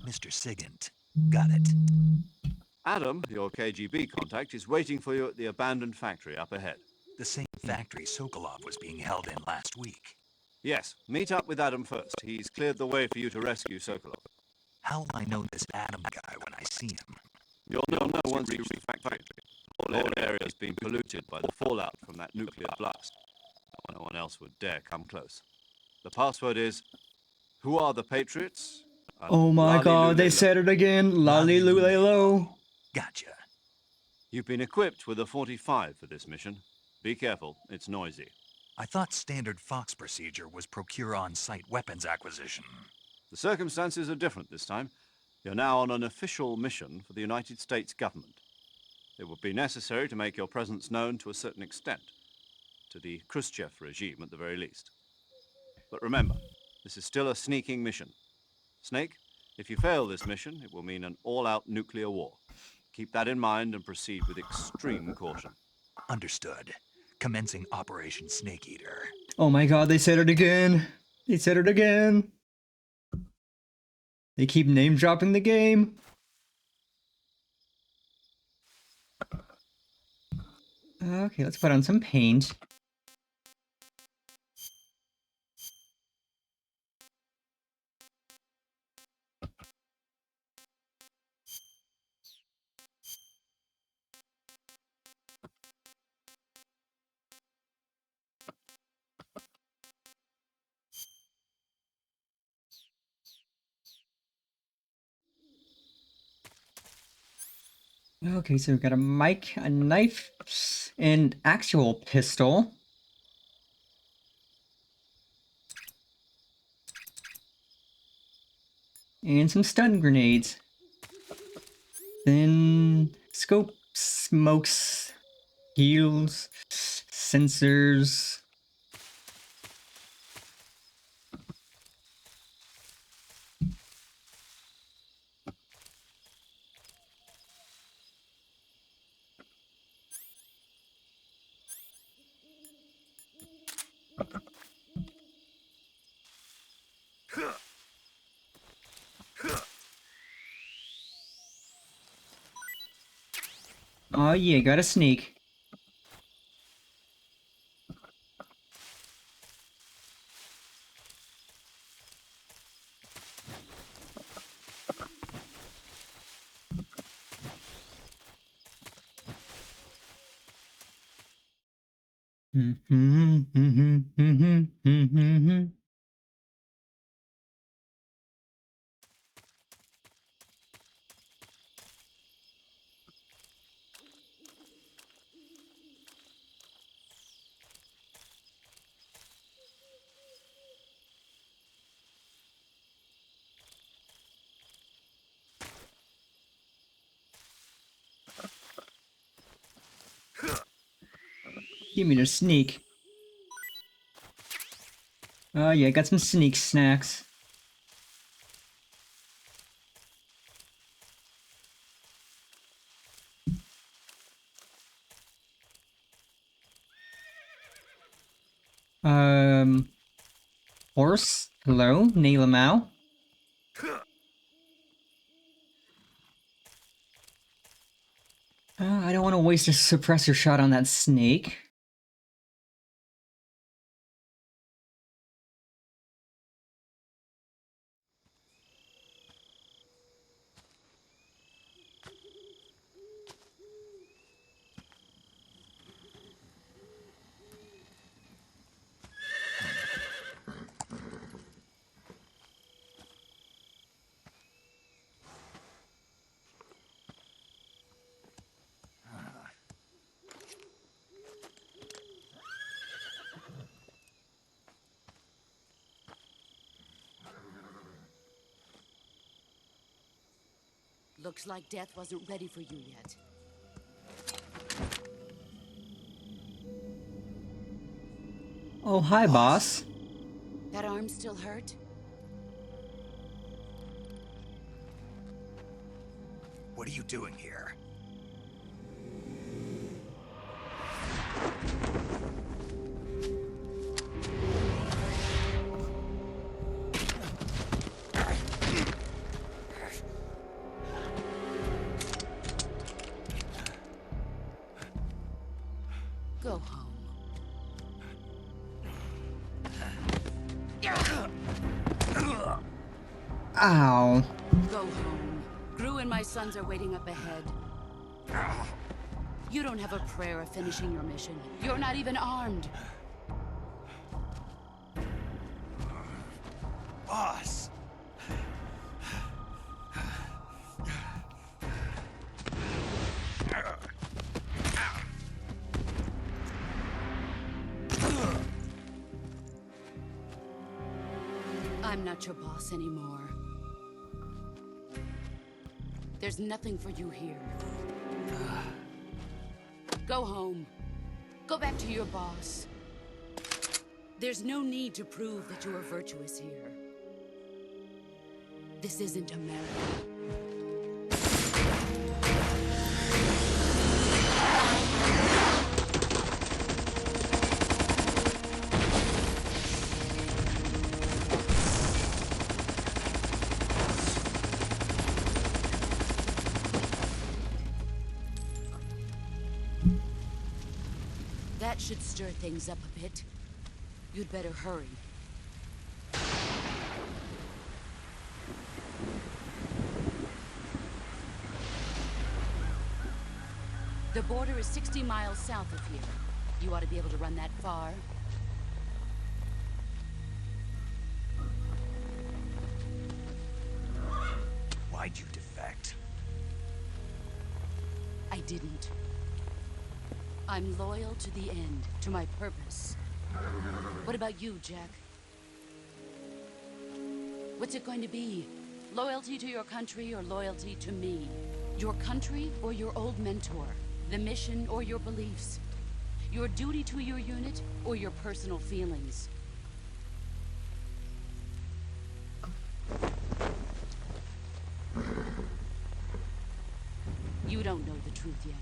Mr. Sigint. Got it. Adam, your KGB contact, is waiting for you at the abandoned factory up ahead. The same factory Sokolov was being held in last week. Yes, meet up with Adam first. He's cleared the way for you to rescue Sokolov. How'll I know this Adam guy when I see him? You'll know once you reach the factory. The whole area's been polluted by the fallout from that nuclear blast. No one else would dare come close. The password is, "Who are the Patriots?" and Oh my god, they "Lali-lu-lay-lo." said it again. Lali-lu-lay-lo. Gotcha. You've been equipped with a 45 for this mission. Be careful, it's noisy. I thought standard Fox procedure was procure on-site weapons acquisition. The circumstances are different this time. You're now on an official mission for the United States government. It would be necessary to make your presence known to a certain extent, to the Khrushchev regime at the very least. But remember, this is still a sneaking mission. Snake, if you fail this mission, it will mean an all-out nuclear war. Keep that in mind and proceed with extreme caution. Understood. Commencing Operation Snake Eater. Oh my god, they said it again. They said it again. They keep name dropping the game. Okay, let's put on some paint. Okay, so we've got a mic, a knife, and actual pistol. And some stun grenades. Then scope, smokes, heals, sensors. Oh yeah, gotta sneak. Give me the sneak. Oh yeah, got some sneak snacks. Horse? Hello? Naila Mao? I don't want to waste a suppressor shot on that snake. Looks like death wasn't ready for you yet. Oh, hi, boss. That arm still hurt? What are you doing here? Go home. Ow. Go home. Gru and my sons are waiting up ahead. You don't have a prayer of finishing your mission. You're not even armed. Boss! I'm not your boss anymore. There's nothing for you here. Go home. Go back to your boss. There's no need to prove that you are virtuous here. This isn't America. That should stir things up a bit. You'd better hurry. The border is 60 miles south of here. You ought to be able to run that far. Why'd you defect? I didn't. I'm loyal to the end, to my purpose. What about you, Jack? What's it going to be? Loyalty to your country or loyalty to me? Your country or your old mentor? The mission or your beliefs? Your duty to your unit or your personal feelings? You don't know the truth yet.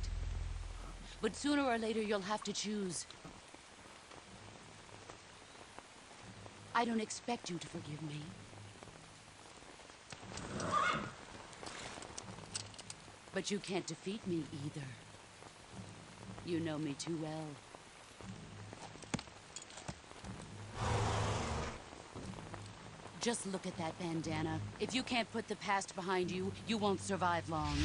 But sooner or later, you'll have to choose. I don't expect you to forgive me. But you can't defeat me either. You know me too well. Just look at that bandana. If you can't put the past behind you, you won't survive long.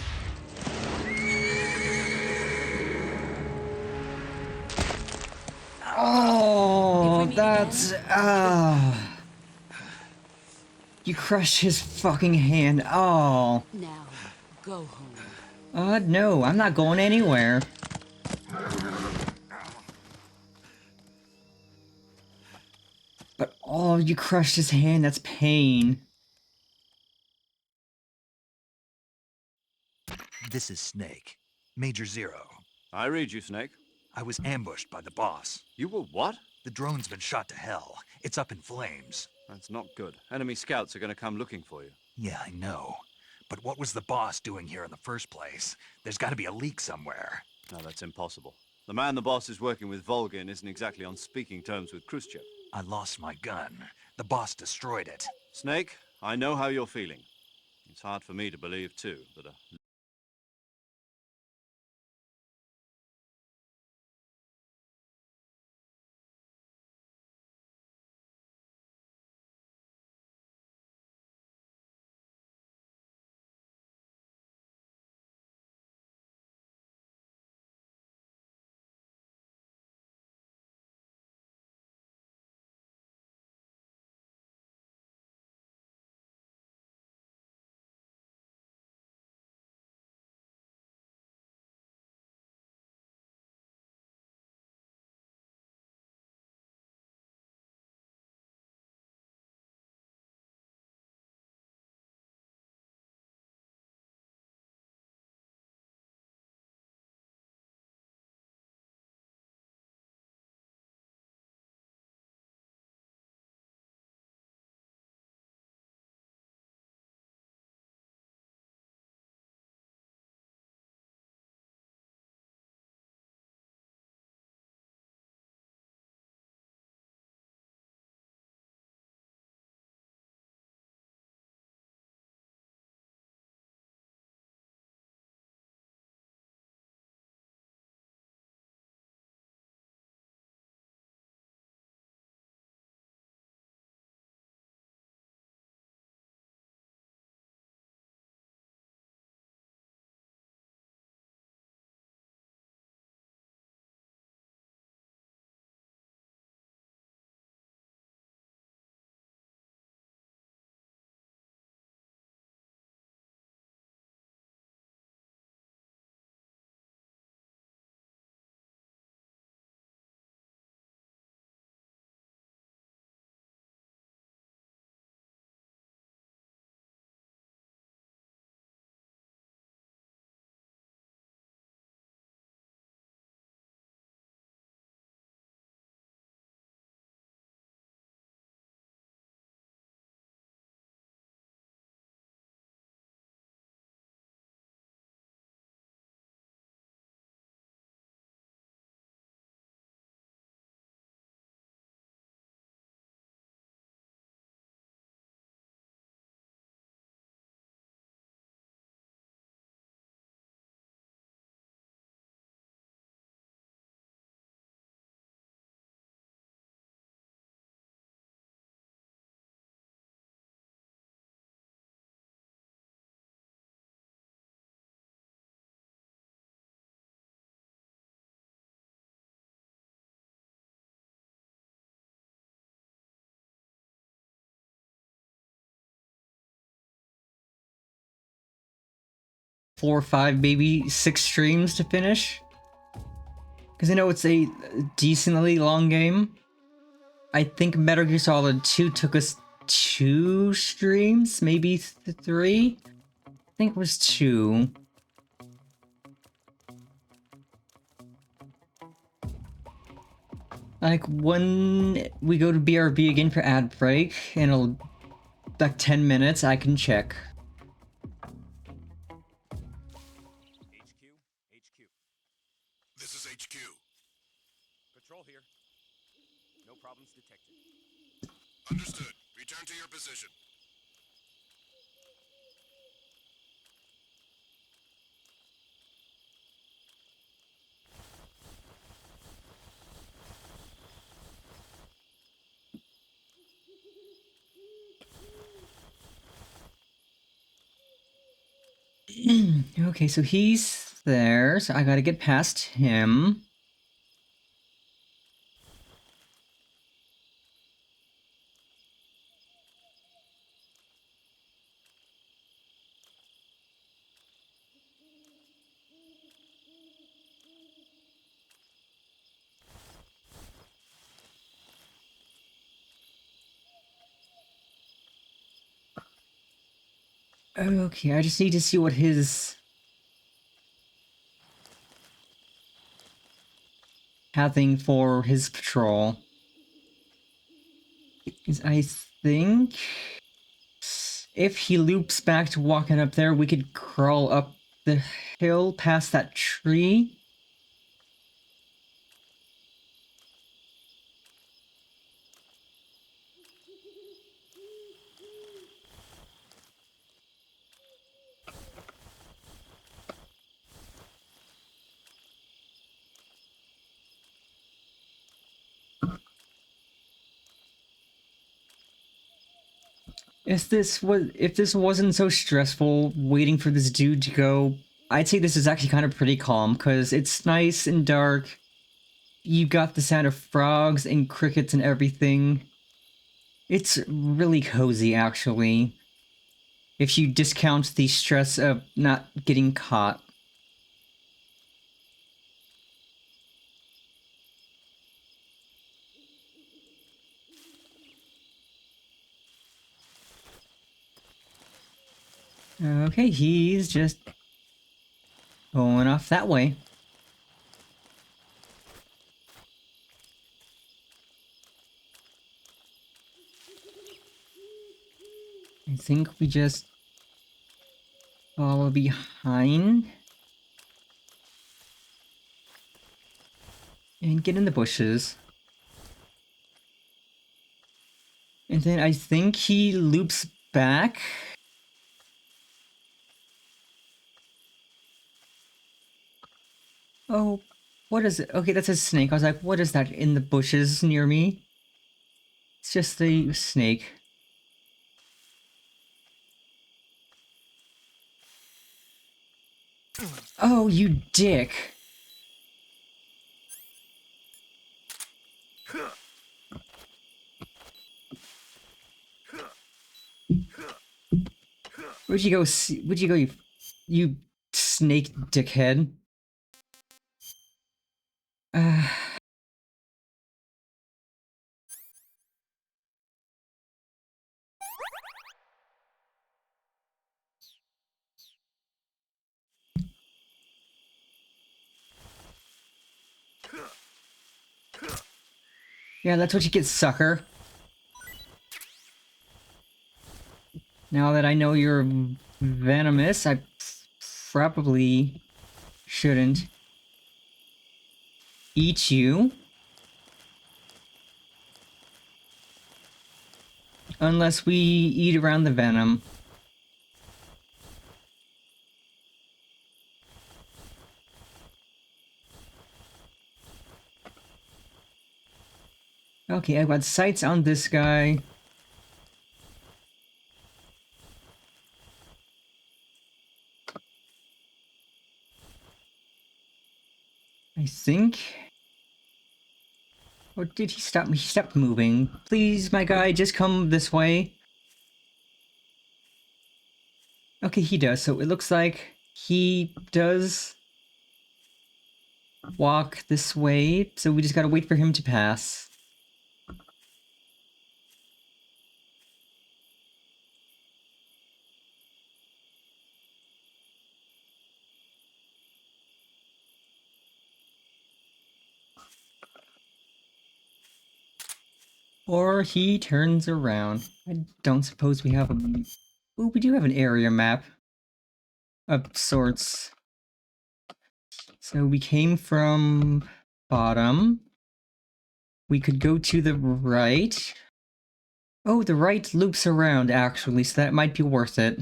Oh, that's... You crushed his fucking hand. Oh. Now, go home. No, I'm not going anywhere. But, oh, you crushed his hand. That's pain. This is Snake. Major Zero. I read you, Snake. I was ambushed by the boss. You were what? The drone's been shot to hell. It's up in flames. That's not good. Enemy scouts are going to come looking for you. Yeah, I know. But what was the boss doing here in the first place? There's got to be a leak somewhere. No, that's impossible. The man the boss is working with, Volgin, isn't exactly on speaking terms with Khrushchev. I lost my gun. The boss destroyed it. Snake, I know how you're feeling. It's hard for me to believe, too, that a... Four or five, maybe 6 streams to finish. Because I know it's a decently long game. I think Metal Gear Solid 2 took us 2 streams, maybe 3? I think it was 2. Like, when we go to BRB again for ad break, in like 10 minutes, I can check. This is HQ. Patrol here. No problems detected. Understood. Return to your position. Okay, so he's there, so I gotta get past him. Okay, I just need to see what his... having for his patrol. Is I think if he loops back to walking up there, we could crawl up the hill past that tree. If this wasn't so stressful waiting for this dude to go, I'd say this is actually kind of pretty calm, because it's nice and dark. You got the sound of frogs and crickets and everything. It's really cozy, actually. If you discount the stress of not getting caught. Okay, he's just going off that way. I think we just follow behind and get in the bushes. And then I think he loops back. Oh, what is it? Okay, that's a snake. I was like, what is that in the bushes near me? It's just a snake. Oh, you dick. Where'd you go? Where'd you go, you snake dickhead? Yeah, that's what you get, sucker. Now that I know you're venomous, I probably shouldn't eat you. Unless we eat around the venom. Okay, I've got sights on this guy. I think... Or did he stop? He stopped moving. Please, my guy, just come this way. Okay, he does. So it looks like he does walk this way. So we just gotta wait for him to pass. Or he turns around. I don't suppose we have a... Oh, we do have an area map. Of sorts. So we came from bottom. We could go to the right. Oh, the right loops around, actually, so that might be worth it.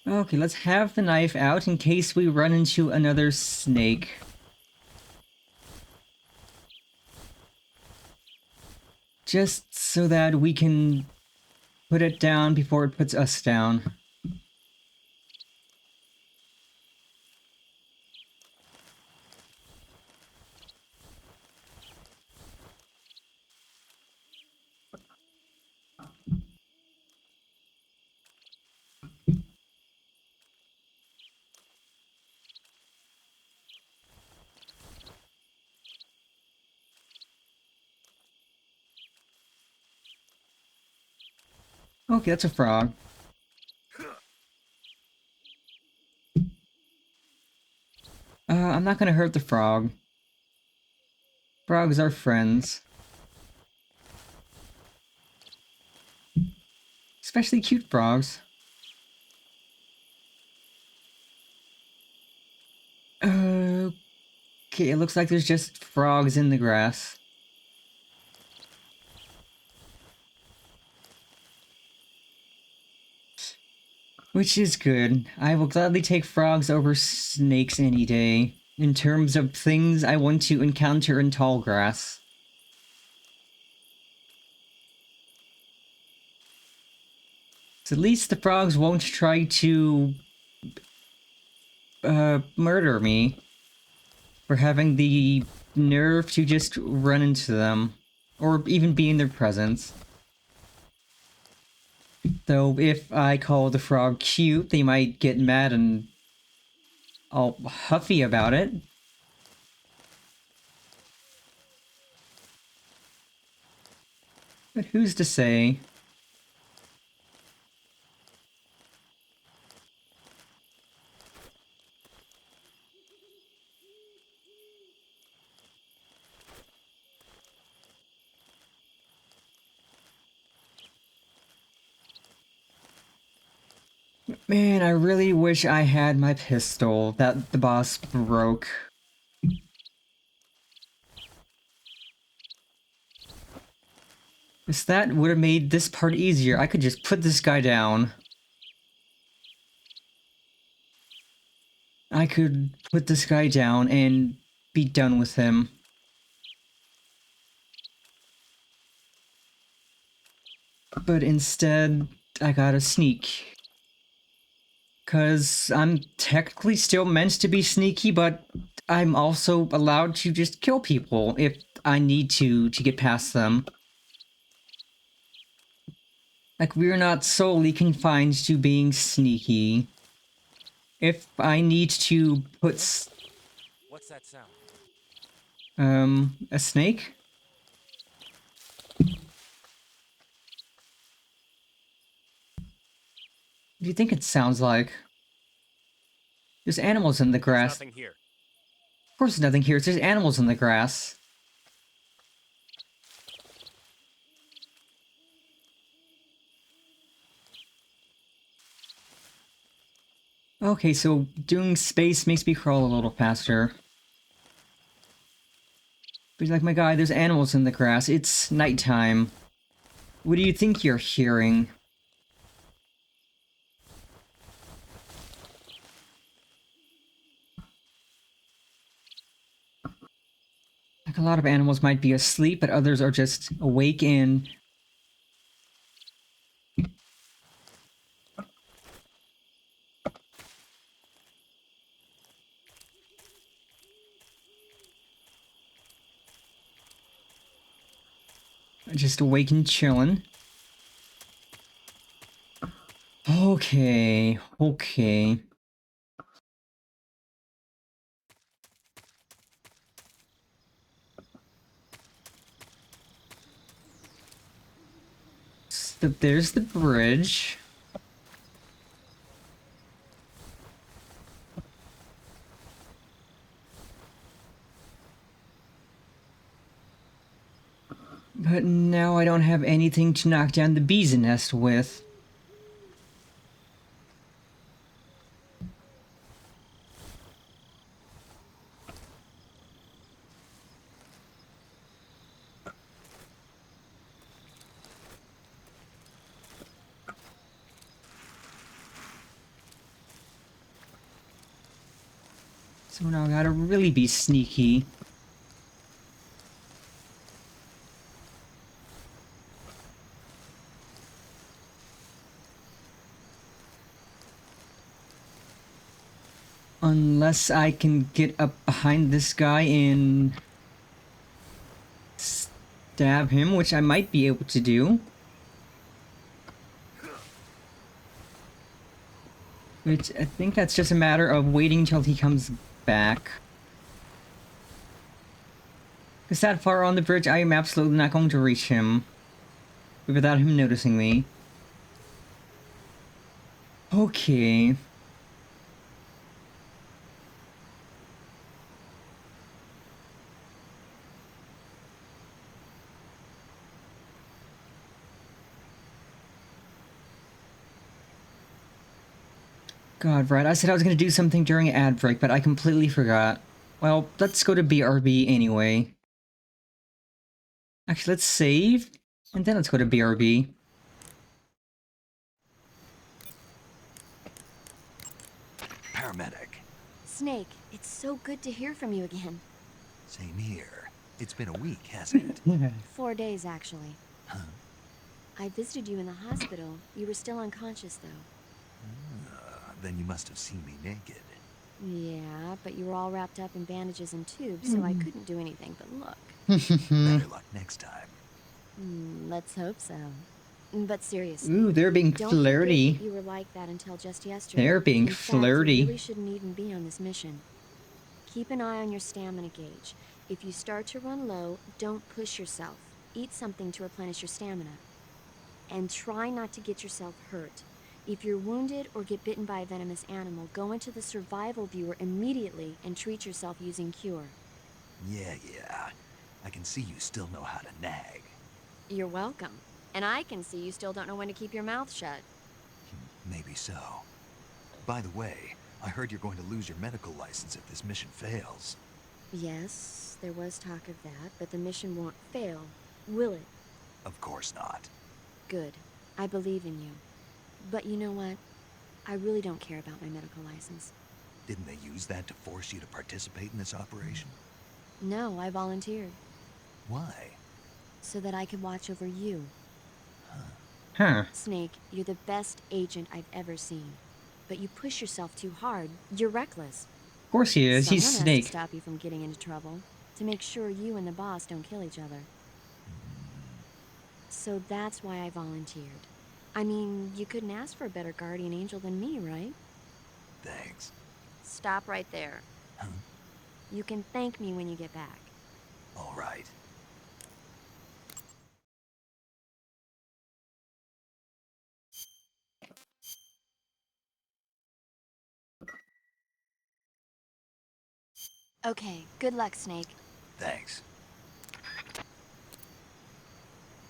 Okay, let's have the knife out in case we run into another snake. Just so that we can put it down before it puts us down. Okay, that's a frog. I'm not gonna hurt the frog. Frogs are friends. Especially cute frogs. Okay, it looks like there's just frogs in the grass. Which is good. I will gladly take frogs over snakes any day, in terms of things I want to encounter in tall grass. So at least the frogs won't try to murder me for having the nerve to just run into them, or even be in their presence. Though if I call the frog cute, they might get mad and all huffy about it. But who's to say? Man, I really wish I had my pistol that the boss broke. Because that would have made this part easier. I could just put this guy down. I could put this guy down and be done with him. But instead, I gotta sneak. Because I'm technically still meant to be sneaky, but I'm also allowed to just kill people if I need to get past them. Like, we're not solely confined to being sneaky. If I need to put What's that sound? a snake? What do you think it sounds like? There's animals in the grass. There's nothing here. Of course there's nothing here. There's animals in the grass. Okay, so doing space makes me crawl a little faster. But he's like, my god, there's animals in the grass. It's nighttime. What do you think you're hearing? Like, a lot of animals might be asleep, but others are just awake and... just awake and chilling. Okay, okay. So there's the bridge. But now I don't have anything to knock down the bee's nest with. So now I gotta really be sneaky. Unless I can get up behind this guy and stab him, which I might be able to do. Which I think that's just a matter of waiting until he comes back. Because that far on the bridge, I am absolutely not going to reach him without him noticing me. Okay. God, right, I said I was going to do something during an ad break, but I completely forgot. Well, let's go to BRB anyway. Actually, let's save, and then let's go to BRB. Paramedic. Snake, it's so good to hear from you again. Same here. It's been a week, hasn't it? 4 days, actually. Huh? I visited you in the hospital. You were still unconscious, though. Then you must have seen me naked. Yeah, but you were all wrapped up in bandages and tubes, so I couldn't do anything but look. Better luck next time. Let's hope so. But seriously, Ooh, they're being don't flirty. forget that you were like that until just yesterday. They're being in fact, flirty. you really shouldn't even be on this mission. Keep an eye on your stamina gauge. If you start to run low, don't push yourself. Eat something to replenish your stamina. And try not to get yourself hurt. If you're wounded or get bitten by a venomous animal, go into the survival viewer immediately and treat yourself using Cure. Yeah. I can see you still know how to nag. You're welcome. And I can see you still don't know when to keep your mouth shut. Maybe so. By the way, I heard you're going to lose your medical license if this mission fails. Yes, there was talk of that, but the mission won't fail, will it? Of course not. Good. I believe in you. But you know what? I really don't care about my medical license. Didn't they use that to force you to participate in this operation? No, I volunteered. Why? So that I could watch over you. Huh. Snake, you're the best agent I've ever seen. But you push yourself too hard. You're reckless. Of course he is. He's Someone Snake. has to stop you from getting into trouble. To make sure you and the boss don't kill each other. So that's why I volunteered. I mean, you couldn't ask for a better guardian angel than me, right? Thanks. Stop right there. Huh? You can thank me when you get back. All right. Okay, good luck, Snake. Thanks.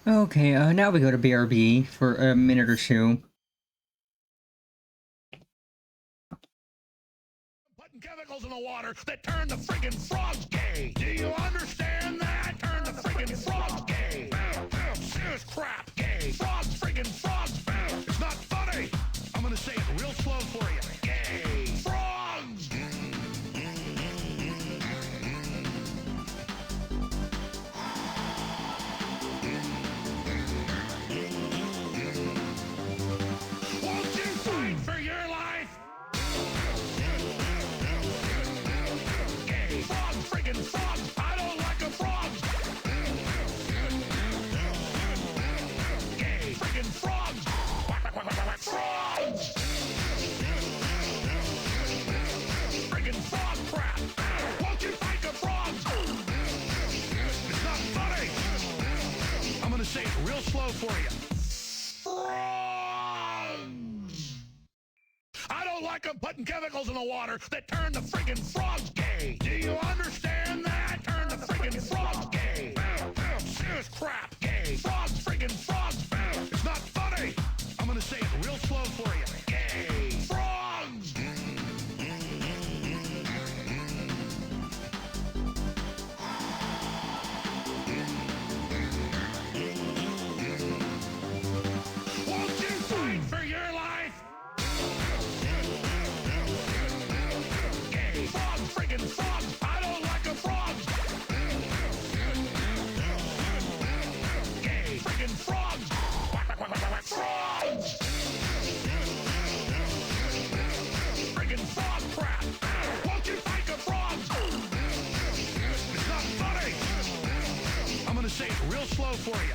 Okay, now we go to BRB for a minute or two. Putting chemicals in the water that turn the friggin' frogs gay. Do you understand that? Turn the friggin' frogs gay. Serious crap gay. Frogs, friggin' frogs. It's not funny. I'm gonna say it real slow for you. Gay. Frogs. Won't you fight for your life? Gay. Frog, friggin' frog. I don't like a frog. Gay. Friggin' frogs. Frogs. Friggin' frog crap. Won't you fight the frogs? It's not funny. I'm gonna say it real slow for you. I don't like them putting chemicals in the water that turn the friggin' frogs gay. Do you understand that? Turn the friggin' frogs gay. Serious crap gay. Frogs, friggin' frogs. It's not funny. I'm gonna say it real slow for you. Gay. Frogs. Won't you fight for your life? Gay. Frog, friggin' frog. I don't like a frog. Gay. Friggin' frogs. Frogs. Friggin' frog crap. Won't you slow for you.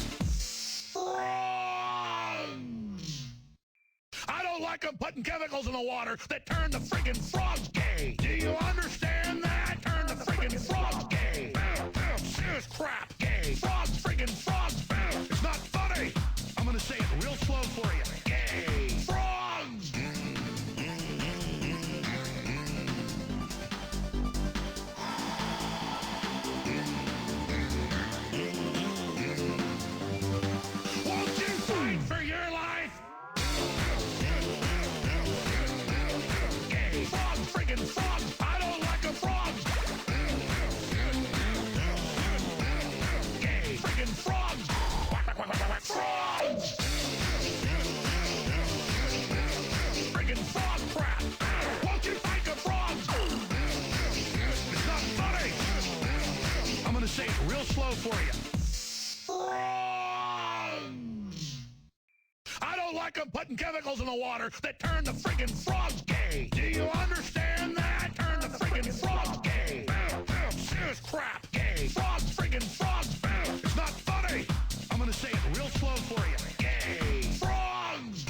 I don't like them putting chemicals in the water that turn the friggin' frogs gay. Do you understand that? Turn the friggin' frogs gay. Serious crap gay. Frogs, friggin' frogs. It's not funny. I'm gonna say it real slow for you. Gay. Frogs. Won't you fight for your life? Gay. Frogs, friggin' frogs. I don't like a frog. Gay. Friggin' frogs. Frogs. Friggin' frog crap. Won't you fight the frogs? It's not funny. I'm gonna say it real slow for you. I don't like them putting chemicals in the water that turn the friggin' frogs gay. Do you understand that? Turn the friggin' frogs gay. Serious crap gay. Frogs, friggin' frogs. It's not funny. I'm gonna say it real slow for you. Gay. Frogs.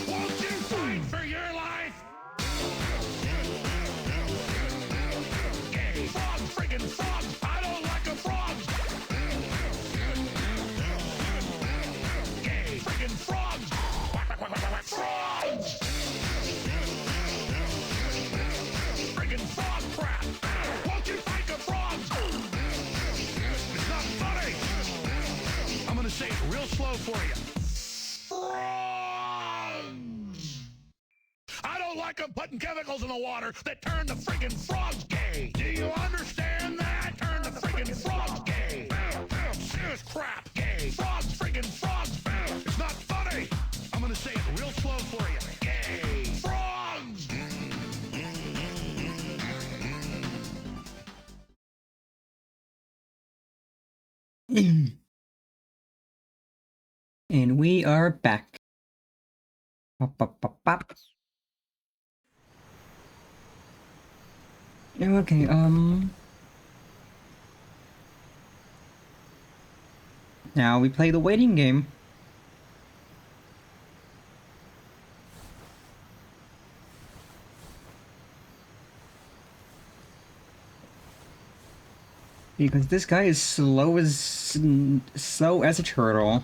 Won't you fight for your life? Gay. Frogs, friggin' frogs. I don't like a frog. Gay. Friggin' frogs. Frogs. Friggin' frog crap. Won't you fight the frogs? It's not funny. I'm gonna say it real slow for you. I don't like them putting chemicals in the water that turn the friggin' frogs gay. Do you understand that? Turn the friggin' frogs gay. Serious crap gay. Frogs, friggin' frogs. It's not funny. I'm gonna say it real slow for you. Gay. Frogs. And we are back. Pop, pop, pop, pop. Okay, now we play the waiting game. Because this guy is slow as a turtle.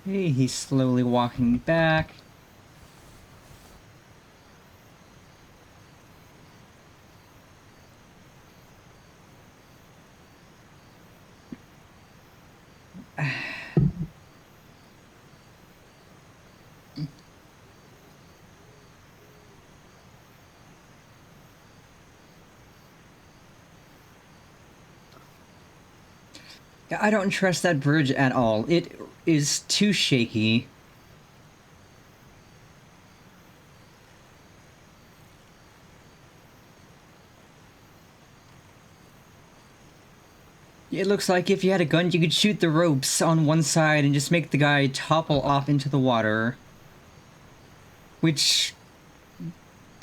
Hey, he's slowly walking back. I don't trust that bridge at all. It is too shaky. It looks like if you had a gun, you could shoot the ropes on one side and just make the guy topple off into the water. Which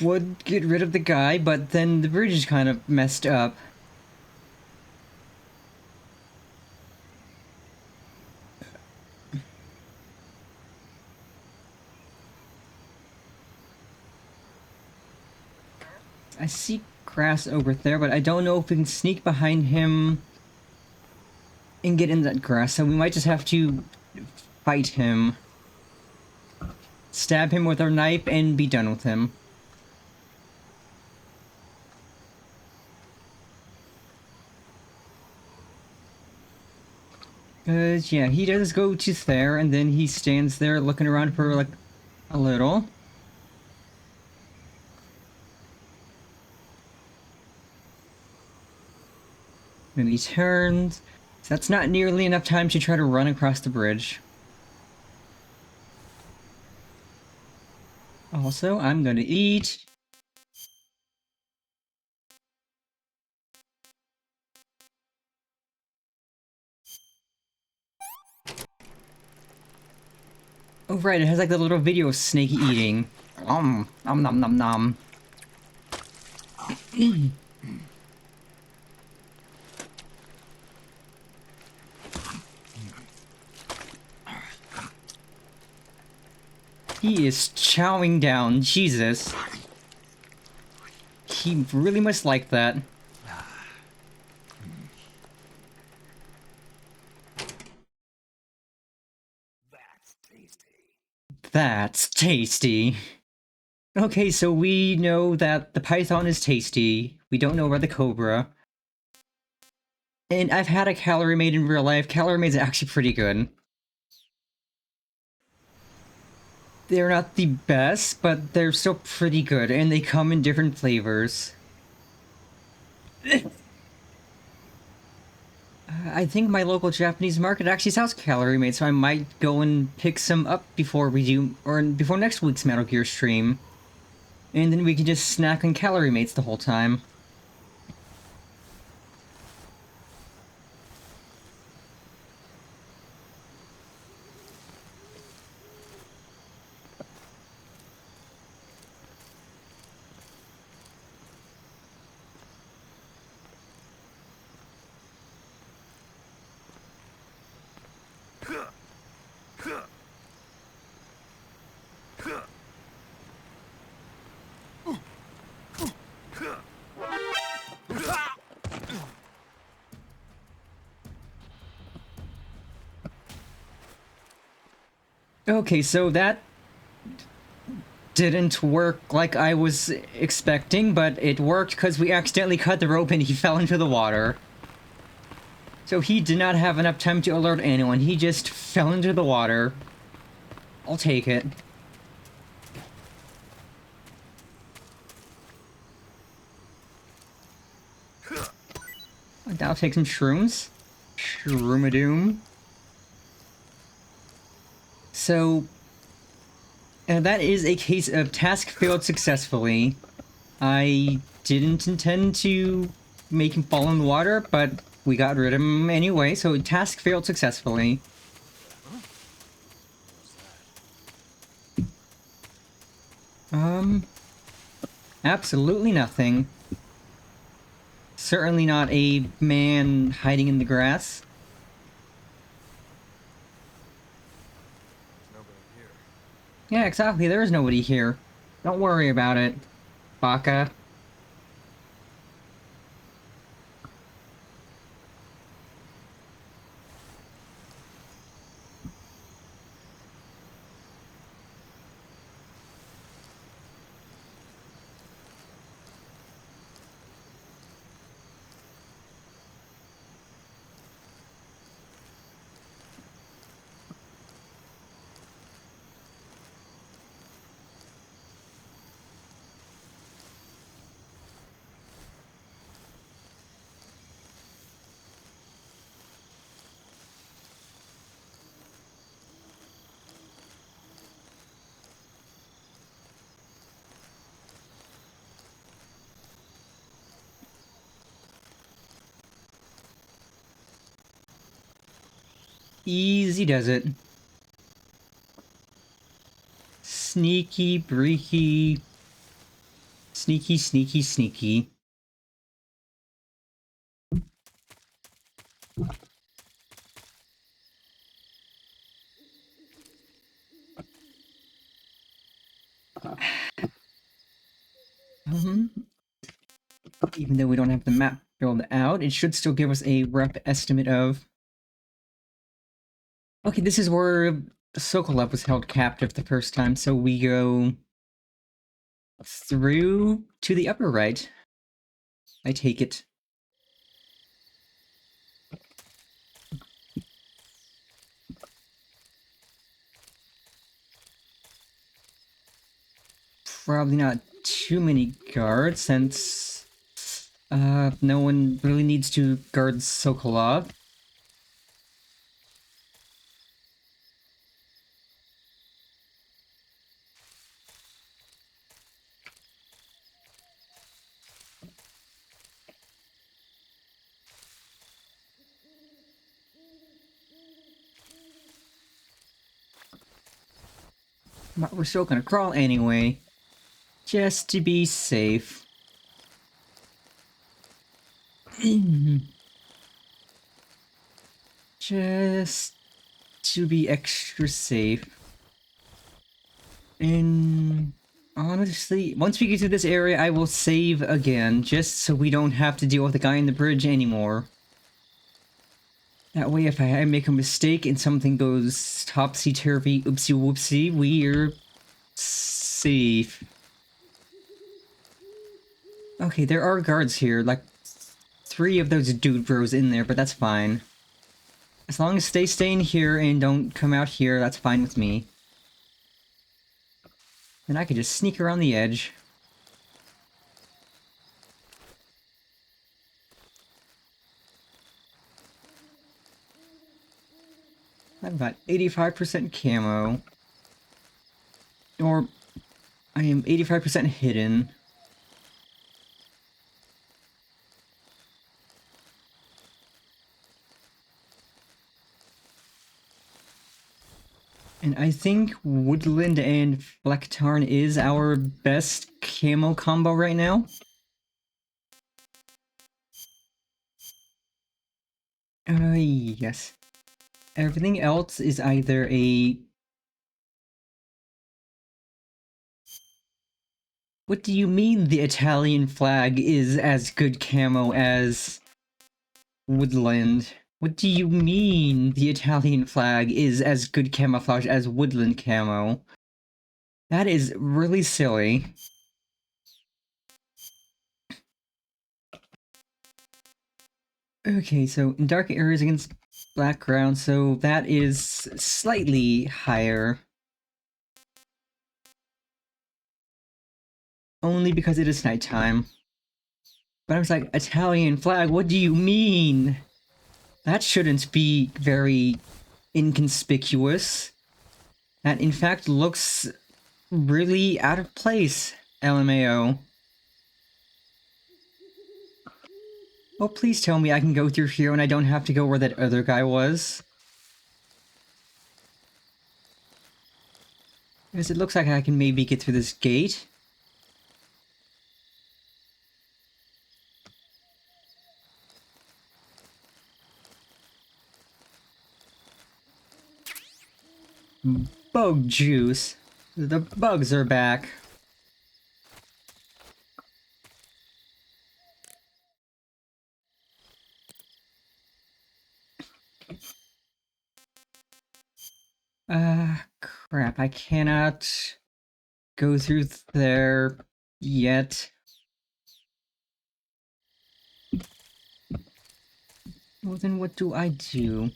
would get rid of the guy, but then the bridge is kind of messed up. I see grass over there, but I don't know if we can sneak behind him and get in that grass, so we might just have to fight him. Stab him with our knife and be done with him. Cause yeah, he does go to there, and then he stands there looking around for like a little. Then he turns. So that's not nearly enough time to try to run across the bridge. Also, I'm gonna eat. Oh right, it has like the little video of Snake eating. Nom nom nom nom. He is chowing down, Jesus. He really must like that. That's tasty. Okay, so we know that the python is tasty. We don't know about the cobra. And I've had a calorie maid in real life. Calorie maids are actually pretty good. They're not the best, but they're still pretty good, and they come in different flavors. I think my local Japanese market actually sells calorie made, so I might go and pick some up before we do, or before next week's Metal Gear stream. And then we can just snack on calorie mates the whole time. Okay, so that didn't work like I was expecting, but it worked because we accidentally cut the rope and he fell into the water. So he did not have enough time to alert anyone, he just fell into the water. I'll take it. I'll take some shrooms. Shroomadoom. So, that is a case of task failed successfully. I didn't intend to make him fall in the water, but we got rid of him anyway, so task failed successfully. Absolutely nothing. Certainly not a man hiding in the grass. Yeah, exactly, there is nobody here. Don't worry about it, Baka. Easy does it. Sneaky, breaky. Sneaky, sneaky, sneaky. Even though we don't have the map filled out, it should still give us a rough estimate of... Okay, this is where Sokolov was held captive the first time, so we go through to the upper right. I take it. Probably not too many guards, since no one really needs to guard Sokolov. But we're still gonna crawl anyway, just to be safe. Just to be extra safe. And honestly, once we get to this area, I will save again, just so we don't have to deal with the guy in the bridge anymore. That way, if I make a mistake and something goes topsy-turvy, oopsie-whoopsie, we're safe. Okay, there are guards here, like 3 of those dude bros in there, but that's fine. As long as they stay in here and don't come out here, that's fine with me. Then I could just sneak around the edge. I'm about 85% camo. Or, I am 85% hidden. And I think Woodland and Flecktarn is our best camo combo right now. Yes. Everything else is either a... What do you mean the Italian flag is as good camo as Woodland? What do you mean the Italian flag is as good camouflage as Woodland camo? That is really silly. Okay, so in dark areas against background, so that is slightly higher. Only because it is nighttime. But I was like, Italian flag, what do you mean? That shouldn't be very inconspicuous. That in fact looks really out of place, LMAO. Oh, please tell me I can go through here and I don't have to go where that other guy was. Because it looks like I can maybe get through this gate. Bug juice. The bugs are back. Crap, I cannot go through there yet. Well, then what do I do?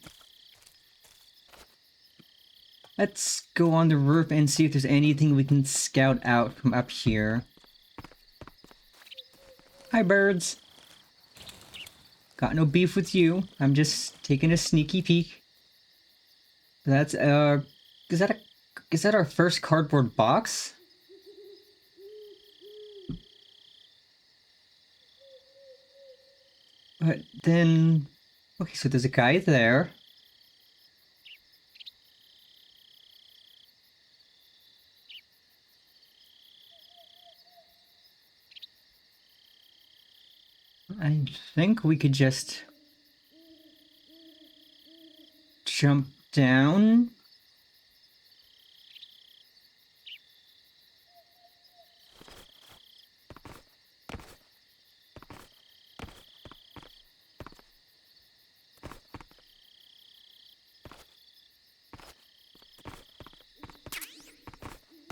Let's go on the roof and see if there's anything we can scout out from up here. Hi, birds. Got no beef with you. I'm just taking a sneaky peek. That's, is that our first cardboard box? But then... Okay, so there's a guy there. I think we could just... jump down?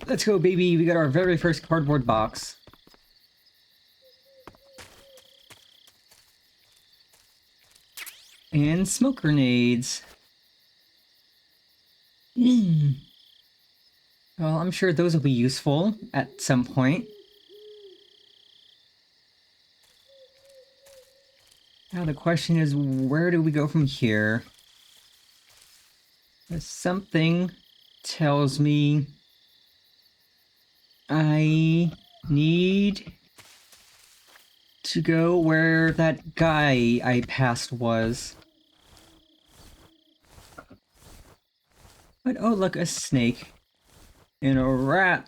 Let's go, baby! We got our very first cardboard box. And smoke grenades. Well, I'm sure those will be useful at some point. Now the question is, where do we go from here? Something tells me I need to go where that guy I passed was. But oh look, a snake. And a rat.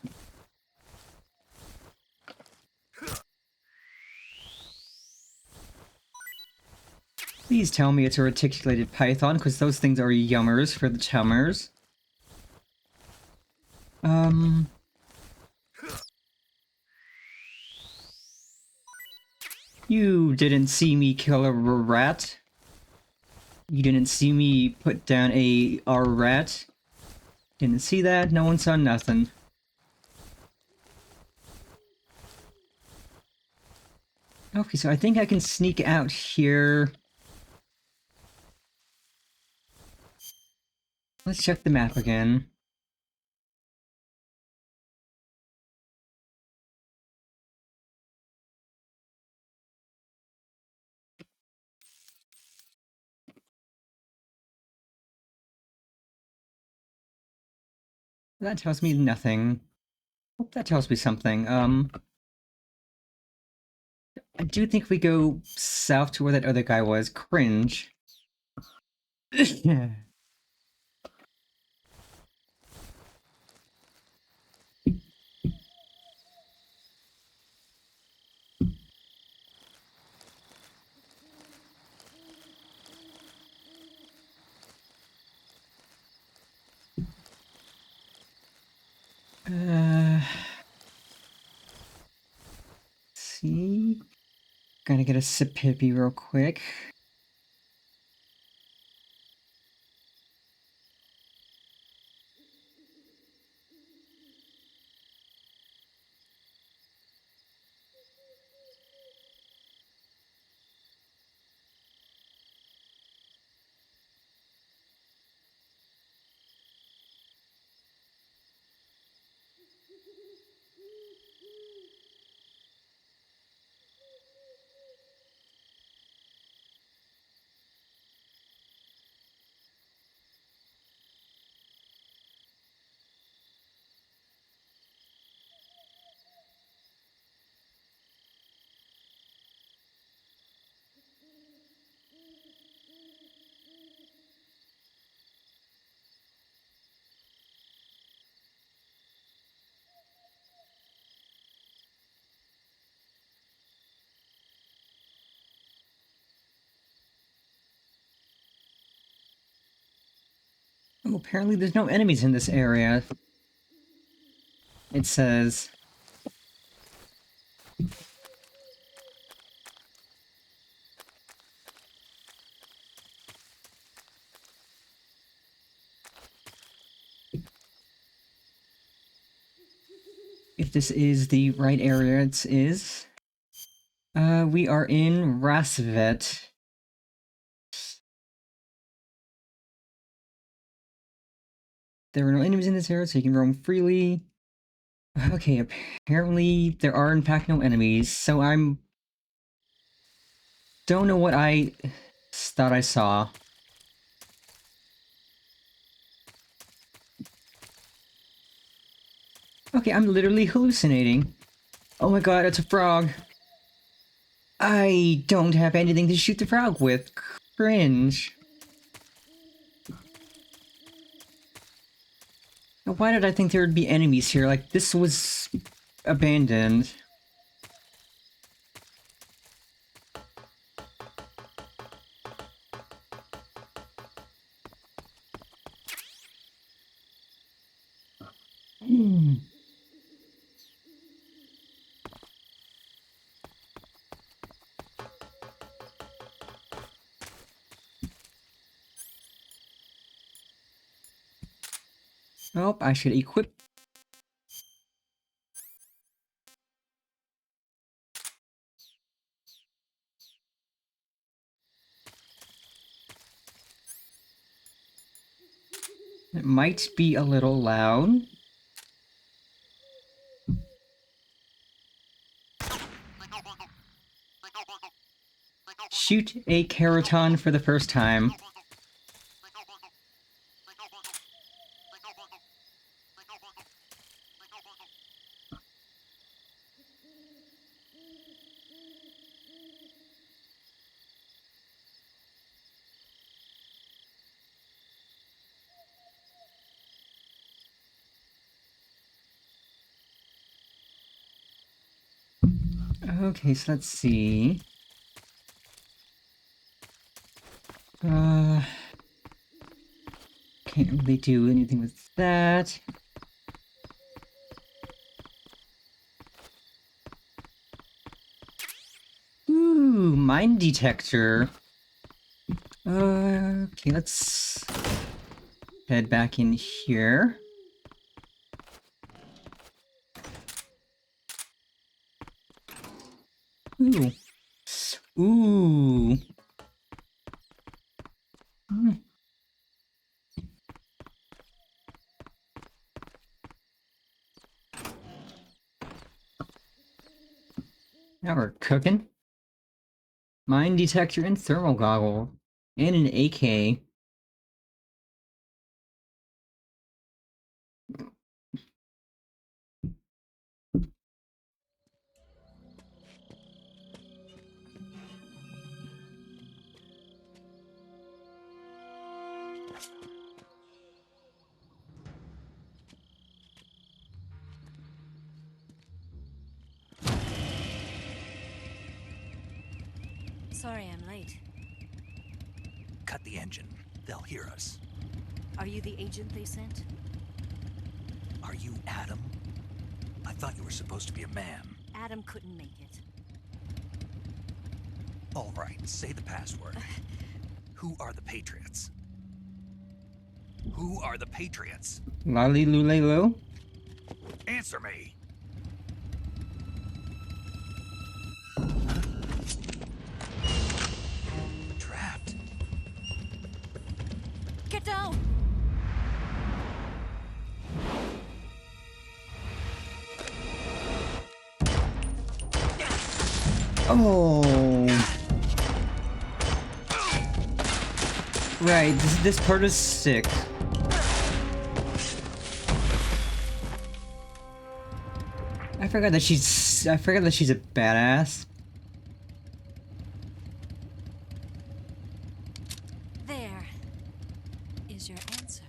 Please tell me it's a reticulated python, because those things are yummers for the chummers. You didn't see me kill a rat. You didn't see me put down a rat. Didn't see that, no one saw nothing. Okay, so I think I can sneak out here. Let's check the map again. That tells me nothing. Hope that tells me something. I do think we go south to where that other guy was. Cringe. See? Gonna get a sip hippie real quick. Oh, apparently there's no enemies in this area. It says. If this is the right area, it is. We are in Rasvet. There are no enemies in this area, so you can roam freely. Okay, apparently there are in fact no enemies, so don't know what I thought I saw. Okay, I'm literally hallucinating. Oh my god, it's a frog. I don't have anything to shoot the frog with. Cringe. Why did I think there would be enemies here? Like, this was abandoned. Oh, I should equip It might be a little loud. Shoot a keraton for the first time. Okay, so let's see. Can't really do anything with that. Ooh, mine detector. Okay, let's head back in here. Ooh. Ooh. Hmm. Now we're cooking. Mine detector and thermal goggle. And an AK. Sorry I'm late. Cut the engine. They'll hear us. Are you the agent they sent? Are you Adam? I thought you were supposed to be a man. Adam couldn't make it. All right, say the password. Who are the Patriots? Who are the Patriots? Lolly Lulelo? Answer me! Trapped. Get down! Oh. Right, this part is sick. I forgot that she's a badass. There is your answer.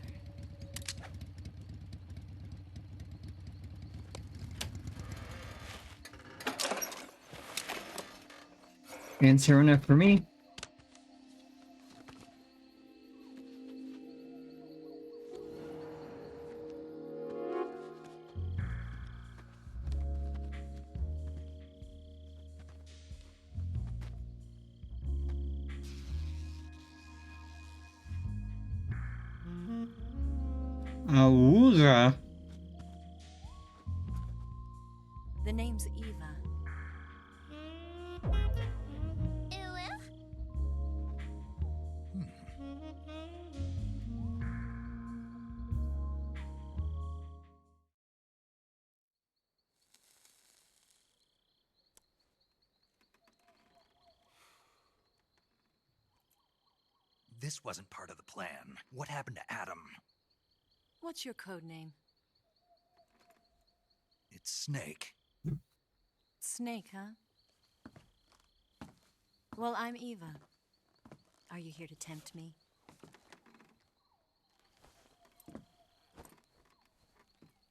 Answer enough for me. Awooza. The name's Eva. This wasn't part of the plan. What happened to Adam? What's your code name? It's Snake. Snake, huh? Well, I'm Eva. Are you here to tempt me?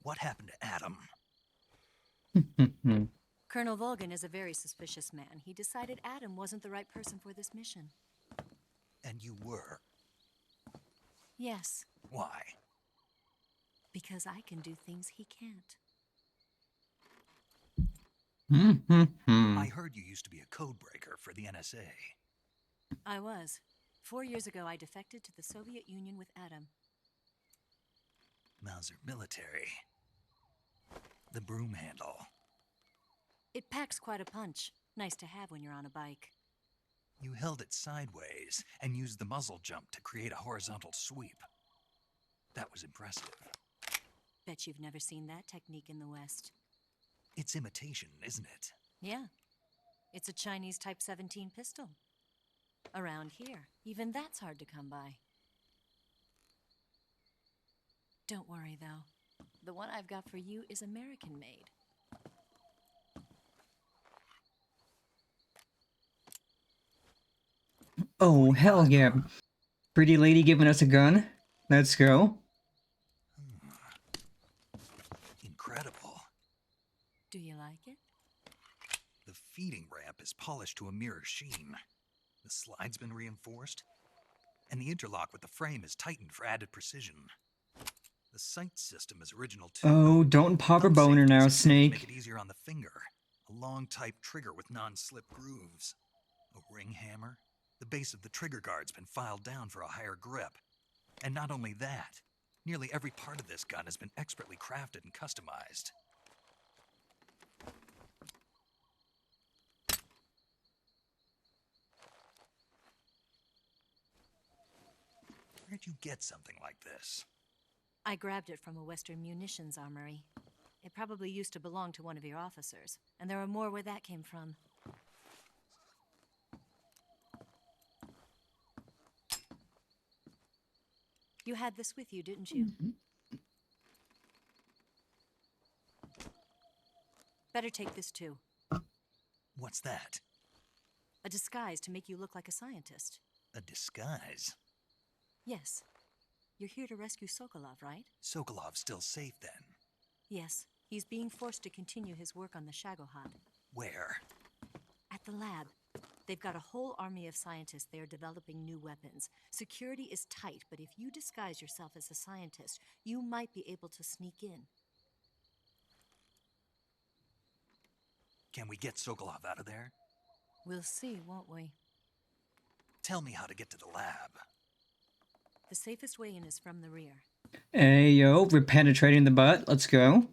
What happened to Adam? Colonel Volgan is a very suspicious man. He decided Adam wasn't the right person for this mission. And you were? Yes. Why? Because I can do things he can't. I heard you used to be a codebreaker for the NSA. I was. 4 years ago, I defected to the Soviet Union with Adam. Mauser military. The broom handle. It packs quite a punch. Nice to have when you're on a bike. You held it sideways and used the muzzle jump to create a horizontal sweep. That was impressive. Bet you've never seen that technique in the West. It's imitation, isn't it? Yeah. It's a Chinese Type 17 pistol. Around here, even that's hard to come by. Don't worry, though. The one I've got for you is American-made. Oh, hell yeah. Pretty lady giving us a gun. Let's go. Incredible. Do you like it? The feeding ramp is polished to a mirror sheen. The slide's been reinforced, and the interlock with the frame is tightened for added precision. The sight system is original too. Oh, don't pop a boner now, Snake. Make it easier on the finger. A long type trigger with non-slip grooves. A ring hammer. The base of the trigger guard's been filed down for a higher grip. And not only that, nearly every part of this gun has been expertly crafted and customized. Where'd you get something like this? I grabbed it from a Western munitions armory. It probably used to belong to one of your officers, and there are more where that came from. You had this with you, didn't you? Better take this too. What's that? A disguise to make you look like a scientist. A disguise? Yes. You're here to rescue Sokolov, right? Sokolov's still safe then? Yes. He's being forced to continue his work on the Shagohod. Where? At the lab. They've got a whole army of scientists there developing new weapons. Security is tight, but if you disguise yourself as a scientist, you might be able to sneak in. Can we get Sokolov out of there? We'll see, won't we? Tell me how to get to the lab. The safest way in is from the rear. Hey, yo, we're penetrating the butt. Let's go.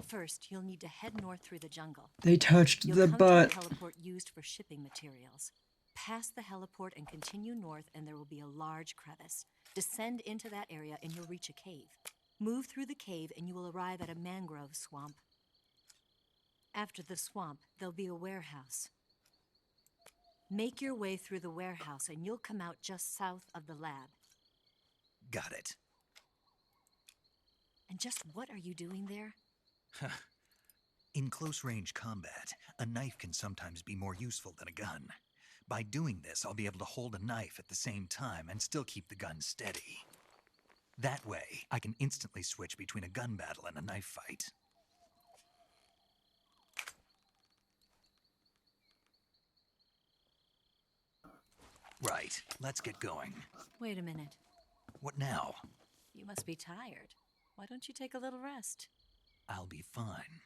First, you'll need to head north through the jungle. They touched You'll the come butt. to a heliport used for shipping materials. Pass the heliport and continue north, and there will be a large crevice. Descend into that area, and you'll reach a cave. Move through the cave, and you will arrive at a mangrove swamp. After the swamp, there'll be a warehouse. Make your way through the warehouse, and you'll come out just south of the lab. Got it. And just what are you doing there? In close-range combat, a knife can sometimes be more useful than a gun. By doing this, I'll be able to hold a knife at the same time and still keep the gun steady. That way, I can instantly switch between a gun battle and a knife fight. Right, let's get going. Wait a minute. What now? You must be tired. Why don't you take a little rest? I'll be fine.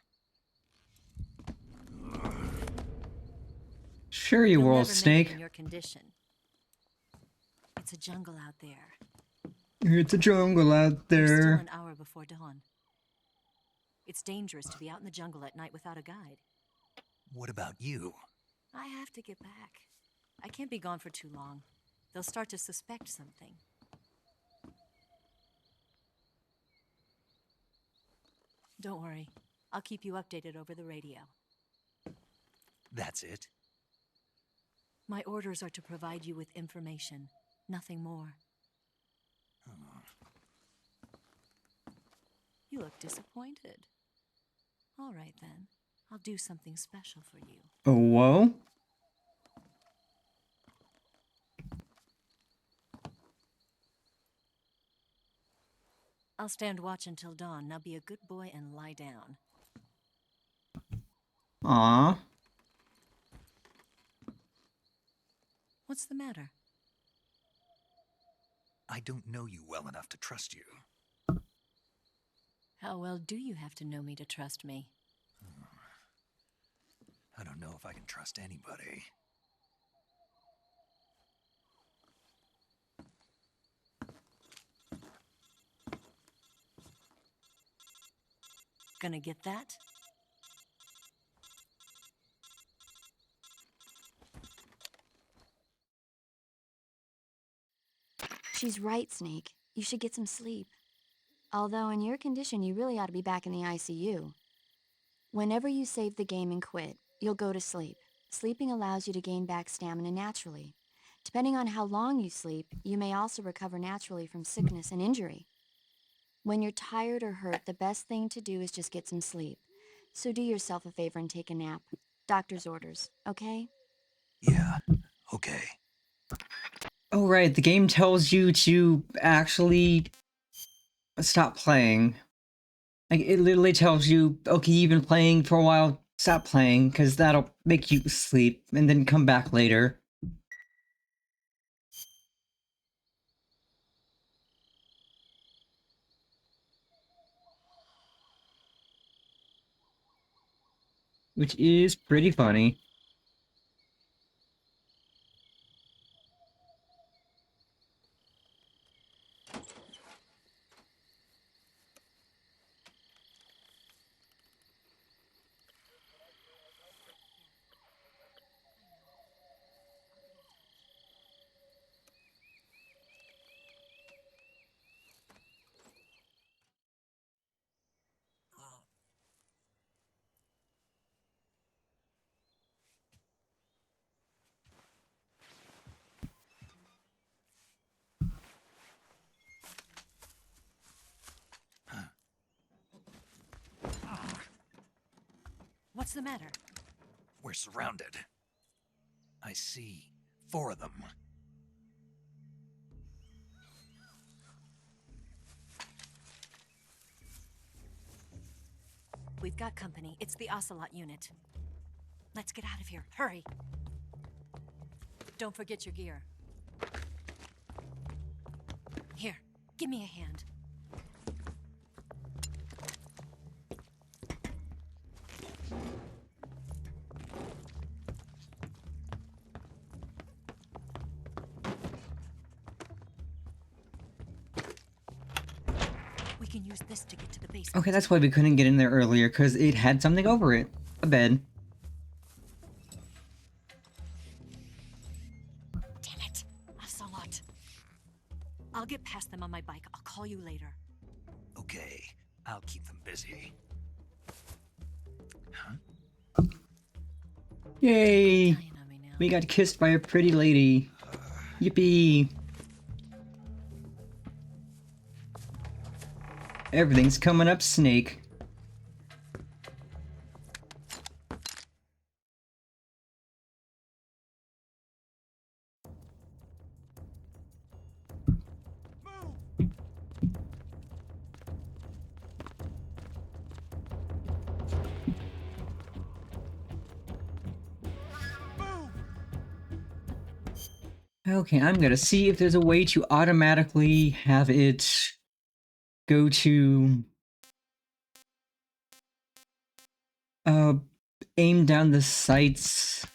Sure you will, Snake. In your condition. It's a jungle out there. It's a jungle out There's still there. an hour before dawn. It's dangerous to be out in the jungle at night without a guide. What about you? I have to get back. I can't be gone for too long. They'll start to suspect something. Don't worry. I'll keep you updated over the radio. That's it? My orders are to provide you with information, nothing more. You look disappointed. All right, then. I'll do something special for you. Oh, whoa. I'll stand watch until dawn. Now be a good boy and lie down. Aw. What's the matter? I don't know you well enough to trust you. How well do you have to know me to trust me? I don't know if I can trust anybody. Gonna get that? She's right, Snake. You should get some sleep. Although in your condition, you really ought to be back in the ICU. Whenever you save the game and quit, you'll go to sleep. Sleeping allows you to gain back stamina naturally. Depending on how long you sleep, you may also recover naturally from sickness and injury. When you're tired or hurt, the best thing to do is just get some sleep. So do yourself a favor and take a nap. Doctor's orders, okay? Yeah, okay. Oh, right, the game tells you to actually stop playing. Like, it literally tells you, okay, you've been playing for a while, stop playing, because that'll make you sleep, and then come back later. Which is pretty funny. What's the matter? We're surrounded. I see 4 of them. We've got company. It's the Ocelot unit. Let's get out of here. Hurry! Don't forget your gear. Here, give me a hand. We can use this to get to the basement. Okay, that's why we couldn't get in there earlier, because it had something over it. A bed. Damn it! Ocelot. I'll get past them on my bike. I'll call you later. Okay, I'll keep them busy. Yay! We got kissed by a pretty lady. Yippee! Everything's coming up, Snake. Okay, I'm gonna see if there's a way to automatically have it go to aim down the sights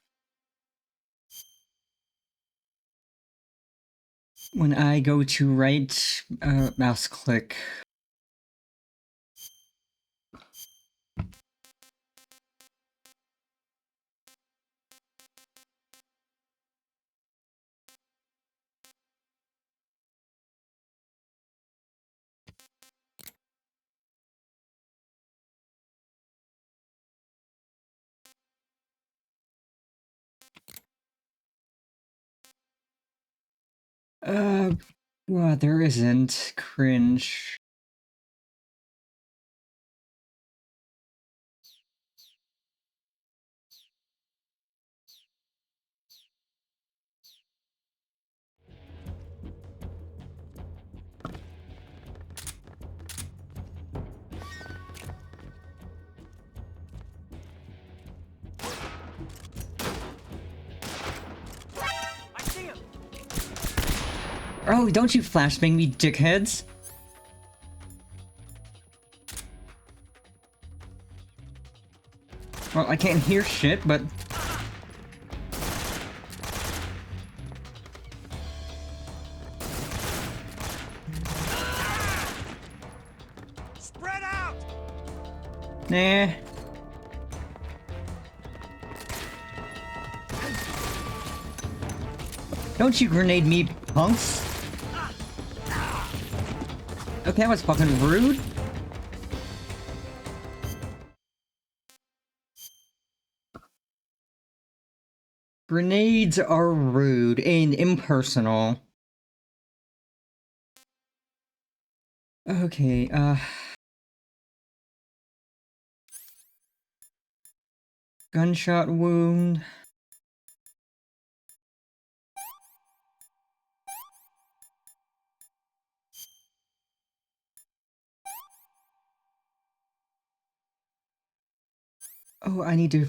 when I go to right mouse click. Well, there isn't. Cringe. I see him. Oh, don't you flashbang me, dickheads! Well, I can't hear shit, but... Spread out. Nah. Don't you grenade me, punks! Okay, that was fucking rude. Grenades are rude and impersonal. Okay, gunshot wound. Oh, I need to...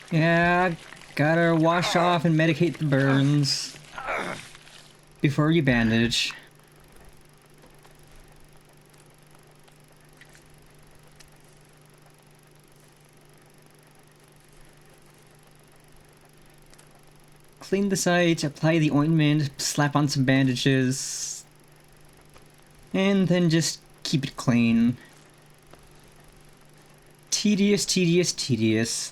Yeah, gotta wash off and medicate the burns before you bandage. Clean the site, apply the ointment, slap on some bandages, and then just keep it clean. Tedious, tedious, tedious.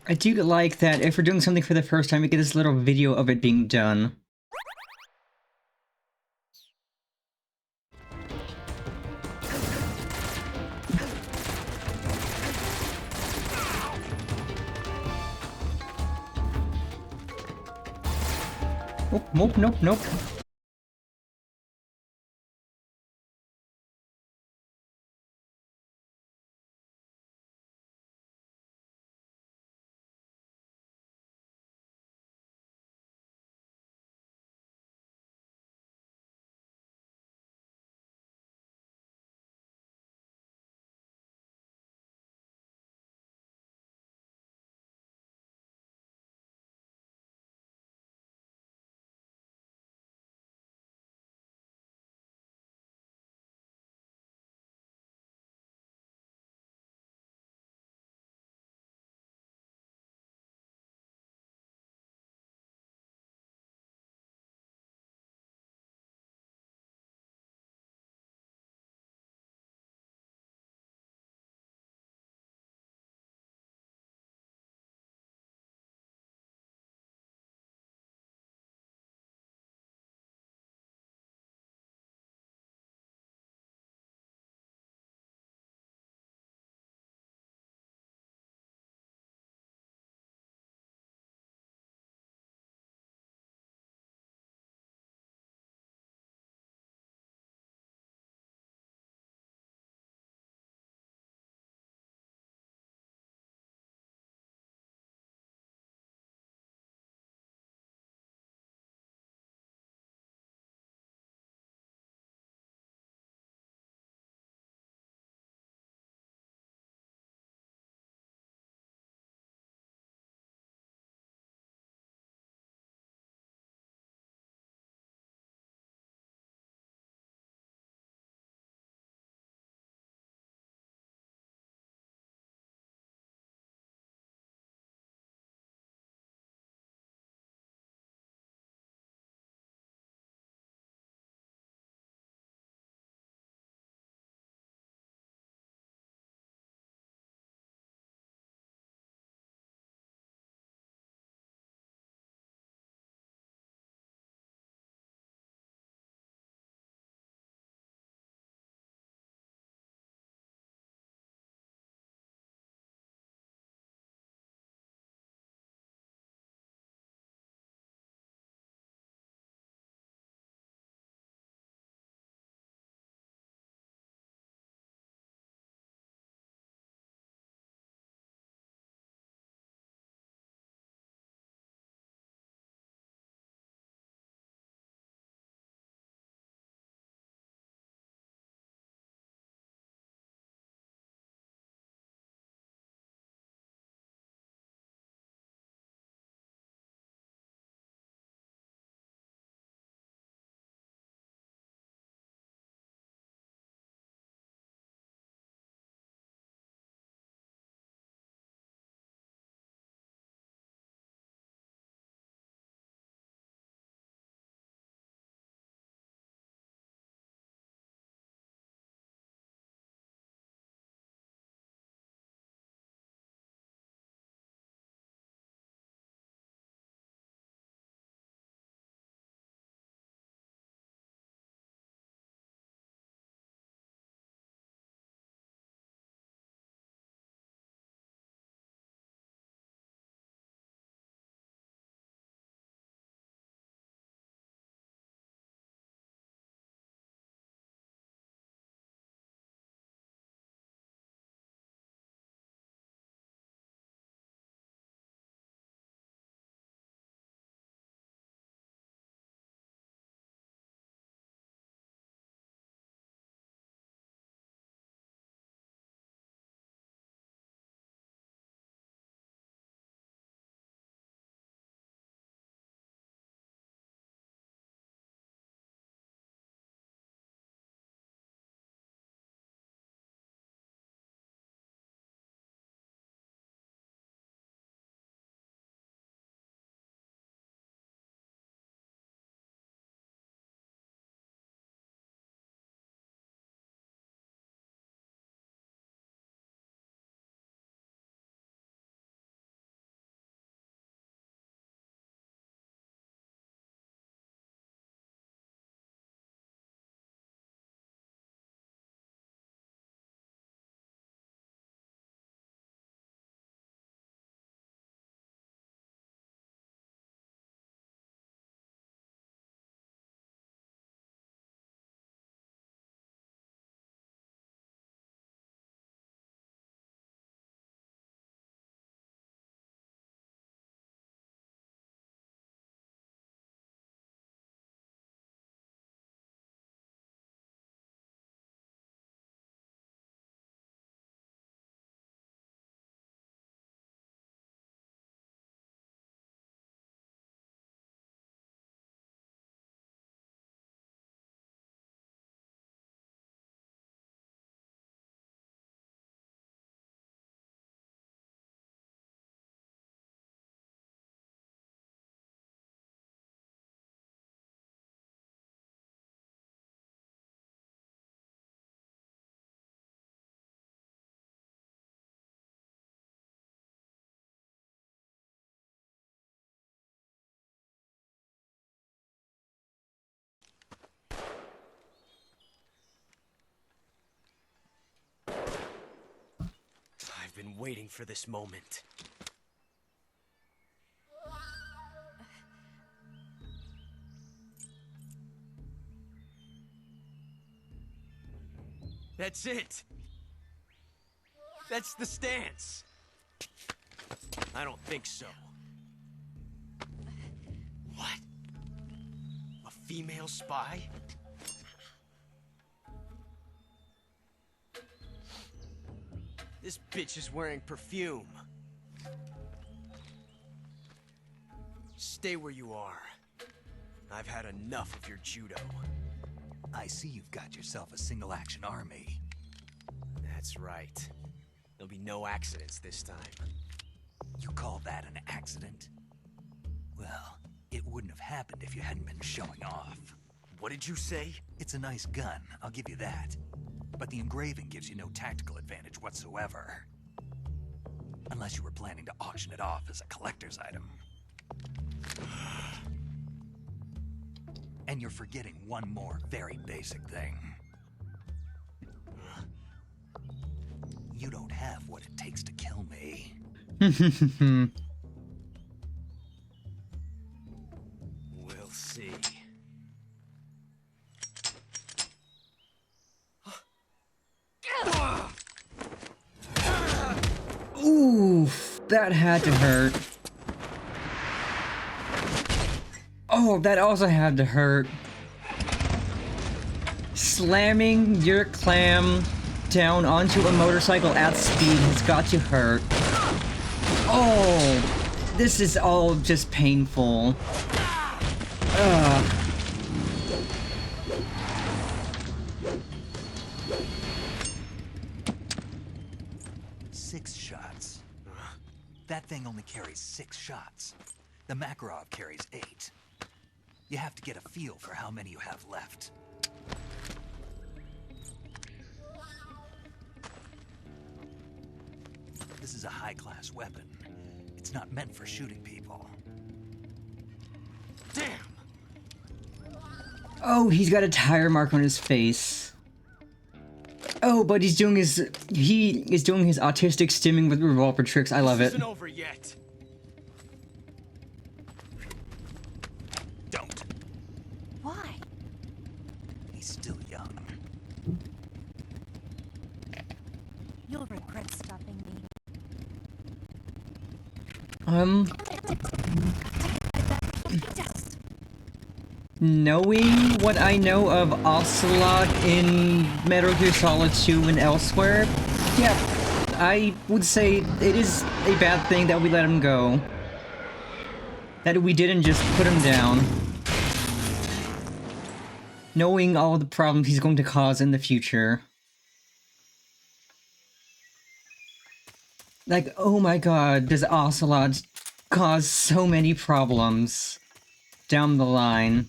I do like that if we're doing something for the first time, we get this little video of it being done. Oh, nope, nope, nope. I've been waiting for this moment. That's it! That's the stance! I don't think so. What? A female spy? This bitch is wearing perfume. Stay where you are. I've had enough of your judo. I see you've got yourself a single-action army. That's right. There'll be no accidents this time. You call that an accident? Well, it wouldn't have happened if you hadn't been showing off. What did you say? It's a nice gun, I'll give you that. But the engraving gives you no tactical advantage whatsoever. Unless you were planning to auction it off as a collector's item. And you're forgetting one more very basic thing. You don't have what it takes to kill me. We'll see. Oof, that had to hurt. Oh, that also had to hurt. Slamming your clam down onto a motorcycle at speed has got to hurt. Oh, this is all just painful. Ugh. Six shots. That thing only carries 6 shots. The Makarov carries 8. You have to get a feel for how many you have left. This is a high-class weapon. It's not meant for shooting people. Damn! Oh, he's got a tire mark on his face. Oh, but he is doing his autistic stimming with revolver tricks. I love it. This isn't over yet. Don't. Why? He's still young. You'll regret stopping me. Knowing what I know of Ocelot in Metal Gear Solid 2 and elsewhere, yeah, I would say it is a bad thing that we let him go. That we didn't just put him down. Knowing all the problems he's going to cause in the future. Like, oh my god, does Ocelot cause so many problems down the line.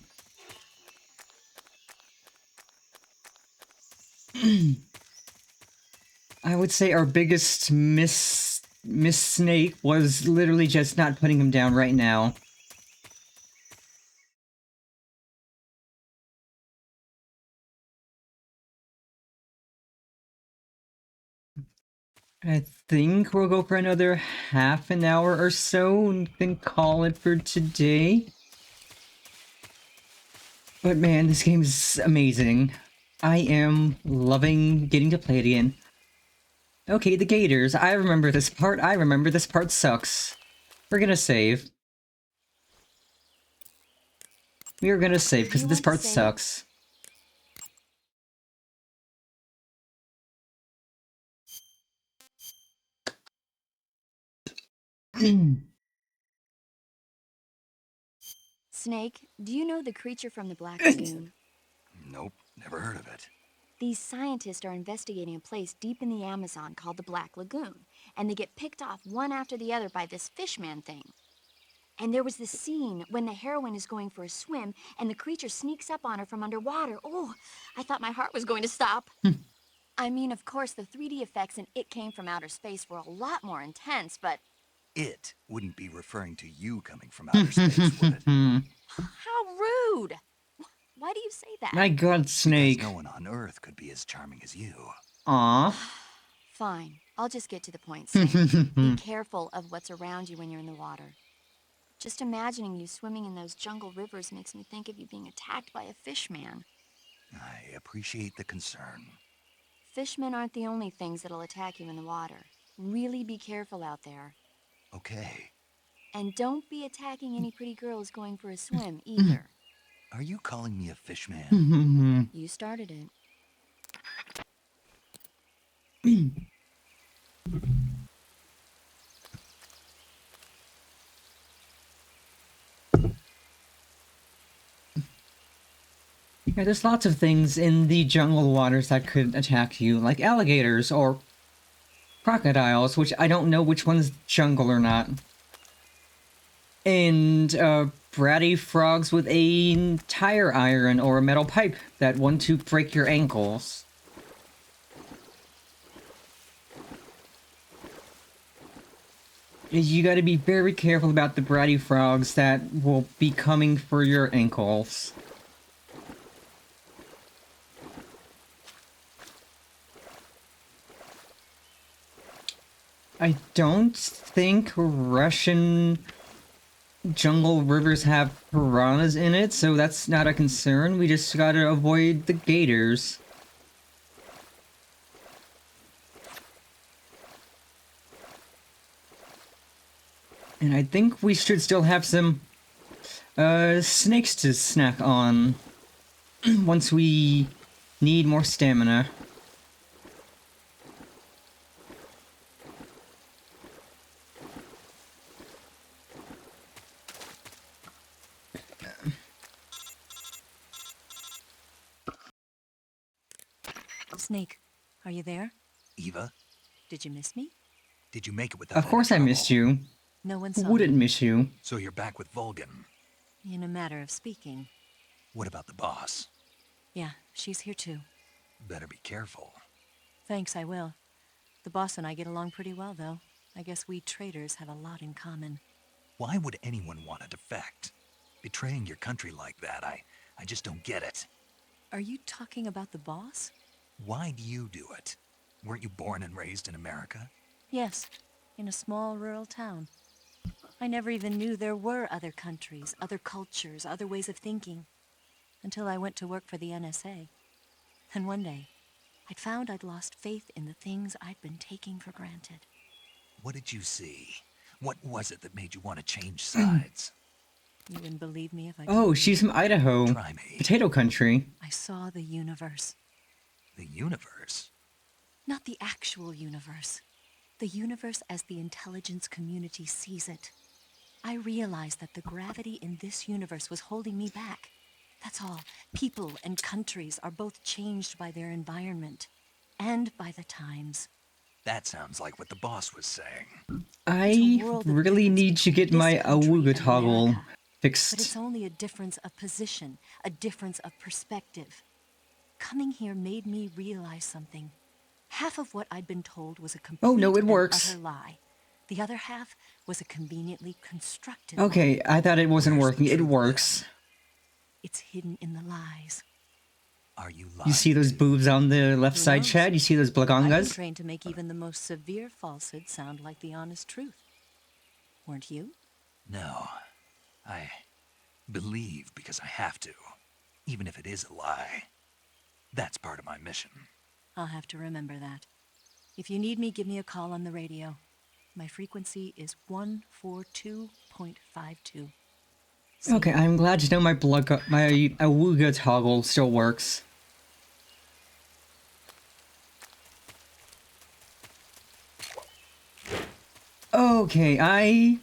I would say our biggest Miss Snake was literally just not putting him down right now. I think we'll go for another half an hour or so and then call it for today. But man, this game is amazing. I am loving getting to play it again. Okay, the gators. I remember this part. I remember this part sucks. We're gonna save. We are gonna save because this part sucks. Snake, do you know the creature from the Black Lagoon? Nope, never heard of it. These scientists are investigating a place deep in the Amazon called the Black Lagoon, and they get picked off one after the other by this fishman thing. And there was this scene when the heroine is going for a swim, and the creature sneaks up on her from underwater. Oh, I thought my heart was going to stop. I mean, of course, the 3D effects in It Came from Outer Space were a lot more intense, but... It wouldn't be referring to you coming from outer space, would it? How rude! Why do you say that? My god, Snake. Because no one on Earth could be as charming as you. Aww. Fine. I'll just get to the point, Snake. Be careful of what's around you when you're in the water. Just imagining you swimming in those jungle rivers makes me think of you being attacked by a fish man. I appreciate the concern. Fishmen aren't the only things that'll attack you in the water. Really be careful out there. Okay. And don't be attacking any pretty girls going for a swim, either. Are you calling me a fish man? You started it. Yeah, there's lots of things in the jungle waters that could attack you, like alligators or crocodiles, which I don't know which one's jungle or not. And bratty frogs with a tire iron or a metal pipe that want to break your ankles. You gotta be very careful about the bratty frogs that will be coming for your ankles. I don't think Russian jungle rivers have piranhas in it, so that's not a concern. We just gotta avoid the gators. And I think we should still have some snakes to snack on once we need more stamina. Snake, are you there? Eva, Did you miss me? did you make it without Of course I missed you. No one Who saw wouldn't me. miss you? So you're back with Vulcan. In a matter of speaking. What about the boss? Yeah, she's here too. Better be careful. Thanks, I will. The boss and I get along pretty well, though. I guess we traders have a lot in common. Why would anyone want to defect? Betraying your country like that, I just don't get it. Are you talking about the boss? Why do you do it? Weren't you born and raised in America? Yes, in a small rural town. I never even knew there were other countries, other cultures, other ways of thinking. Until I went to work for the NSA. And one day, I'd found I'd lost faith in the things I'd been taking for granted. What did you see? What was it that made you want to change sides? You wouldn't believe me if I Oh, she's from Idaho. Try me. Potato country. I saw the universe. The universe? Not the actual universe. The universe as the intelligence community sees it. I realized that the gravity in this universe was holding me back. That's all. People and countries are both changed by their environment. And by the times. That sounds like what the boss was saying. I really need to get my awooga toggle But fixed. it's only a difference of position, a difference of perspective. Coming here made me realize something. Half of what I'd been told was a complete Oh, no, it and works. utter lie. The other half was a conveniently constructed Okay, lie. I thought it wasn't working. It works. It's hidden in the lies. Are you You see those boobs on the left Who side, knows? Chad? You see those I've been blagongas? trained to make even the most severe falsehood sound like the honest truth. Weren't you? No. I believe because I have to. Even if it is a lie. That's part of my mission. I'll have to remember that. If you need me, give me a call on the radio. My frequency is 142.52. Okay, I'm glad to know my awooga toggle still works. Okay, I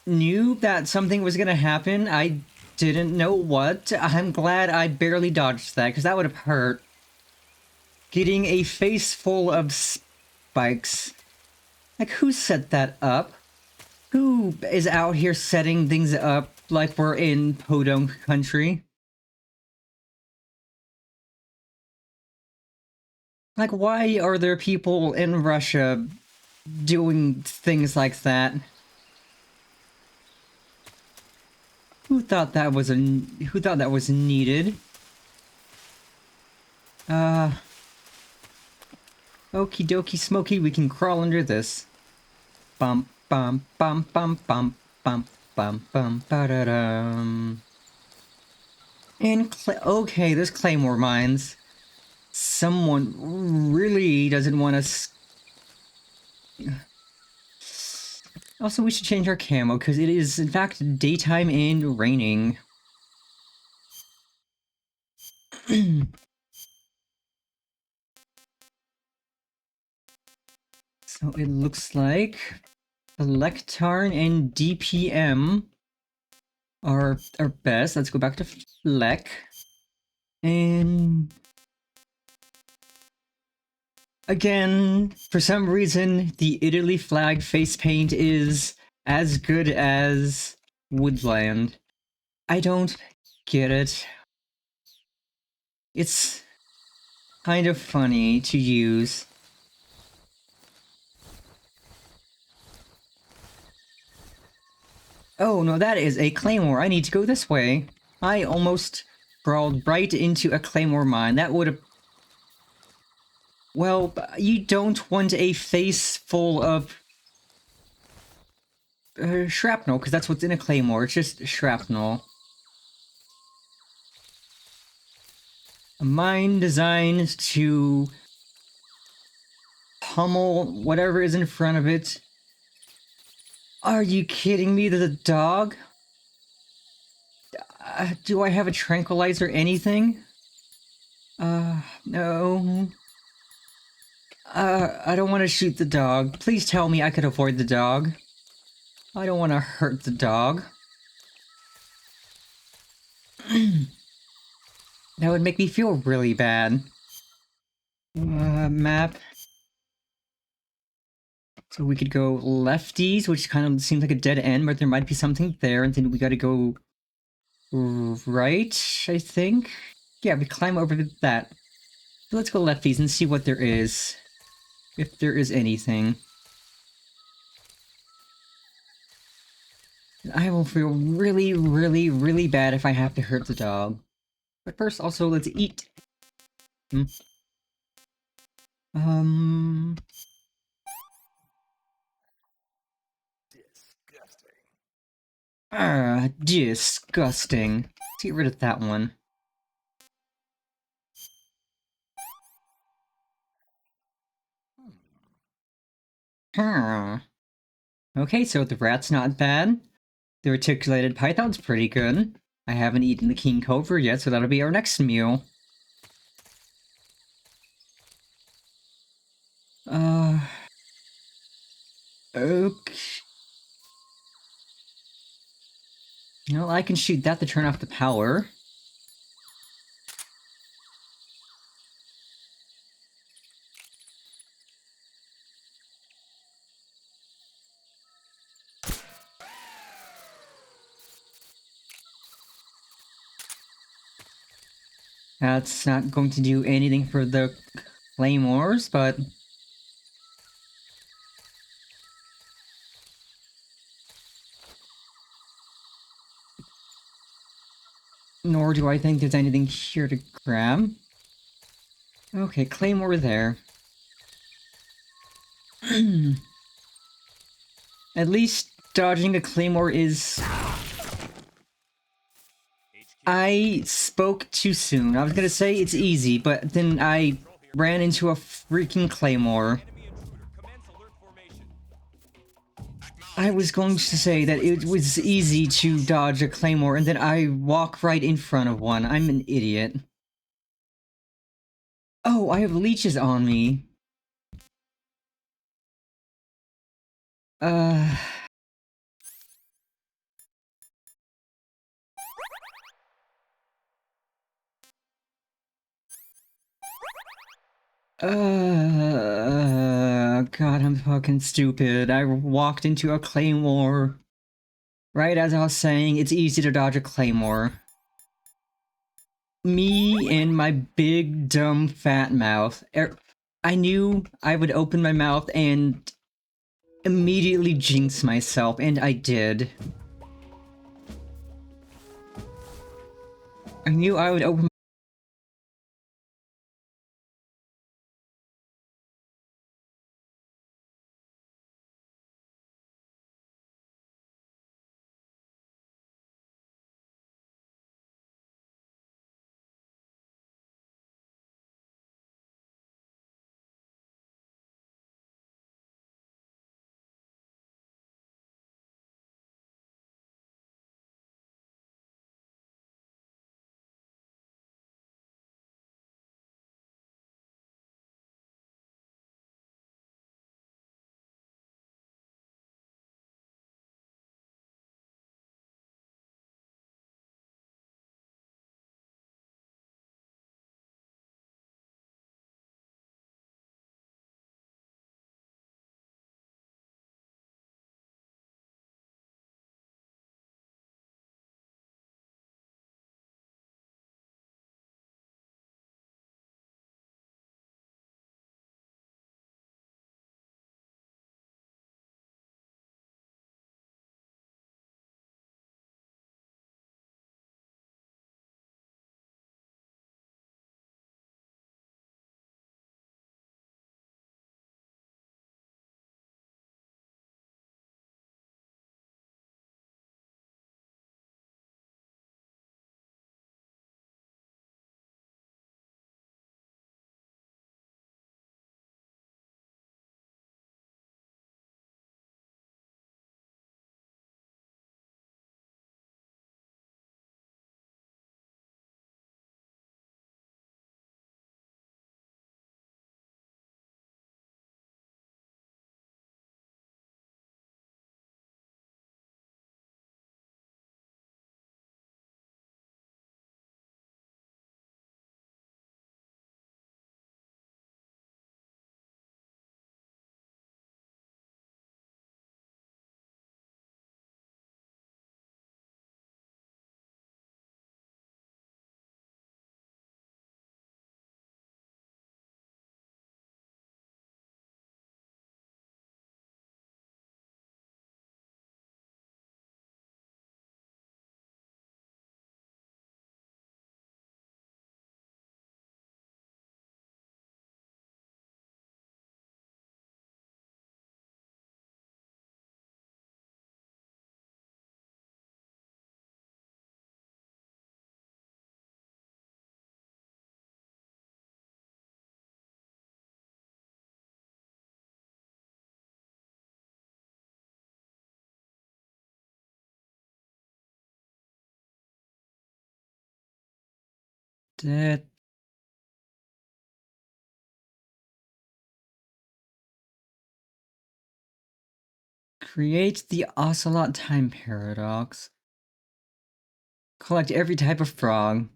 knew that something was gonna happen. I didn't know what. I'm glad I barely dodged that, because that would have hurt. Getting a face full of spikes. Like, who set that up? Who is out here setting things up like we're in Podunk country? Like, why are there people in Russia doing things like that? Who thought that was needed? Okie dokie smoky, we can crawl under this. Bum bum bum bum bum bum bum bum ba da dum. And okay, there's claymore mines. Someone really doesn't want us. Also, we should change our camo because it is in fact daytime and raining. So it looks like Flectarn and DPM are best. Let's go back to Fleck. And again, for some reason, the Italy flag face paint is as good as Woodland. I don't get it. It's kind of funny to use. Oh no, that is a claymore. I need to go this way. I almost crawled right into a claymore mine. That would have... Well, you don't want a face full of shrapnel, because that's what's in a claymore. It's just shrapnel. A mine designed to pummel whatever is in front of it. Are you kidding me? The dog? Do I have a tranquilizer or anything? No. I don't want to shoot the dog. Please tell me I could avoid the dog. I don't want to hurt the dog. That would make me feel really bad. Map. So we could go lefties, which kind of seems like a dead end, but there might be something there, and then we gotta go right, I think? Yeah, we climb over that. So let's go lefties and see what there is. If there is anything. I will feel really, really, really bad if I have to hurt the dog. But first, also, let's eat. Disgusting. Let's get rid of that one. Okay, so the rat's not bad. The reticulated python's pretty good. I haven't eaten the king cobra yet, so that'll be our next meal. Okay. Well, I can shoot that to turn off the power. That's not going to do anything for the claymores, but... Nor do I think there's anything here to grab. Okay, claymore there. At least dodging a claymore is... I spoke too soon. I was gonna say it's easy, but then I ran into a freaking claymore. I was going to say that it was easy to dodge a claymore, and then I walk right in front of one. I'm an idiot. Oh, I have leeches on me. God, I'm fucking stupid. I walked into a claymore. Right as I was saying, it's easy to dodge a claymore. Me and my big, dumb, fat mouth. I knew I would open my mouth and immediately jinx myself, and I did. I knew I would open That creates the ocelot time paradox. Collect every type of frog.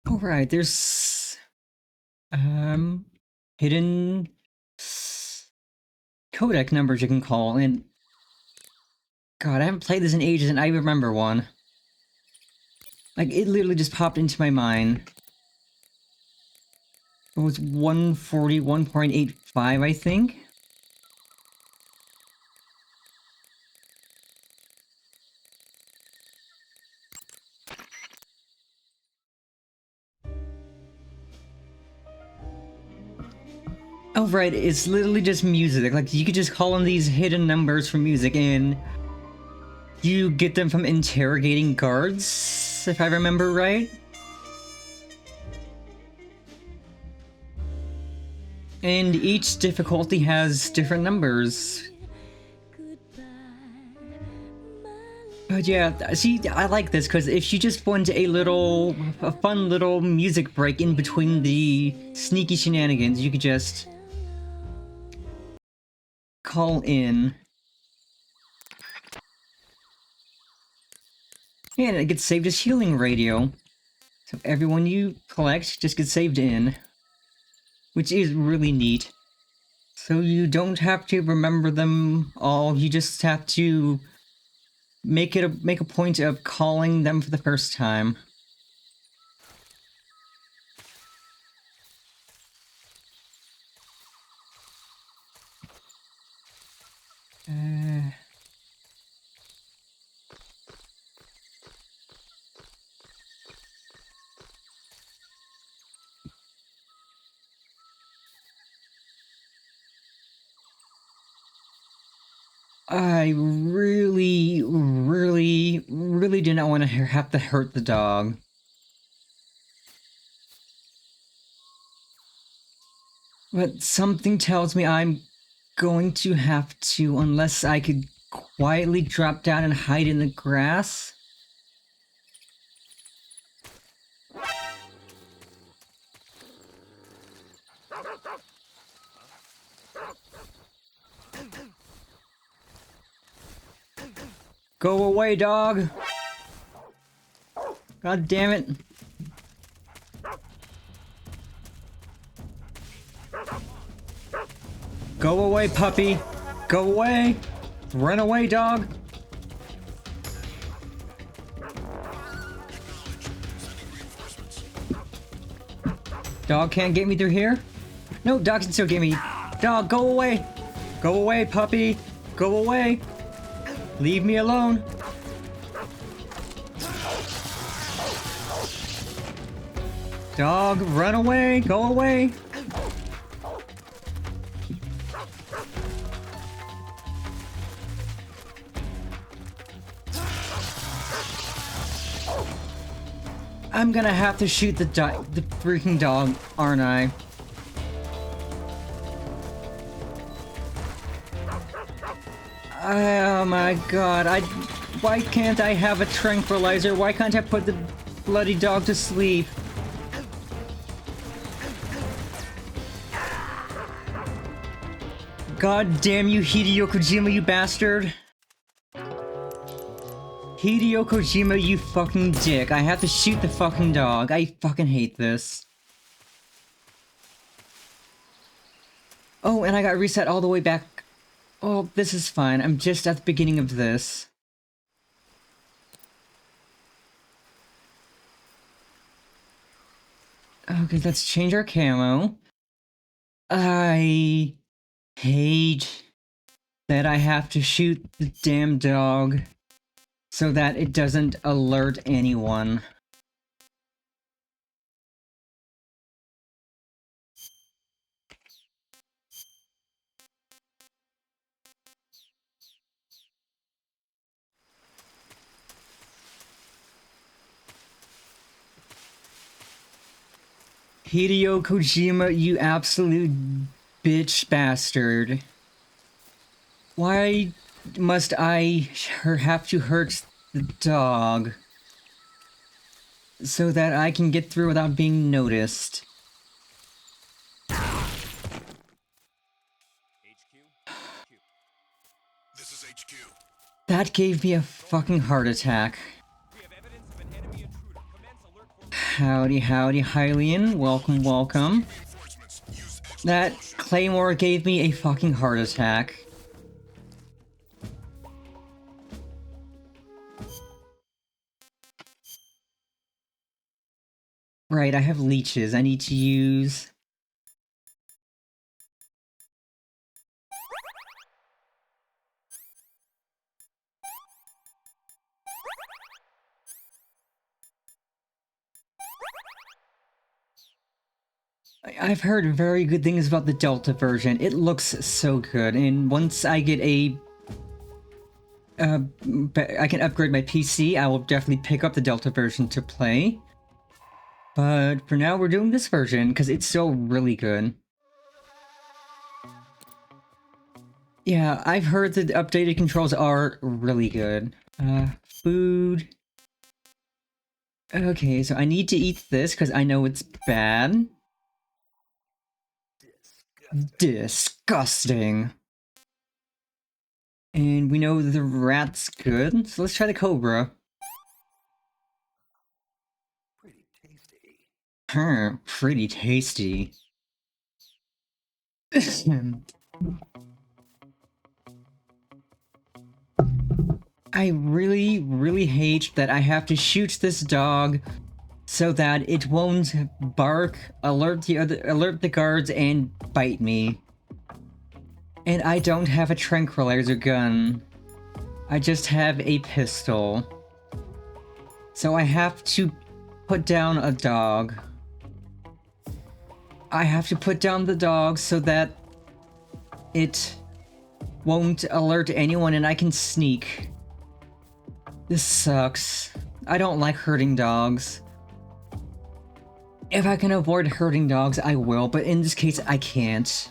Alright, there's hidden codec numbers you can call, and God, I haven't played this in ages and I remember one. Like, it literally just popped into my mind. It was 141.85, I think? Oh, right, it's literally just music. Like, you could just call in these hidden numbers for music, and you get them from interrogating guards, if I remember right. And each difficulty has different numbers. But yeah, see, I like this, because if you just want a fun little music break in between the sneaky shenanigans, you could just call in. And it gets saved as healing radio. So everyone you collect just gets saved in. Which is really neat. So you don't have to remember them all, you just have to make a point of calling them for the first time. I really, really, really do not want to have to hurt the dog. But something tells me I'm going to have to, unless I could quietly drop down and hide in the grass. Go away, dog! God damn it. Go away, puppy! Go away! Run away, dog! Dog can't get me through here? No, dog can still get me. Dog, go away! Go away, puppy! Go away! Leave me alone! Dog, run away! Go away! I'm gonna have to shoot the freaking dog, aren't I? Oh my god, why can't I have a tranquilizer? Why can't I put the bloody dog to sleep? God damn you, Hideo Kojima, you bastard! Hideo Kojima, you fucking dick. I have to shoot the fucking dog. I fucking hate this. Oh, and I got reset all the way back. Oh, this is fine. I'm just at the beginning of this. Okay, let's change our camo. Hate that I have to shoot the damn dog so that it doesn't alert anyone. Hideo Kojima, you absolute bitch bastard. Why must I have to hurt the dog so that I can get through without being noticed? This is HQ. That gave me a fucking heart attack. Howdy, howdy, Hylian. Welcome, welcome. That claymore gave me a fucking heart attack. Right, I have leeches I need to use. I've heard very good things about the Delta version. It looks so good, and once I get a... I can upgrade my PC, I will definitely pick up the Delta version to play. But for now, we're doing this version, because it's still really good. Yeah, I've heard that the updated controls are really good. Food... Okay, so I need to eat this, because I know it's bad. Disgusting. And we know the rat's good, so let's try the cobra. Pretty tasty. I really hate that I have to shoot this dog so that it won't bark, alert the guards, and bite me. And I don't have a tranquilizer gun. I just have a pistol. So I have to put down a dog. I have to put down the dog so that it won't alert anyone and I can sneak. This sucks. I don't like hurting dogs. If I can avoid hurting dogs, I will, but in this case, I can't.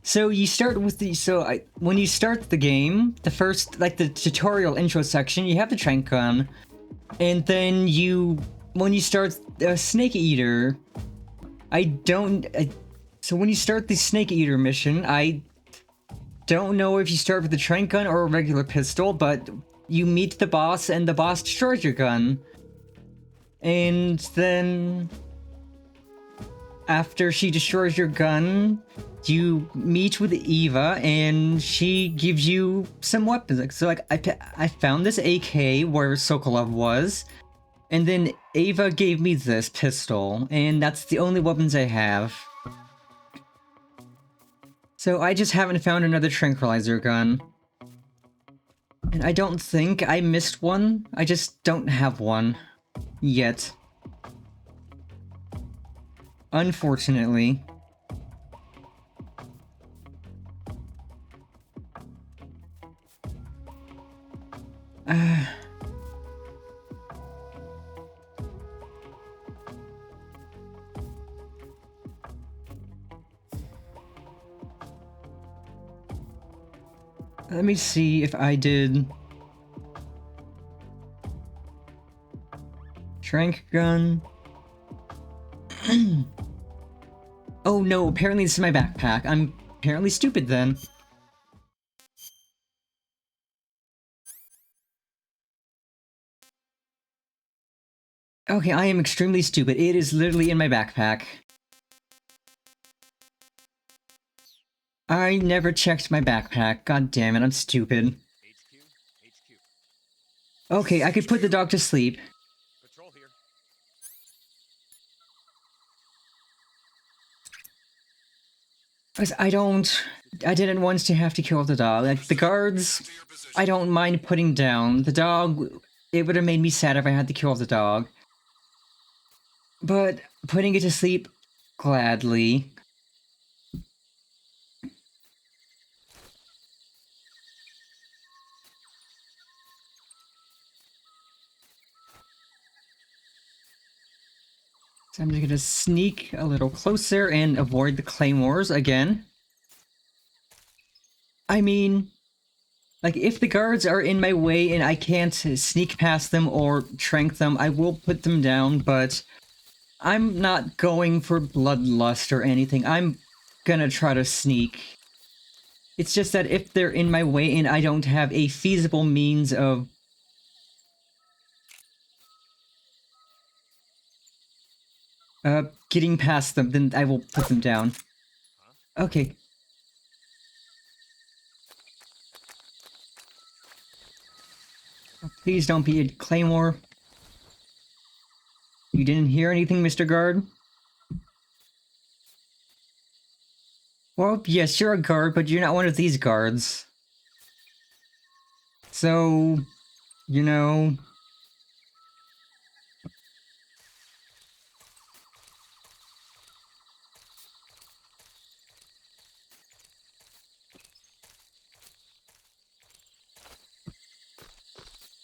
So you start with the, when you start the game, the first, like the tutorial intro section, you have the trank gun. And then when you start Snake Eater, so when you start the Snake Eater mission, I don't know if you start with the trank gun or a regular pistol, but you meet the boss and the boss destroys your gun. And then after she destroys your gun, you meet with Eva and she gives you some weapons. So like I found this AK where Sokolov was, and then Eva gave me this pistol, and that's the only weapons I have. So I just haven't found another tranquilizer gun. And I don't think I missed one, I just don't have one. Yet. Unfortunately. Let me see if I did... Trank gun... Oh no, apparently this is my backpack. I'm apparently stupid then. Okay, I am extremely stupid. It is literally in my backpack. I never checked my backpack. God damn it, I'm stupid. Okay, I could put the dog to sleep. Patrol here. Because I didn't want to have to kill the dog. Like, the guards, I don't mind putting down. The dog, it would have made me sad if I had to kill the dog. But putting it to sleep, gladly. So I'm just gonna sneak a little closer and avoid the claymores again. I mean, like, if the guards are in my way and I can't sneak past them or trank them, I will put them down, but I'm not going for bloodlust or anything. I'm gonna try to sneak. It's just that if they're in my way and I don't have a feasible means of getting past them, then I will put them down. Okay. Please don't be a claymore. You didn't hear anything, Mr. Guard? Well, yes, you're a guard, but you're not one of these guards. So, you know...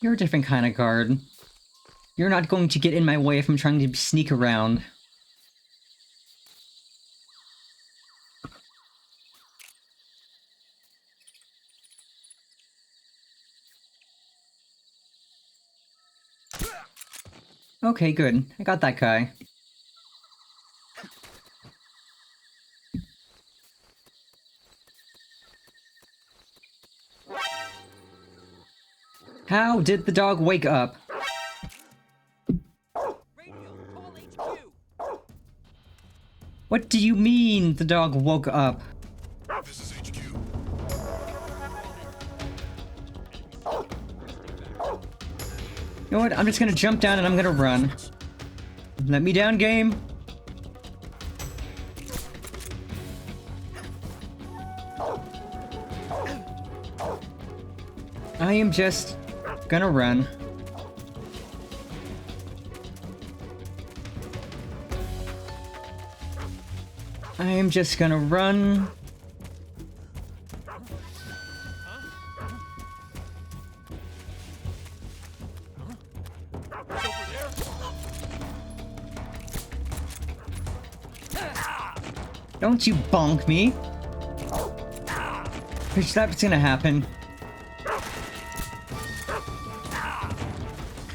You're a different kind of guard. You're not going to get in my way if I'm trying to sneak around. Okay, good. I got that guy. How did the dog wake up? What do you mean the dog woke up? This is HQ. You know what? I'm just gonna jump down and I'm gonna run. Let me down, game. I am just gonna run. I am just gonna run. Don't you bonk me. Bitch, that's gonna happen.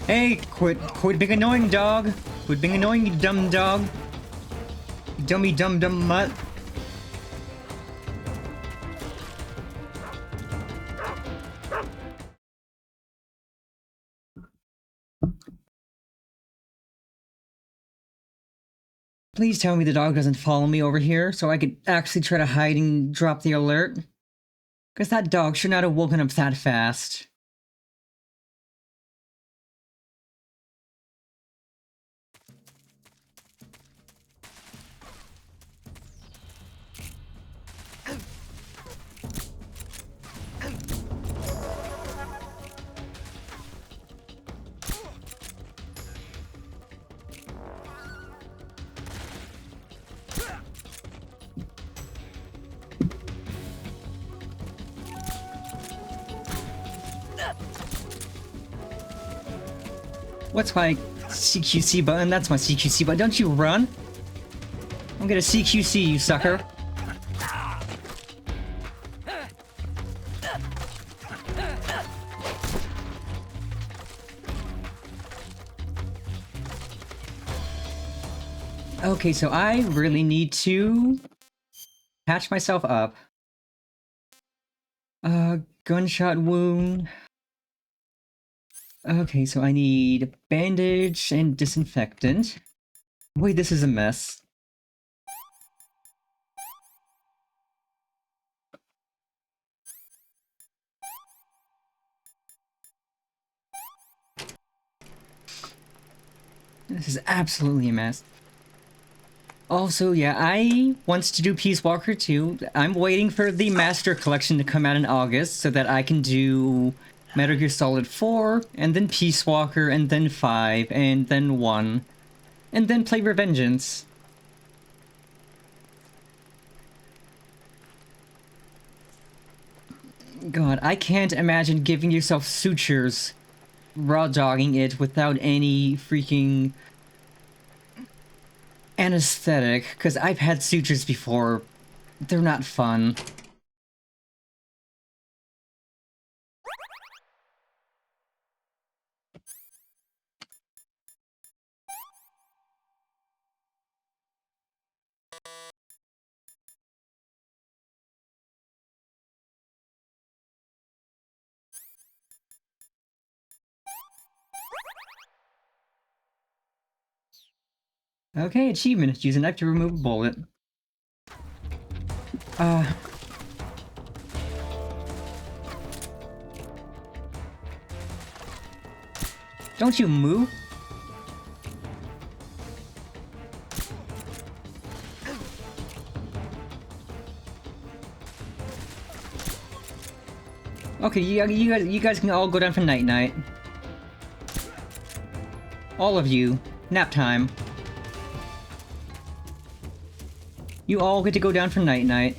Hey, quit being annoying, dog. Quit being annoying, you dumb dog. You dummy dumb mutt. Please tell me the dog doesn't follow me over here so I could actually try to hide and drop the alert. Because that dog should not have woken up that fast. What's my CQC button? That's my CQC button. Don't you run? I'm gonna CQC you, sucker. Okay, so I really need to patch myself up. Gunshot wound. Okay, so I need bandage and disinfectant. Wait, this is a mess. This is absolutely a mess. Also, yeah, I want to do Peace Walker 2. I'm waiting for the Master Collection to come out in August so that I can do Metal Gear Solid 4, and then Peace Walker, and then 5, and then 1, and then play Revengeance. God, I can't imagine giving yourself sutures, raw dogging it without any freaking anesthetic, because I've had sutures before. They're not fun. Okay, achievement. Use a knife to remove a bullet. Don't you move? Okay, you guys can all go down for night-night. All of you. Nap time. You all get to go down for night-night.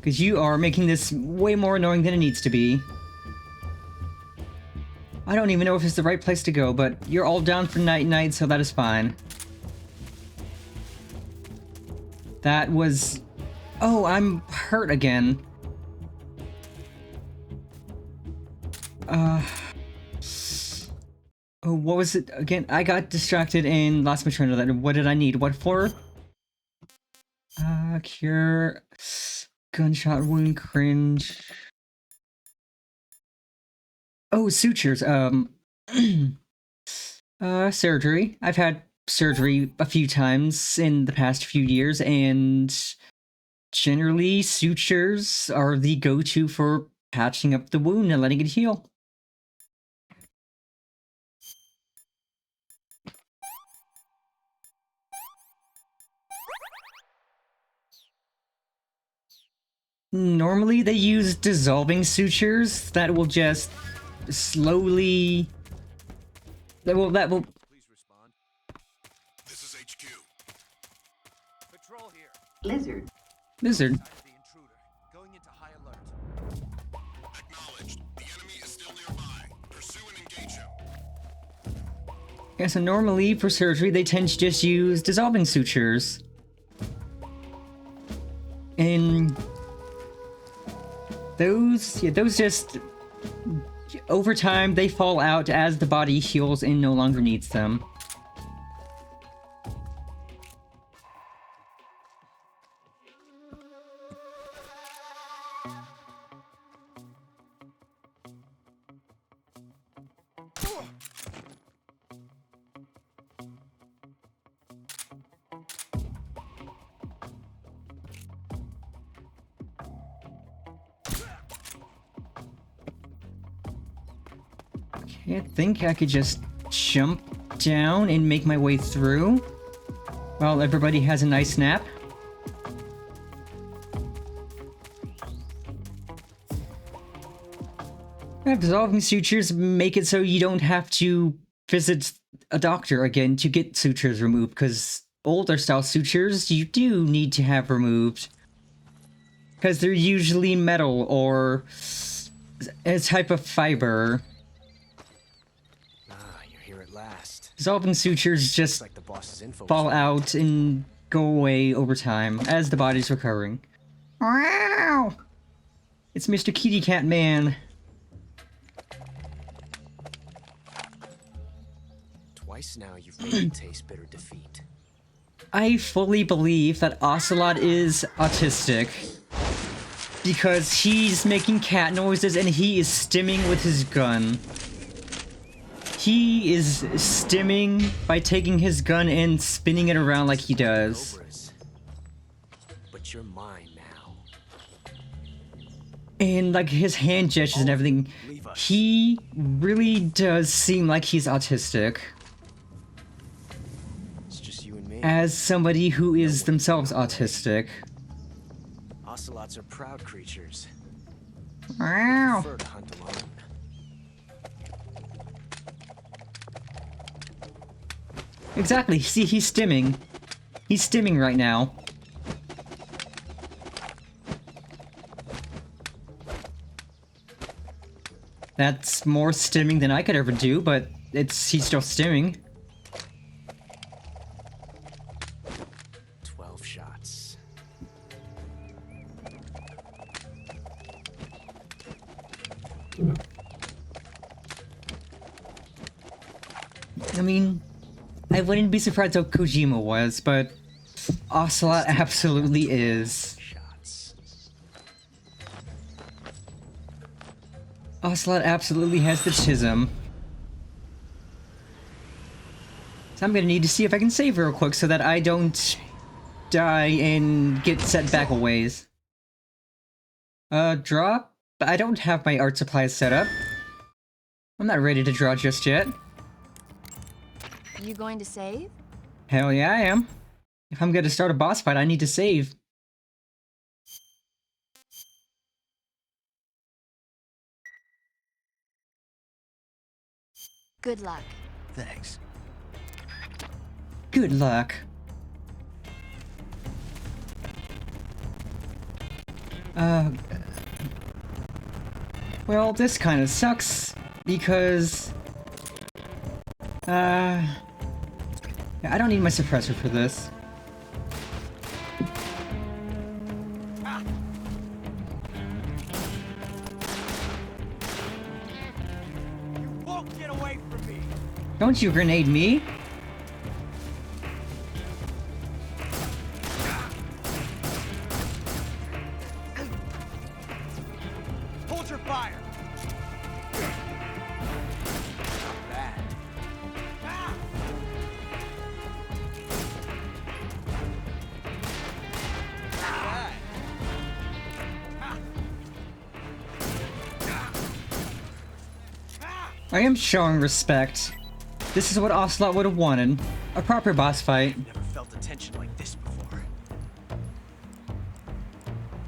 Because you are making this way more annoying than it needs to be. I don't even know if it's the right place to go, but you're all down for night-night, so that is fine. That was... Oh, I'm hurt again. Oh, what was it again? I got distracted and lost my train of thought. What did I need? What for? Cure... Gunshot wound, cringe... Oh, sutures, surgery. I've had surgery a few times in the past few years, and generally sutures are the go-to for patching up the wound and letting it heal. Normally they use dissolving sutures that will just slowly... That will... Please respond. This is HQ. Patrol here. Lizard. The intruder. Going into high alert. Acknowledged. The enemy is still nearby. Pursue and engage him. Yeah, so normally for surgery they tend to just use dissolving sutures. And... those just... over time, they fall out as the body heals and no longer needs them. Okay, I think I could just jump down and make my way through while everybody has a nice nap. Dissolving sutures make it so you don't have to visit a doctor again to get sutures removed, because older style sutures you do need to have removed. Because they're usually metal or a type of fiber. You're here at last. Dissolving sutures just like the boss's info fall out and go away over time as the body's recovering. Wow! It's Mr. Kitty Cat Man. Twice now you've made me taste bitter defeat. I fully believe that Ocelot is autistic. Because he's making cat noises and he is stimming with his gun. He is stimming by taking his gun and spinning it around like he does. But you're mine now. And like his hand gestures and everything, he really does seem like he's autistic. It's just you and me. as somebody who is themselves autistic. Ocelots are proud creatures. Wow. They prefer to hunt alone. Exactly. See, he's stimming. He's stimming right now. That's more stimming than I could ever do, but he's still stimming. 12 shots. I mean, I wouldn't be surprised if Kojima was, but Ocelot absolutely is. Ocelot absolutely has the chism. So I'm gonna need to see if I can save real quick so that I don't die and get set back a ways. Draw? I don't have my art supplies set up. I'm not ready to draw just yet. You going to save? Hell yeah, I am. If I'm gonna start a boss fight, I need to save. Good luck. Thanks. Good luck. Well, this kind of sucks, because... I don't need my suppressor for this. You won't get away from me! Don't you grenade me? Hold your fire! Bad. I am showing respect. This is what Ocelot would have wanted. A proper boss fight. Never felt a tension like this before.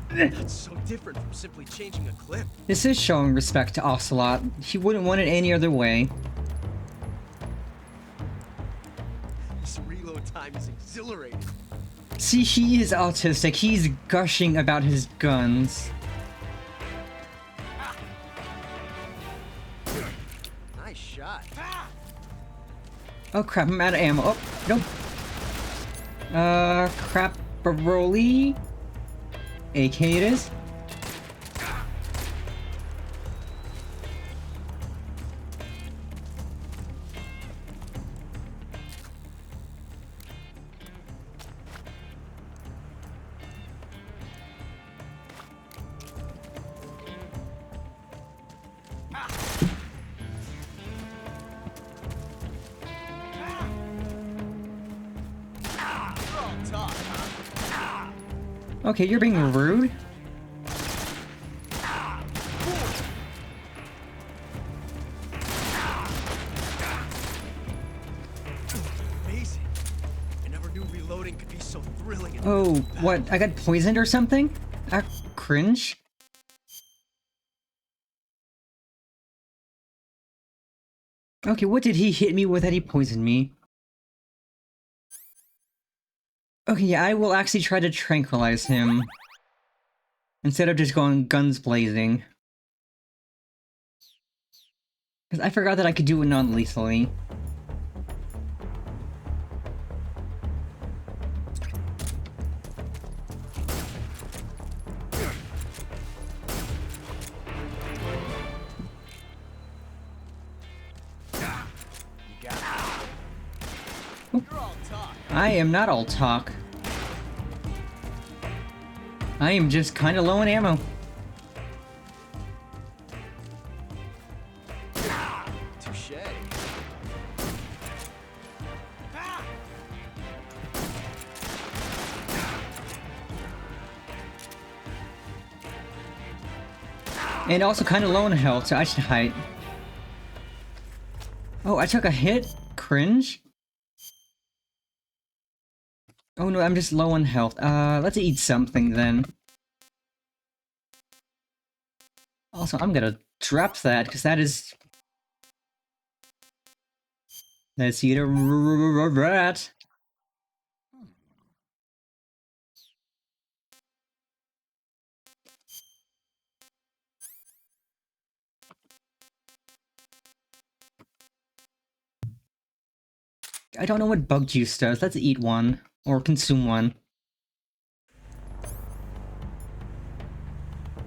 That's so different from simply changing a clip. This is showing respect to Ocelot. He wouldn't want it any other way. This reload time is exhilarating. See, he is autistic. He's gushing about his guns. Nice shot. Oh crap, I'm out of ammo. Oh, nope. Crap, Broly. AK it is. Okay, you're being rude. Amazing. I never knew reloading could be so thrilling. Oh, what? I got poisoned or something? Ah, cringe. Okay, what did he hit me with that he poisoned me? Okay, yeah, I will actually try to tranquilize him. Instead of just going guns blazing. Because I forgot that I could do it non-lethally. I am not all talk. I am just kind of low on ammo. Touche. And also kind of low on health, so I should hide. Oh, I took a hit? Cringe? Oh no, I'm just low on health. Let's eat something then. Also, I'm gonna drop that, because that is... Let's eat a rat. I don't know what bug juice does. Let's eat one. Or consume one.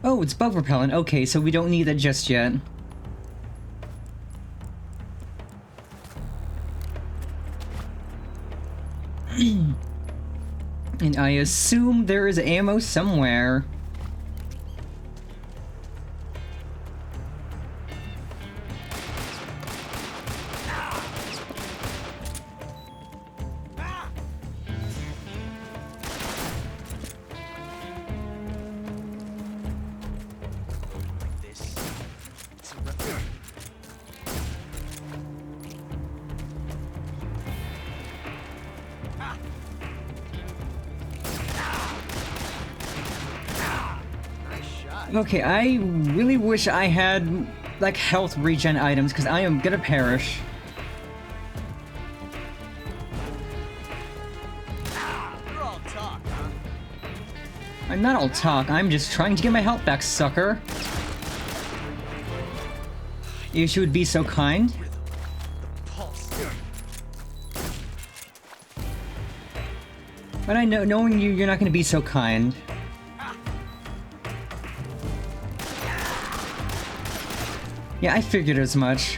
Oh, it's bug repellent. Okay, so we don't need that just yet. And I assume there is ammo somewhere. Okay, I really wish I had, like, health regen items, because I am gonna perish. You're all talk, huh? I'm not all talk, I'm just trying to get my health back, sucker. If you would be so kind. But I know, knowing you, you're not gonna be so kind. Yeah, I figured as much.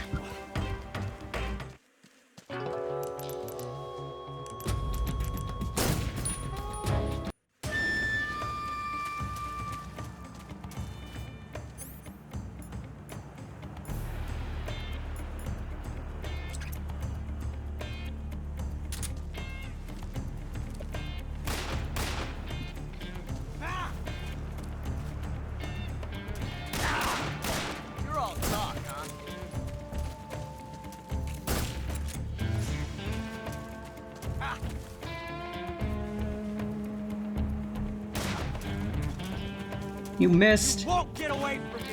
You're all talk, huh? You missed. Won't get away from me!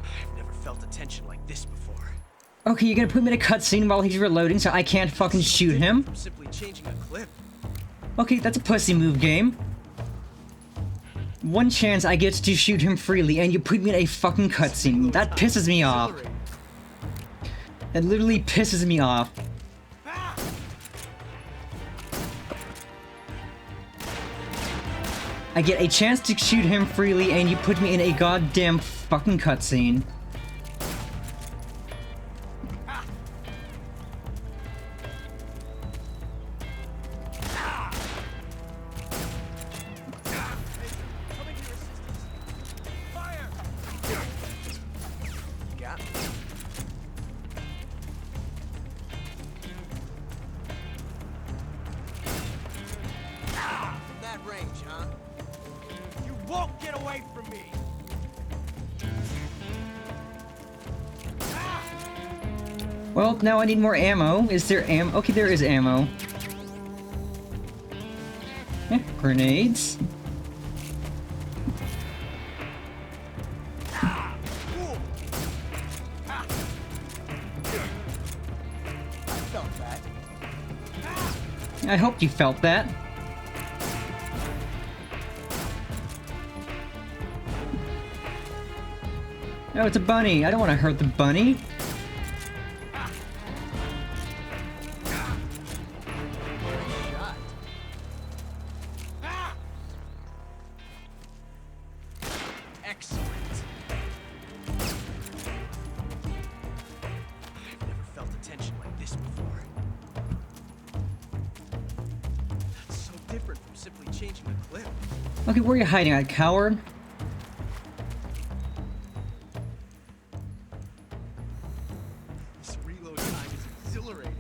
I've never felt a tension like this before. Okay, you're gonna put me in a cutscene while he's reloading so I can't fucking shoot him? I'm simply changing a clip. Okay, that's a pussy move, game. One chance I get to shoot him freely and you put me in a fucking cutscene. That pisses me off. That literally pisses me off. I get a chance to shoot him freely and you put me in a goddamn fucking cutscene. Got me. From that range, huh? You won't get away from me! Well, now I need more ammo. Is there ammo? Okay, there is ammo. Yeah, grenades. Felt that. I hope you felt that. No, it's a bunny. I don't want to hurt the bunny. Shot. Excellent. I've never felt a tension like this before. changing the clip. Okay, where are you hiding at, coward? This reload time is exhilarating.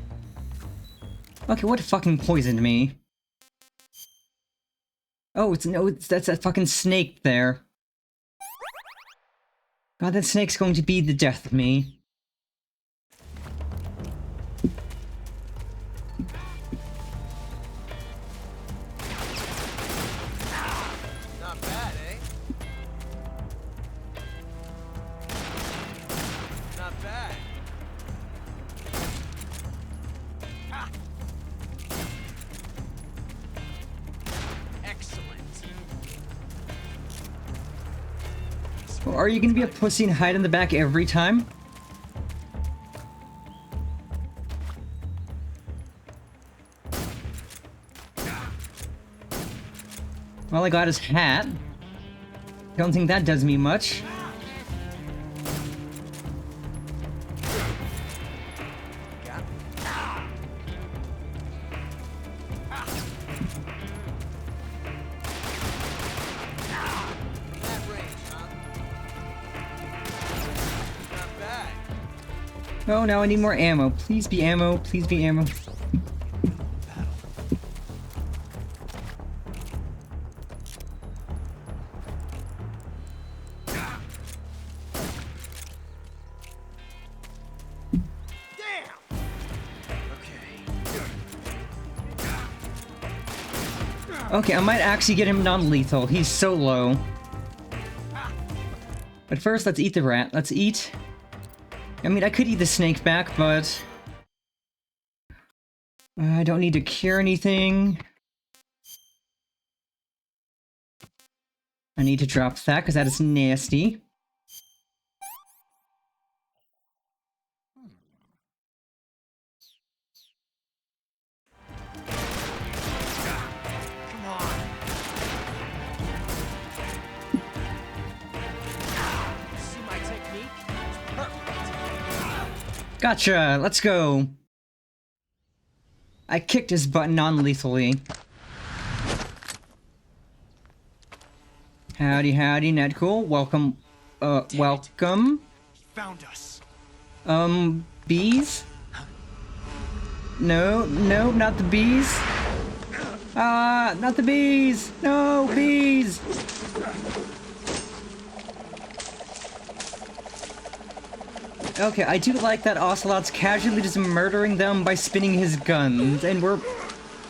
Okay, what fucking poisoned me? Oh, that's that fucking snake there. God, that snake's going to be the death of me. Not bad, eh? Not bad. Ah. Excellent. Are you gonna be a pussy and hide in the back every time? Well, I got his hat. Don't think that does me much. Oh, now I need more ammo. Please be ammo. Please be ammo. Okay, I might actually get him non-lethal. He's so low. But first, let's eat the rat. Let's eat... I mean, I could eat the snake back, but... I don't need to cure anything. I need to drop that, because that is nasty. Come on. See my technique? It's perfect. Gotcha! Let's go! I kicked his butt non-lethally. Howdy, howdy, Nedcool. Welcome. Welcome. Found us. Bees? No, no, not the bees. Not the bees! No, bees! Okay, I do like that Ocelot's casually just murdering them by spinning his guns, and we're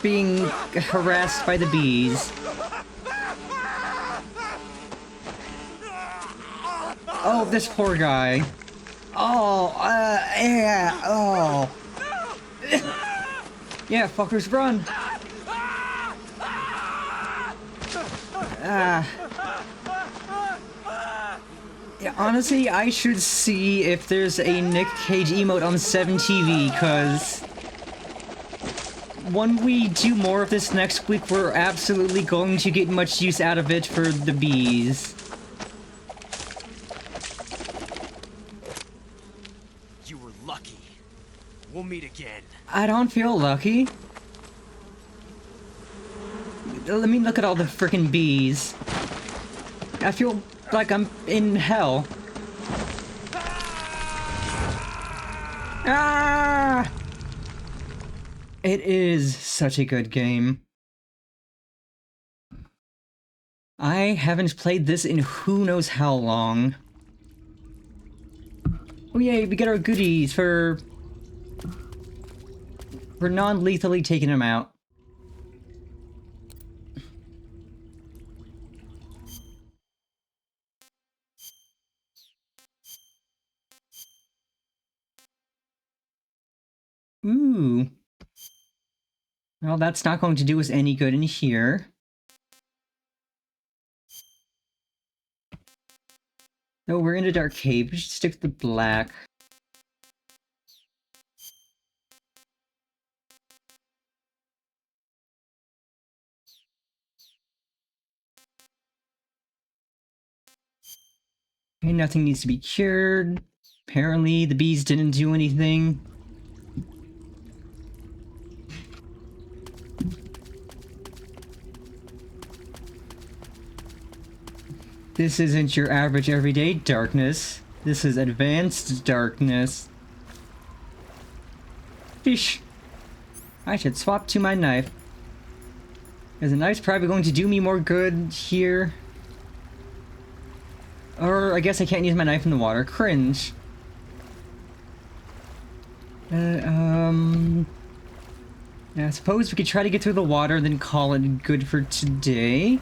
being harassed by the bees. Oh, this poor guy. Oh, yeah, oh. Yeah, fuckers, run! Yeah, honestly, I should see if there's a Nick Cage emote on 7TV, because when we do more of this next week, we're absolutely going to get much use out of it for the bees. You were lucky. We'll meet again. I don't feel lucky. Let me look at all the frickin' bees. I feel like I'm in hell. Ah! It is such a good game. I haven't played this in who knows how long. Oh yay, we get our goodies for non-lethally taking him out. Ooh. Well, that's not going to do us any good in here. No, we're in a dark cave. We should stick to the black. Okay, nothing needs to be cured. Apparently, the bees didn't do anything. This isn't your average everyday darkness. This is advanced darkness. Fish. I should swap to my knife. Because the knife's probably going to do me more good here. Or I guess I can't use my knife in the water. Cringe. Yeah, I suppose we could try to get through the water and then call it good for today.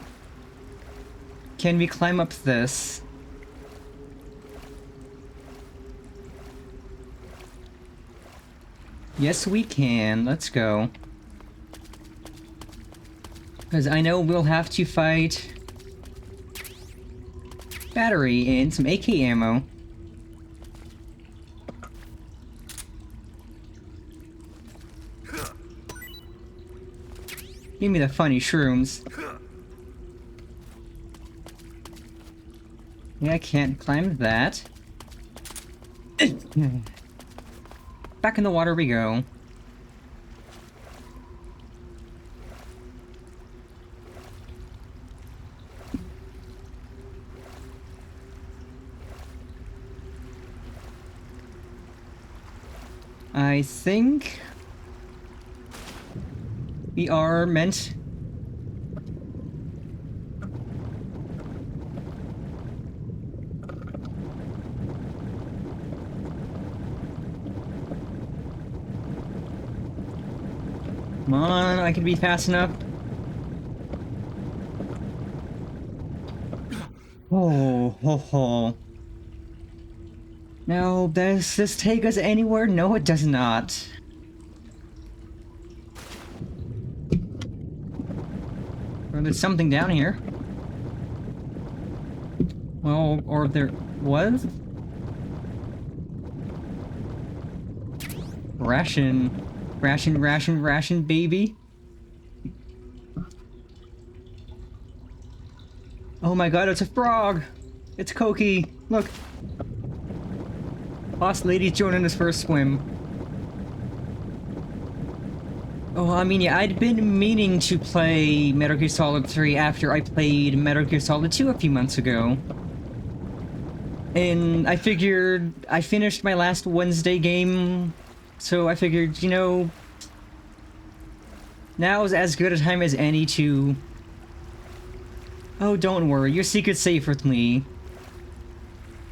Can we climb up this? Yes, we can. Let's go. Because I know we'll have to fight battery and some AK ammo. Give me the funny shrooms. Yeah, I can't climb that. Back in the water we go. I think we are meant Come on, I can be fast enough. Oh, ho, ho. Now, does this take us anywhere? No, it does not. Well, there's something down here. Well, or there was? Ration. Ration, ration, ration, baby. Oh my god, it's a frog! It's Koki! Look! Boss Lady's joining us for a swim. Oh, I mean, yeah, I'd been meaning to play Metal Gear Solid 3 after I played Metal Gear Solid 2 a few months ago. And I figured I finished my last Wednesday game, so I figured, you know, now's as good a time as any to... Oh, don't worry, your secret's safe with me.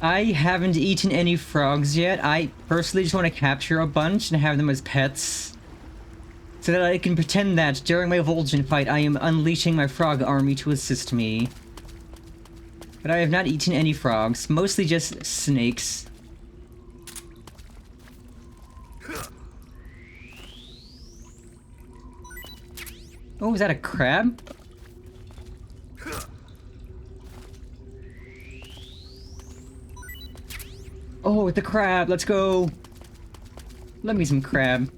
I haven't eaten any frogs yet. I personally just want to capture a bunch and have them as pets. So that I can pretend that during my Vol'jin fight I am unleashing my frog army to assist me. But I have not eaten any frogs, mostly just snakes. Oh, is that a crab? Oh, the crab, let's go! Let me some crab.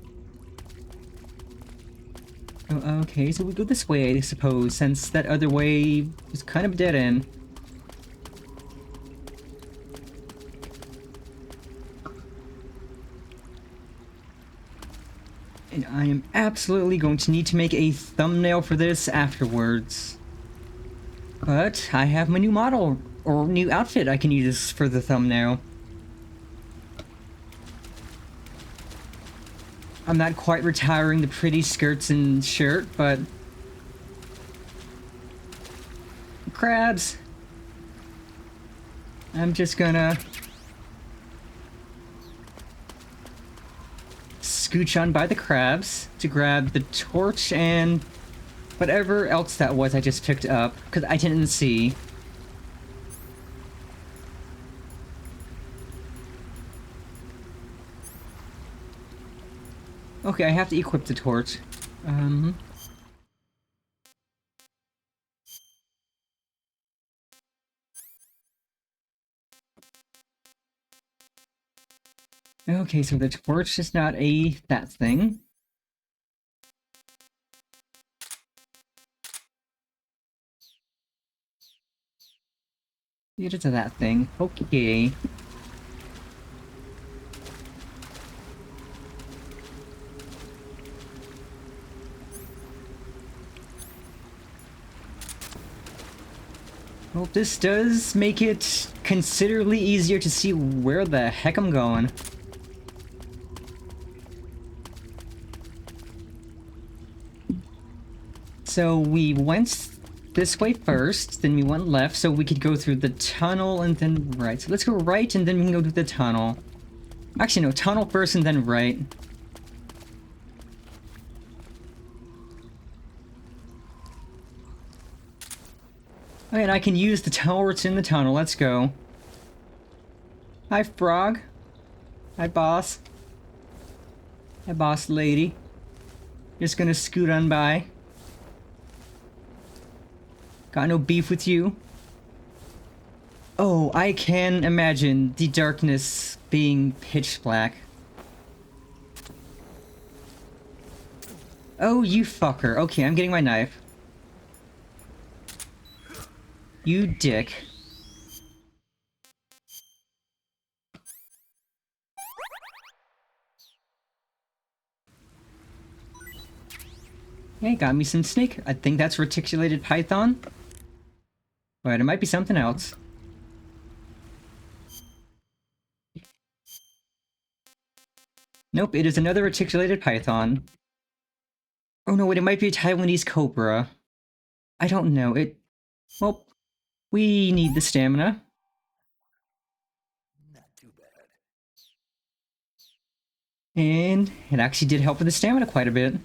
Oh, okay, so we go this way, I suppose, since that other way was kind of a dead end. And I am absolutely going to need to make a thumbnail for this afterwards. But I have my new model, or new outfit I can use for the thumbnail. I'm not quite retiring the pretty skirts and shirt, but... Crabs! I'm just gonna... scooch on by the crabs to grab the torch and whatever else that was I just picked up, because I didn't see. Okay, I have to equip the torch. Okay, so the torch is not that thing. It is that thing. Okay. Well, this does make it considerably easier to see where the heck I'm going. So we went this way first, then we went left, so we could go through the tunnel and then right. So let's go right and then we can go to the tunnel. Actually, no, tunnel first and then right. Okay, and I can use the turrets in the tunnel. Let's go. Hi, Frog. Hi, boss. Hi, boss lady. Just gonna scoot on by. Got no beef with you. Oh, I can imagine the darkness being pitch black. Oh, you fucker. Okay, I'm getting my knife. You dick. Hey, got me some snake. I think that's reticulated python. But it might be something else. Nope, it is another reticulated python. Oh no, wait, it might be a Taiwanese cobra. I don't know. Well, we need the stamina. And it actually did help with the stamina quite a bit.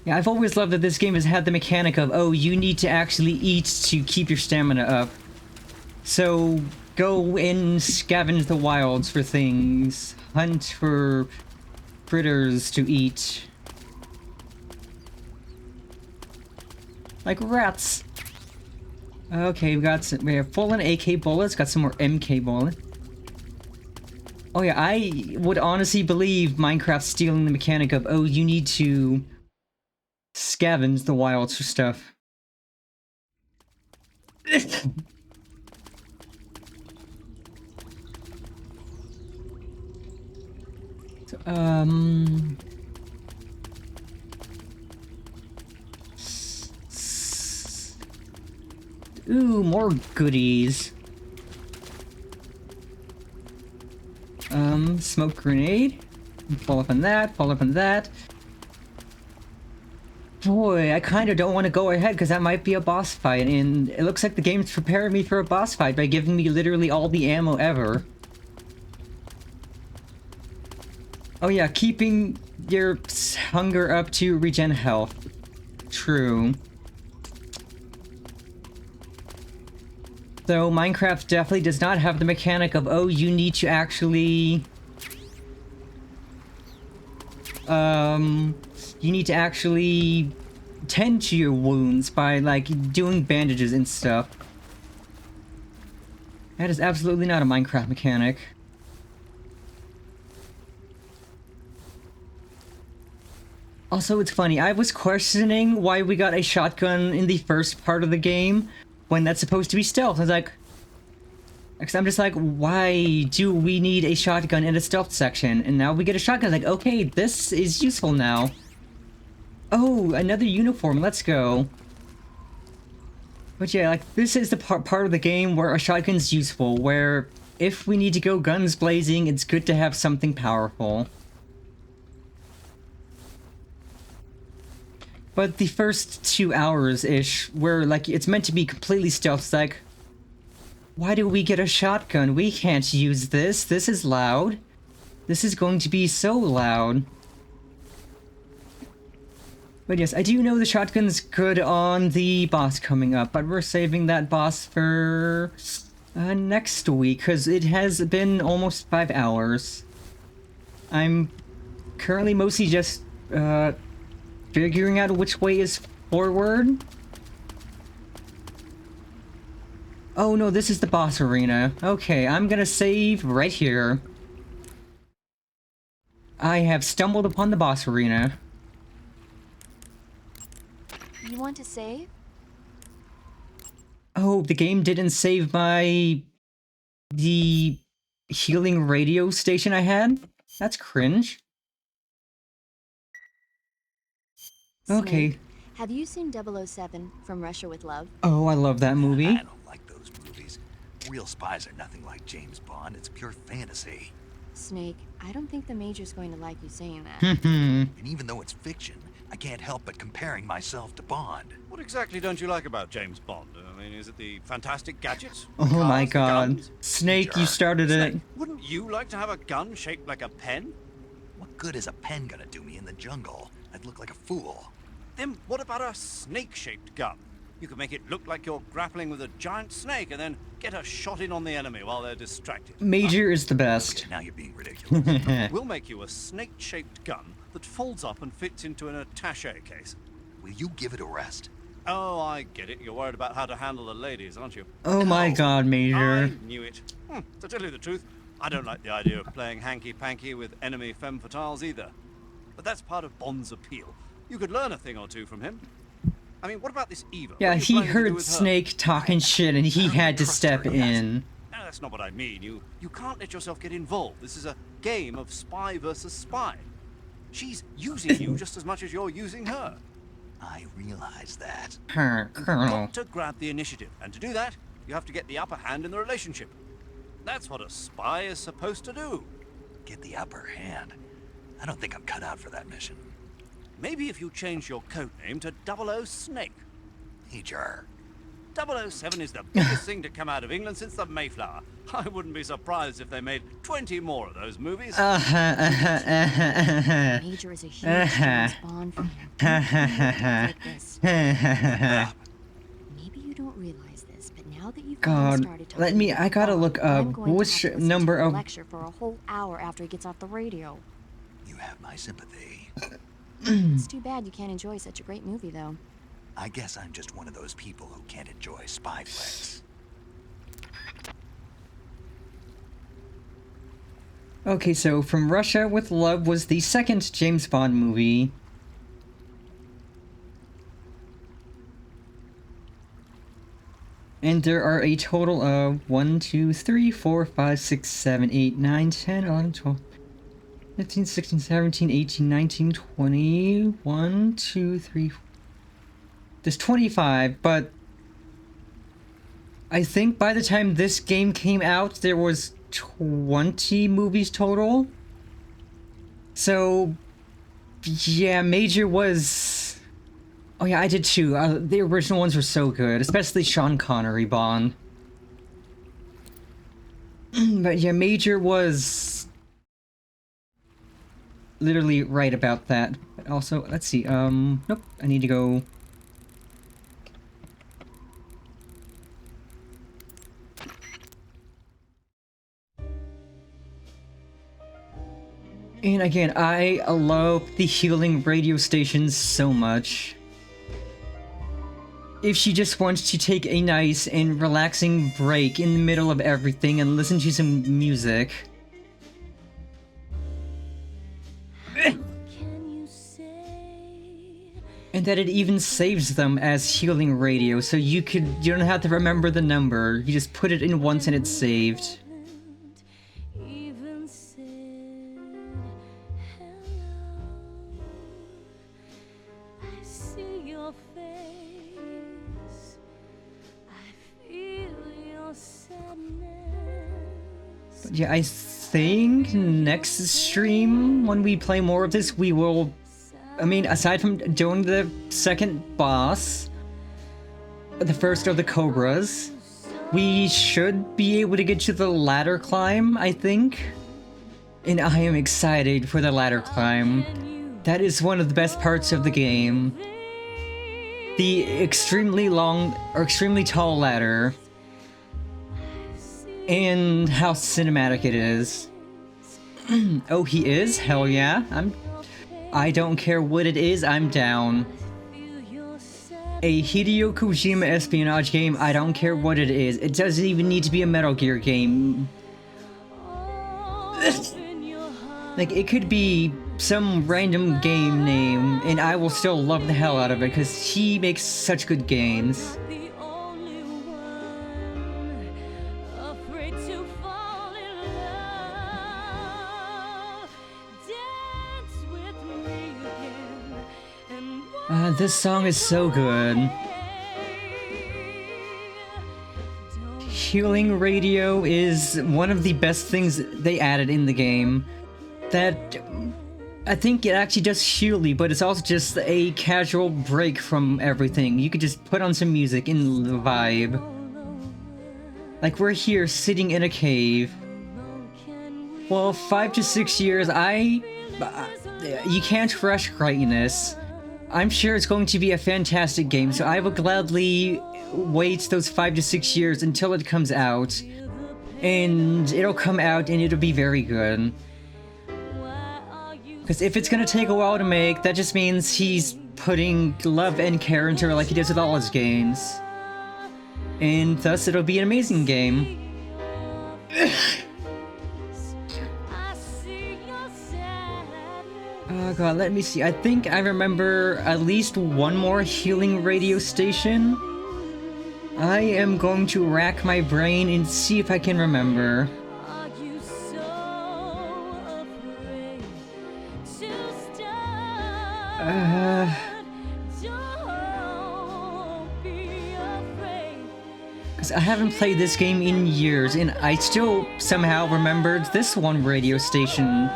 Yeah, I've always loved that this game has had the mechanic of, oh, you need to actually eat to keep your stamina up. So, go and scavenge the wilds for things. Hunt for critters to eat. Like rats. Okay, we have full on AK bullets, got some more MK bullets. Oh yeah, I would honestly believe Minecraft's stealing the mechanic of, oh, you need to scavenge the wilds for stuff. So, ooh, more goodies. Smoke grenade. Fall up on that, fall up on that. Boy, I kind of don't want to go ahead because that might be a boss fight, and it looks like the game's preparing me for a boss fight by giving me literally all the ammo ever. Oh yeah, keeping your hunger up to regen health. True. So Minecraft definitely does not have the mechanic of, oh, you need to actually... you need to actually tend to your wounds by, like, doing bandages and stuff. That is absolutely not a Minecraft mechanic. Also, it's funny, I was questioning why we got a shotgun in the first part of the game when that's supposed to be stealth. I was like... I'm just like, why do we need a shotgun in a stealth section? And now we get a shotgun. Like, okay, this is useful now. Oh, another uniform. Let's go. But yeah, like, this is the part of the game where a shotgun's useful, where if we need to go guns blazing, it's good to have something powerful. But the first 2 hours-ish, where, like, it's meant to be completely stealth, it's like, why do we get a shotgun? We can't use this. This is loud. This is going to be so loud. But yes, I do know the shotgun's good on the boss coming up, but we're saving that boss for next week, because it has been almost 5 hours. I'm currently mostly just figuring out which way is forward. Oh no, this is the boss arena. Okay, I'm gonna save right here. I have stumbled upon the boss arena. You want to save? Oh, the game didn't save the healing radio station I had? That's cringe. Okay. Snake, Have you seen 007 From Russia with Love? Oh, I love that movie. I don't like those movies. Real spies are nothing like James Bond. It's pure fantasy. Snake, I don't think the Major's going to like you saying that. And even though it's fiction, I can't help but comparing myself to Bond. What exactly don't you like about James Bond? I mean, is it the fantastic gadgets? Oh The my cars, the god. guns? Snake, you started it. Wouldn't you like to have a gun shaped like a pen? What good is a pen gonna do me in the jungle? I'd look like a fool. Then what about a snake-shaped gun? You could make it look like you're grappling with a giant snake and then get a shot in on the enemy while they're distracted. Major is the best. Okay, now you're being ridiculous. We'll make you a snake-shaped gun that folds up and fits into an attaché case. Will you give it a rest? Oh, I get it. You're worried about how to handle the ladies, aren't you? Oh my god, Major. I knew it. To tell you the truth, I don't like the idea of playing hanky-panky with enemy femme fatales either. But that's part of Bond's appeal. You could learn a thing or two from him. I mean, what about this Eva? Yeah, What are you he planning to do heard with her? Snake talking shit and he had to step in. No, that's not what I mean. You can't let yourself get involved. This is a game of spy versus spy. She's using you just as much as you're using her. I realize that. Colonel. Got to grab the initiative, and to do that, you have to get the upper hand in the relationship. That's what a spy is supposed to do. Get the upper hand? I don't think I'm cut out for that mission. Maybe if you change your code name to 00 Snake. Major. 007 is the biggest thing to come out of England since the Mayflower. I wouldn't be surprised if they made 20 more of those movies. Major is a huge James Bond fan. Like this. Maybe you don't realize this, but now that you've God, started talking let me. I gotta about look Bond, up. I'm going What to was have to listen number to a of? lecture for a whole hour after he gets off the radio. You have my sympathy. It's too bad you can't enjoy such a great movie, though. I guess I'm just one of those people who can't enjoy spy flicks. Okay, so From Russia with Love was the second James Bond movie. And there are a total of 1, 2, 3, 4, 5, 6, 7, 8, 9, 10, 11, 12, 15, 16, 17, 18, 19, 20, 1, 2, 3, 4. There's 25, but I think by the time this game came out, there was 20 movies total. So, yeah, Major was... Oh yeah, I did too. The original ones were so good, especially Sean Connery Bond. But yeah, Major was... literally right about that. But also, let's see, nope, I need to go... And again, I love the healing radio stations so much. If she just wants to take a nice and relaxing break in the middle of everything and listen to some music. And that it even saves them as healing radio, so you don't have to remember the number. You just put it in once and it's saved. But yeah, I think next stream, when we play more of this, we will... I mean, aside from doing the second boss, the first of the Cobras, we should be able to get to the ladder climb, I think. And I am excited for the ladder climb. That is one of the best parts of the game. The extremely long, or extremely tall ladder. And how cinematic it is. Oh, he is? Hell yeah. I don't care what it is, I'm down. A Hideo Kojima espionage game, I don't care what it is. It doesn't even need to be a Metal Gear game. Like, it could be some random game name, and I will still love the hell out of it, because he makes such good games. This song is so good. Healing radio is one of the best things they added in the game. That I think it actually does heal you, but it's also just a casual break from everything. You could just put on some music in the vibe. Like we're here sitting in a cave. Well, 5 to 6 years, you can't rush greatness. I'm sure it's going to be a fantastic game, so I will gladly wait those 5 to 6 years until it comes out. And it'll come out and it'll be very good. Because if it's gonna take a while to make, that just means he's putting love and care into it like he does with all his games. And thus it'll be an amazing game. Oh god, let me see. I think I remember at least one more healing radio station. I am going to rack my brain and see if I can remember. Because I haven't played this game in years, and I still somehow remembered this one radio station.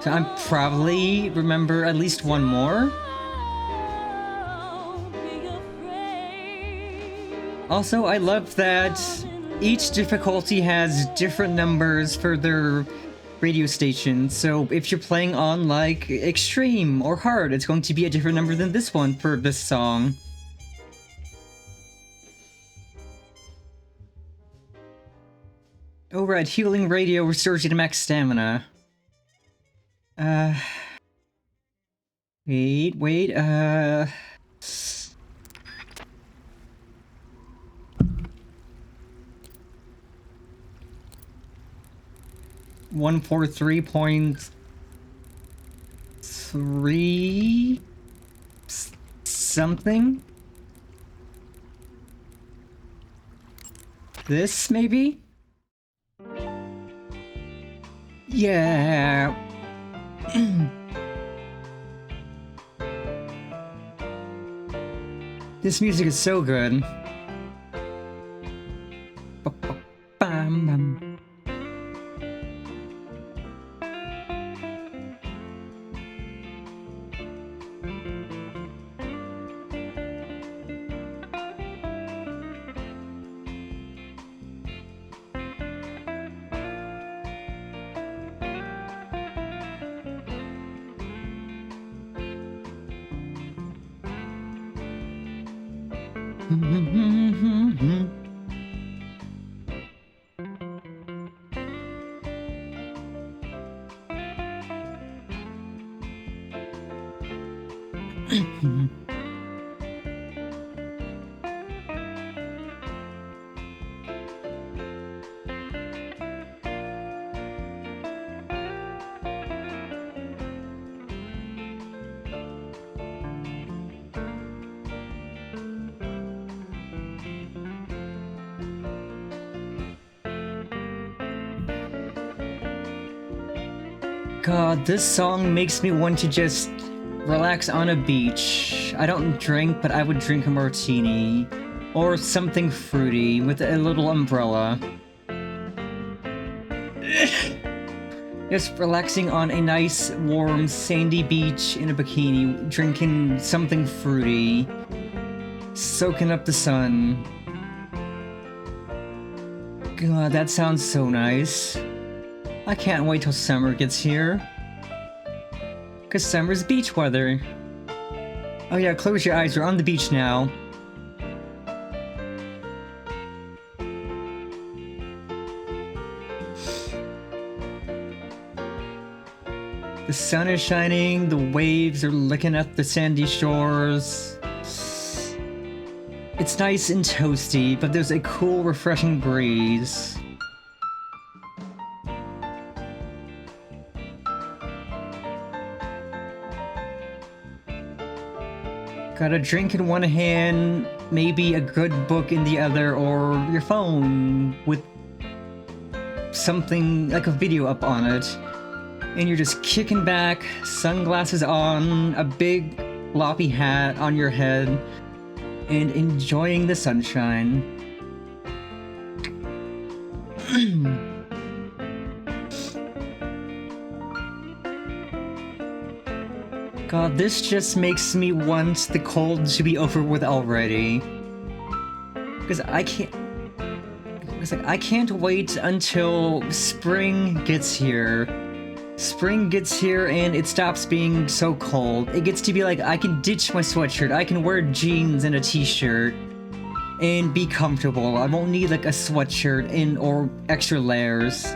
So I probably remember at least one more. Also, I love that each difficulty has different numbers for their radio station. So if you're playing on like extreme or hard, it's going to be a different number than this one for this song. Oh right, healing radio restores you to max stamina. Wait, 143.3 something? This, maybe? Yeah. This music is so good. Bam, bam. God, this song makes me want to just relax on a beach. I don't drink, but I would drink a martini. Or something fruity with a little umbrella. Just relaxing on a nice, warm, sandy beach in a bikini, drinking something fruity. Soaking up the sun. God, that sounds so nice. I can't wait till summer gets here. Cause summer's beach weather. Oh yeah, close your eyes, we're on the beach now. The sun is shining, the waves are licking up the sandy shores. It's nice and toasty, but there's a cool, refreshing breeze. Got a drink in one hand, maybe a good book in the other, or your phone with something like a video up on it. And you're just kicking back, sunglasses on, a big floppy hat on your head and enjoying the sunshine. God, this just makes me want the cold to be over with already. Because I can't wait until spring gets here. Spring gets here and it stops being so cold. It gets to be like, I can ditch my sweatshirt, I can wear jeans and a t-shirt and be comfortable. I won't need like a sweatshirt and or extra layers.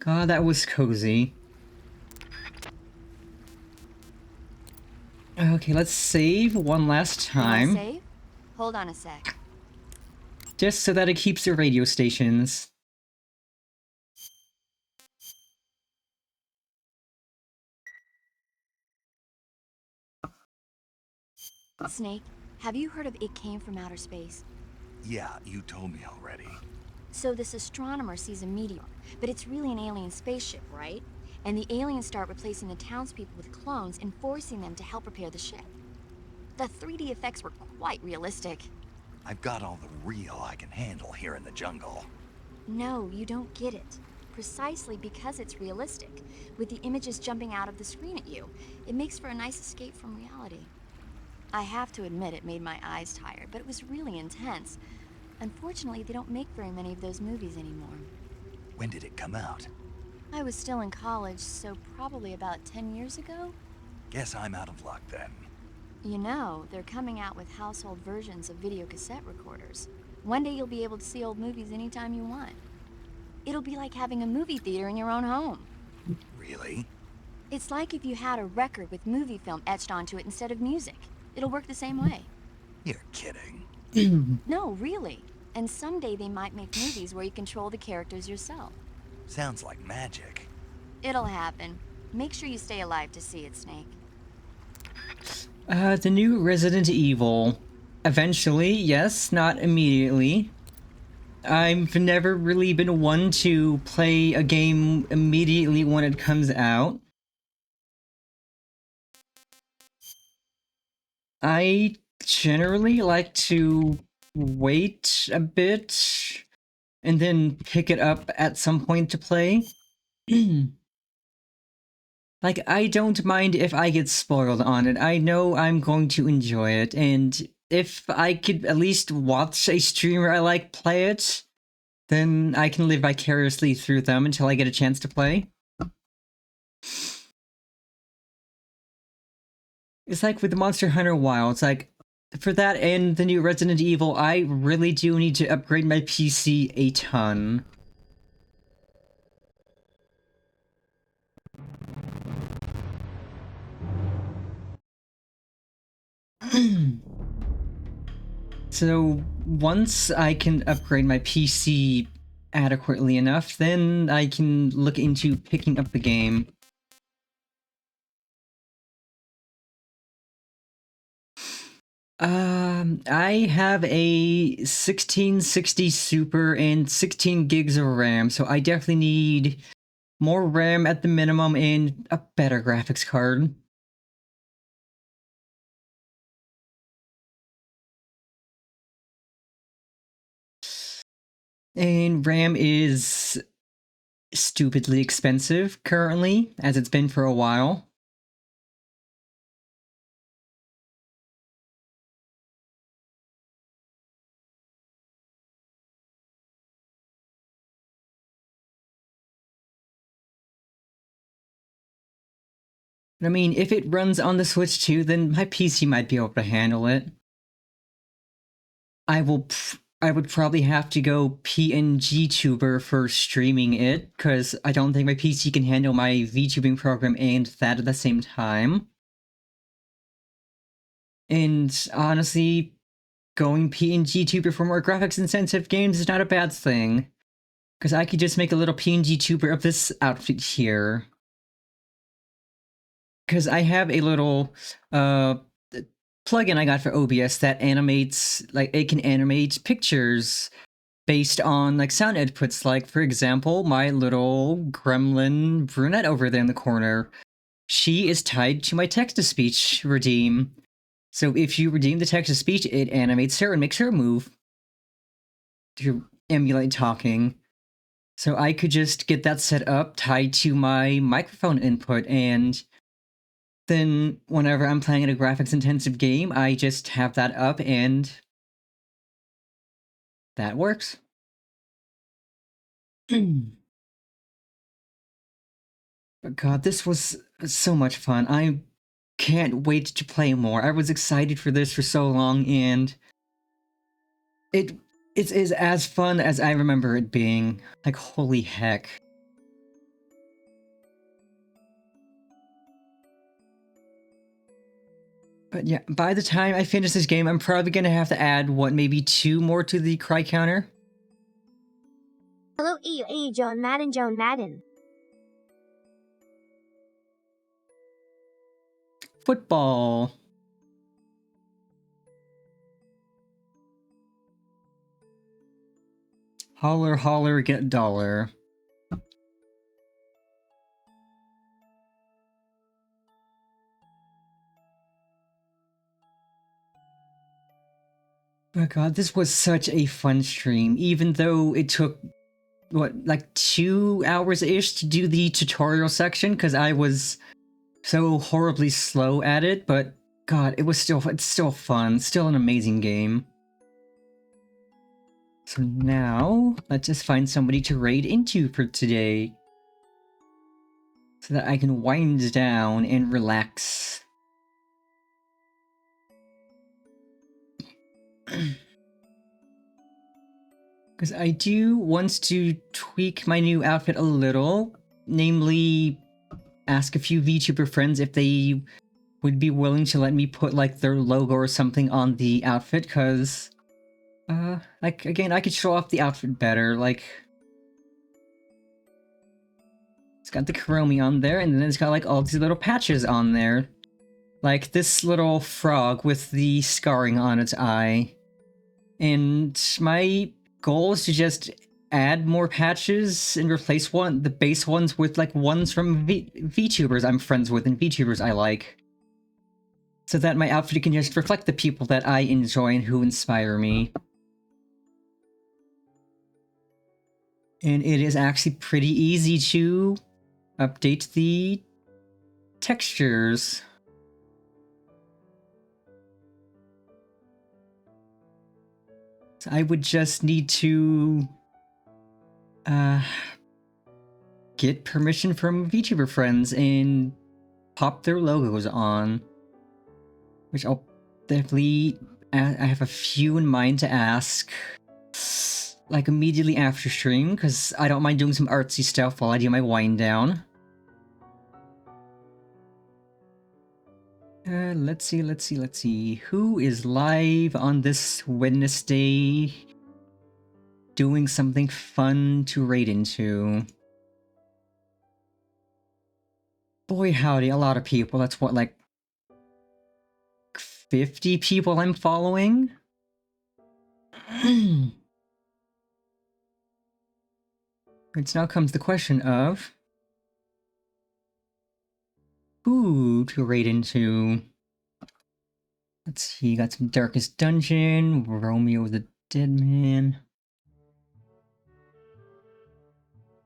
God, that was cozy. Okay, let's save one last time. Save? Hold on a sec. Just so that it keeps the radio stations. Snake, have you heard of It Came from Outer Space? Yeah, you told me already. So this astronomer sees a meteor, but it's really an alien spaceship, right? And the aliens start replacing the townspeople with clones and forcing them to help repair the ship. The 3D effects were quite realistic. I've got all the real I can handle here in the jungle. No, you don't get it. Precisely because it's realistic, with the images jumping out of the screen at you, it makes for a nice escape from reality. I have to admit it made my eyes tired, but it was really intense. Unfortunately, they don't make very many of those movies anymore. When did it come out? I was still in college, so probably about 10 years ago? Guess I'm out of luck then. You know, they're coming out with household versions of video cassette recorders. One day you'll be able to see old movies anytime you want. It'll be like having a movie theater in your own home. Really? It's like if you had a record with movie film etched onto it instead of music. It'll work the same way. You're kidding. No, really. And someday they might make movies where you control the characters yourself. Sounds like magic. It'll happen. Make sure you stay alive to see it, Snake. The new Resident Evil. Eventually, yes, not immediately. I've never really been one to play a game immediately when it comes out. I generally like to wait a bit and then pick it up at some point to play. Like, I don't mind if I get spoiled on it. I know I'm going to enjoy it, and if I could at least watch a streamer I like play it, then I can live vicariously through them until I get a chance to play. It's like with Monster Hunter Wilds, like, for that and the new Resident Evil, I really do need to upgrade my PC a ton. So, once I can upgrade my PC adequately enough, then I can look into picking up the game. I have a 1660 Super and 16 gigs of RAM, so I definitely need more RAM at the minimum and a better graphics card. And RAM is stupidly expensive currently, as it's been for a while. I mean, if it runs on the Switch too, then my PC might be able to handle it. I would probably have to go PNG tuber for streaming it, because I don't think my PC can handle my VTubing program and that at the same time. And honestly, going PNG tuber for more graphics intensive games is not a bad thing. Because I could just make a little PNG tuber of this outfit here. Because I have a little, plugin I got for OBS that animates, like, it can animate pictures based on, like, sound outputs. Like, for example, my little gremlin brunette over there in the corner. She is tied to my text-to-speech redeem. So if you redeem the text-to-speech, it animates her and makes her move to emulate talking. So I could just get that set up, tied to my microphone input, and then whenever I'm playing a graphics-intensive game, I just have that up, and that works. But God, this was so much fun. I can't wait to play more. I was excited for this for so long, and it is as fun as I remember it being. Like, holy heck. But yeah, by the time I finish this game, I'm probably gonna have to add, what, maybe 2 more to the cry counter? Hello, John Madden. Football. Holler, holler, get dollar. Oh God, this was such a fun stream, even though it took, what, like 2 hours-ish to do the tutorial section, because I was so horribly slow at it, but God, it's still fun, still an amazing game. So now, let's just find somebody to raid into for today, so that I can wind down and relax. Because I do want to tweak my new outfit a little, namely ask a few VTuber friends if they would be willing to let me put, like, their logo or something on the outfit, because, like, again, I could show off the outfit better. Like, it's got the Chromie on there, and then it's got, like, all these little patches on there. Like, this little frog with the scarring on its eye. And my goal is to just add more patches and replace the base ones with, like, ones from VTubers I'm friends with and VTubers I like. So that my outfit can just reflect the people that I enjoy and who inspire me. And it is actually pretty easy to update the textures. So I would just need to get permission from VTuber friends and pop their logos on. Which I'll definitely... I have a few in mind to ask, like, immediately after stream, because I don't mind doing some artsy stuff while I do my wind down. Let's see. Who is live on this Wednesday doing something fun to raid into? Boy howdy, a lot of people. That's what, like, 50 people I'm following? It's now comes the question of who to raid into. Let's see, got some Darkest Dungeon, Romeo the Dead Man.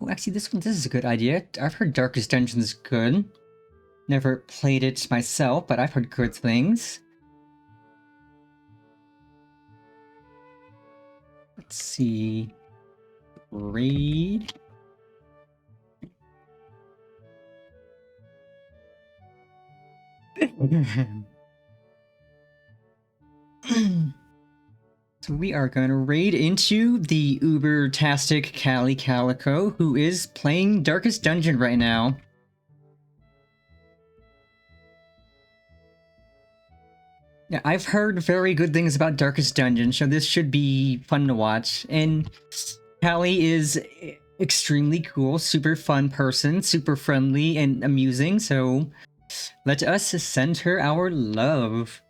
Oh, actually, this is a good idea. I've heard Darkest Dungeon is good. Never played it myself, but I've heard good things. Let's see. Raid. So we are going to raid into the uber-tastic Callie Calico, who is playing Darkest Dungeon right now. Yeah, I've heard very good things about Darkest Dungeon, so this should be fun to watch. And Callie is extremely cool, super fun person, super friendly and amusing, so let us send her our love.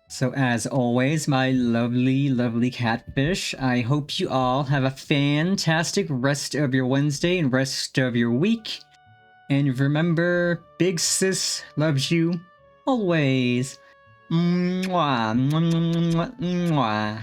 So as always, my lovely, lovely catfish, I hope you all have a fantastic rest of your Wednesday and rest of your week. And remember, Big Sis loves you always. Mwah, mwah, mwah, mwah, mwah.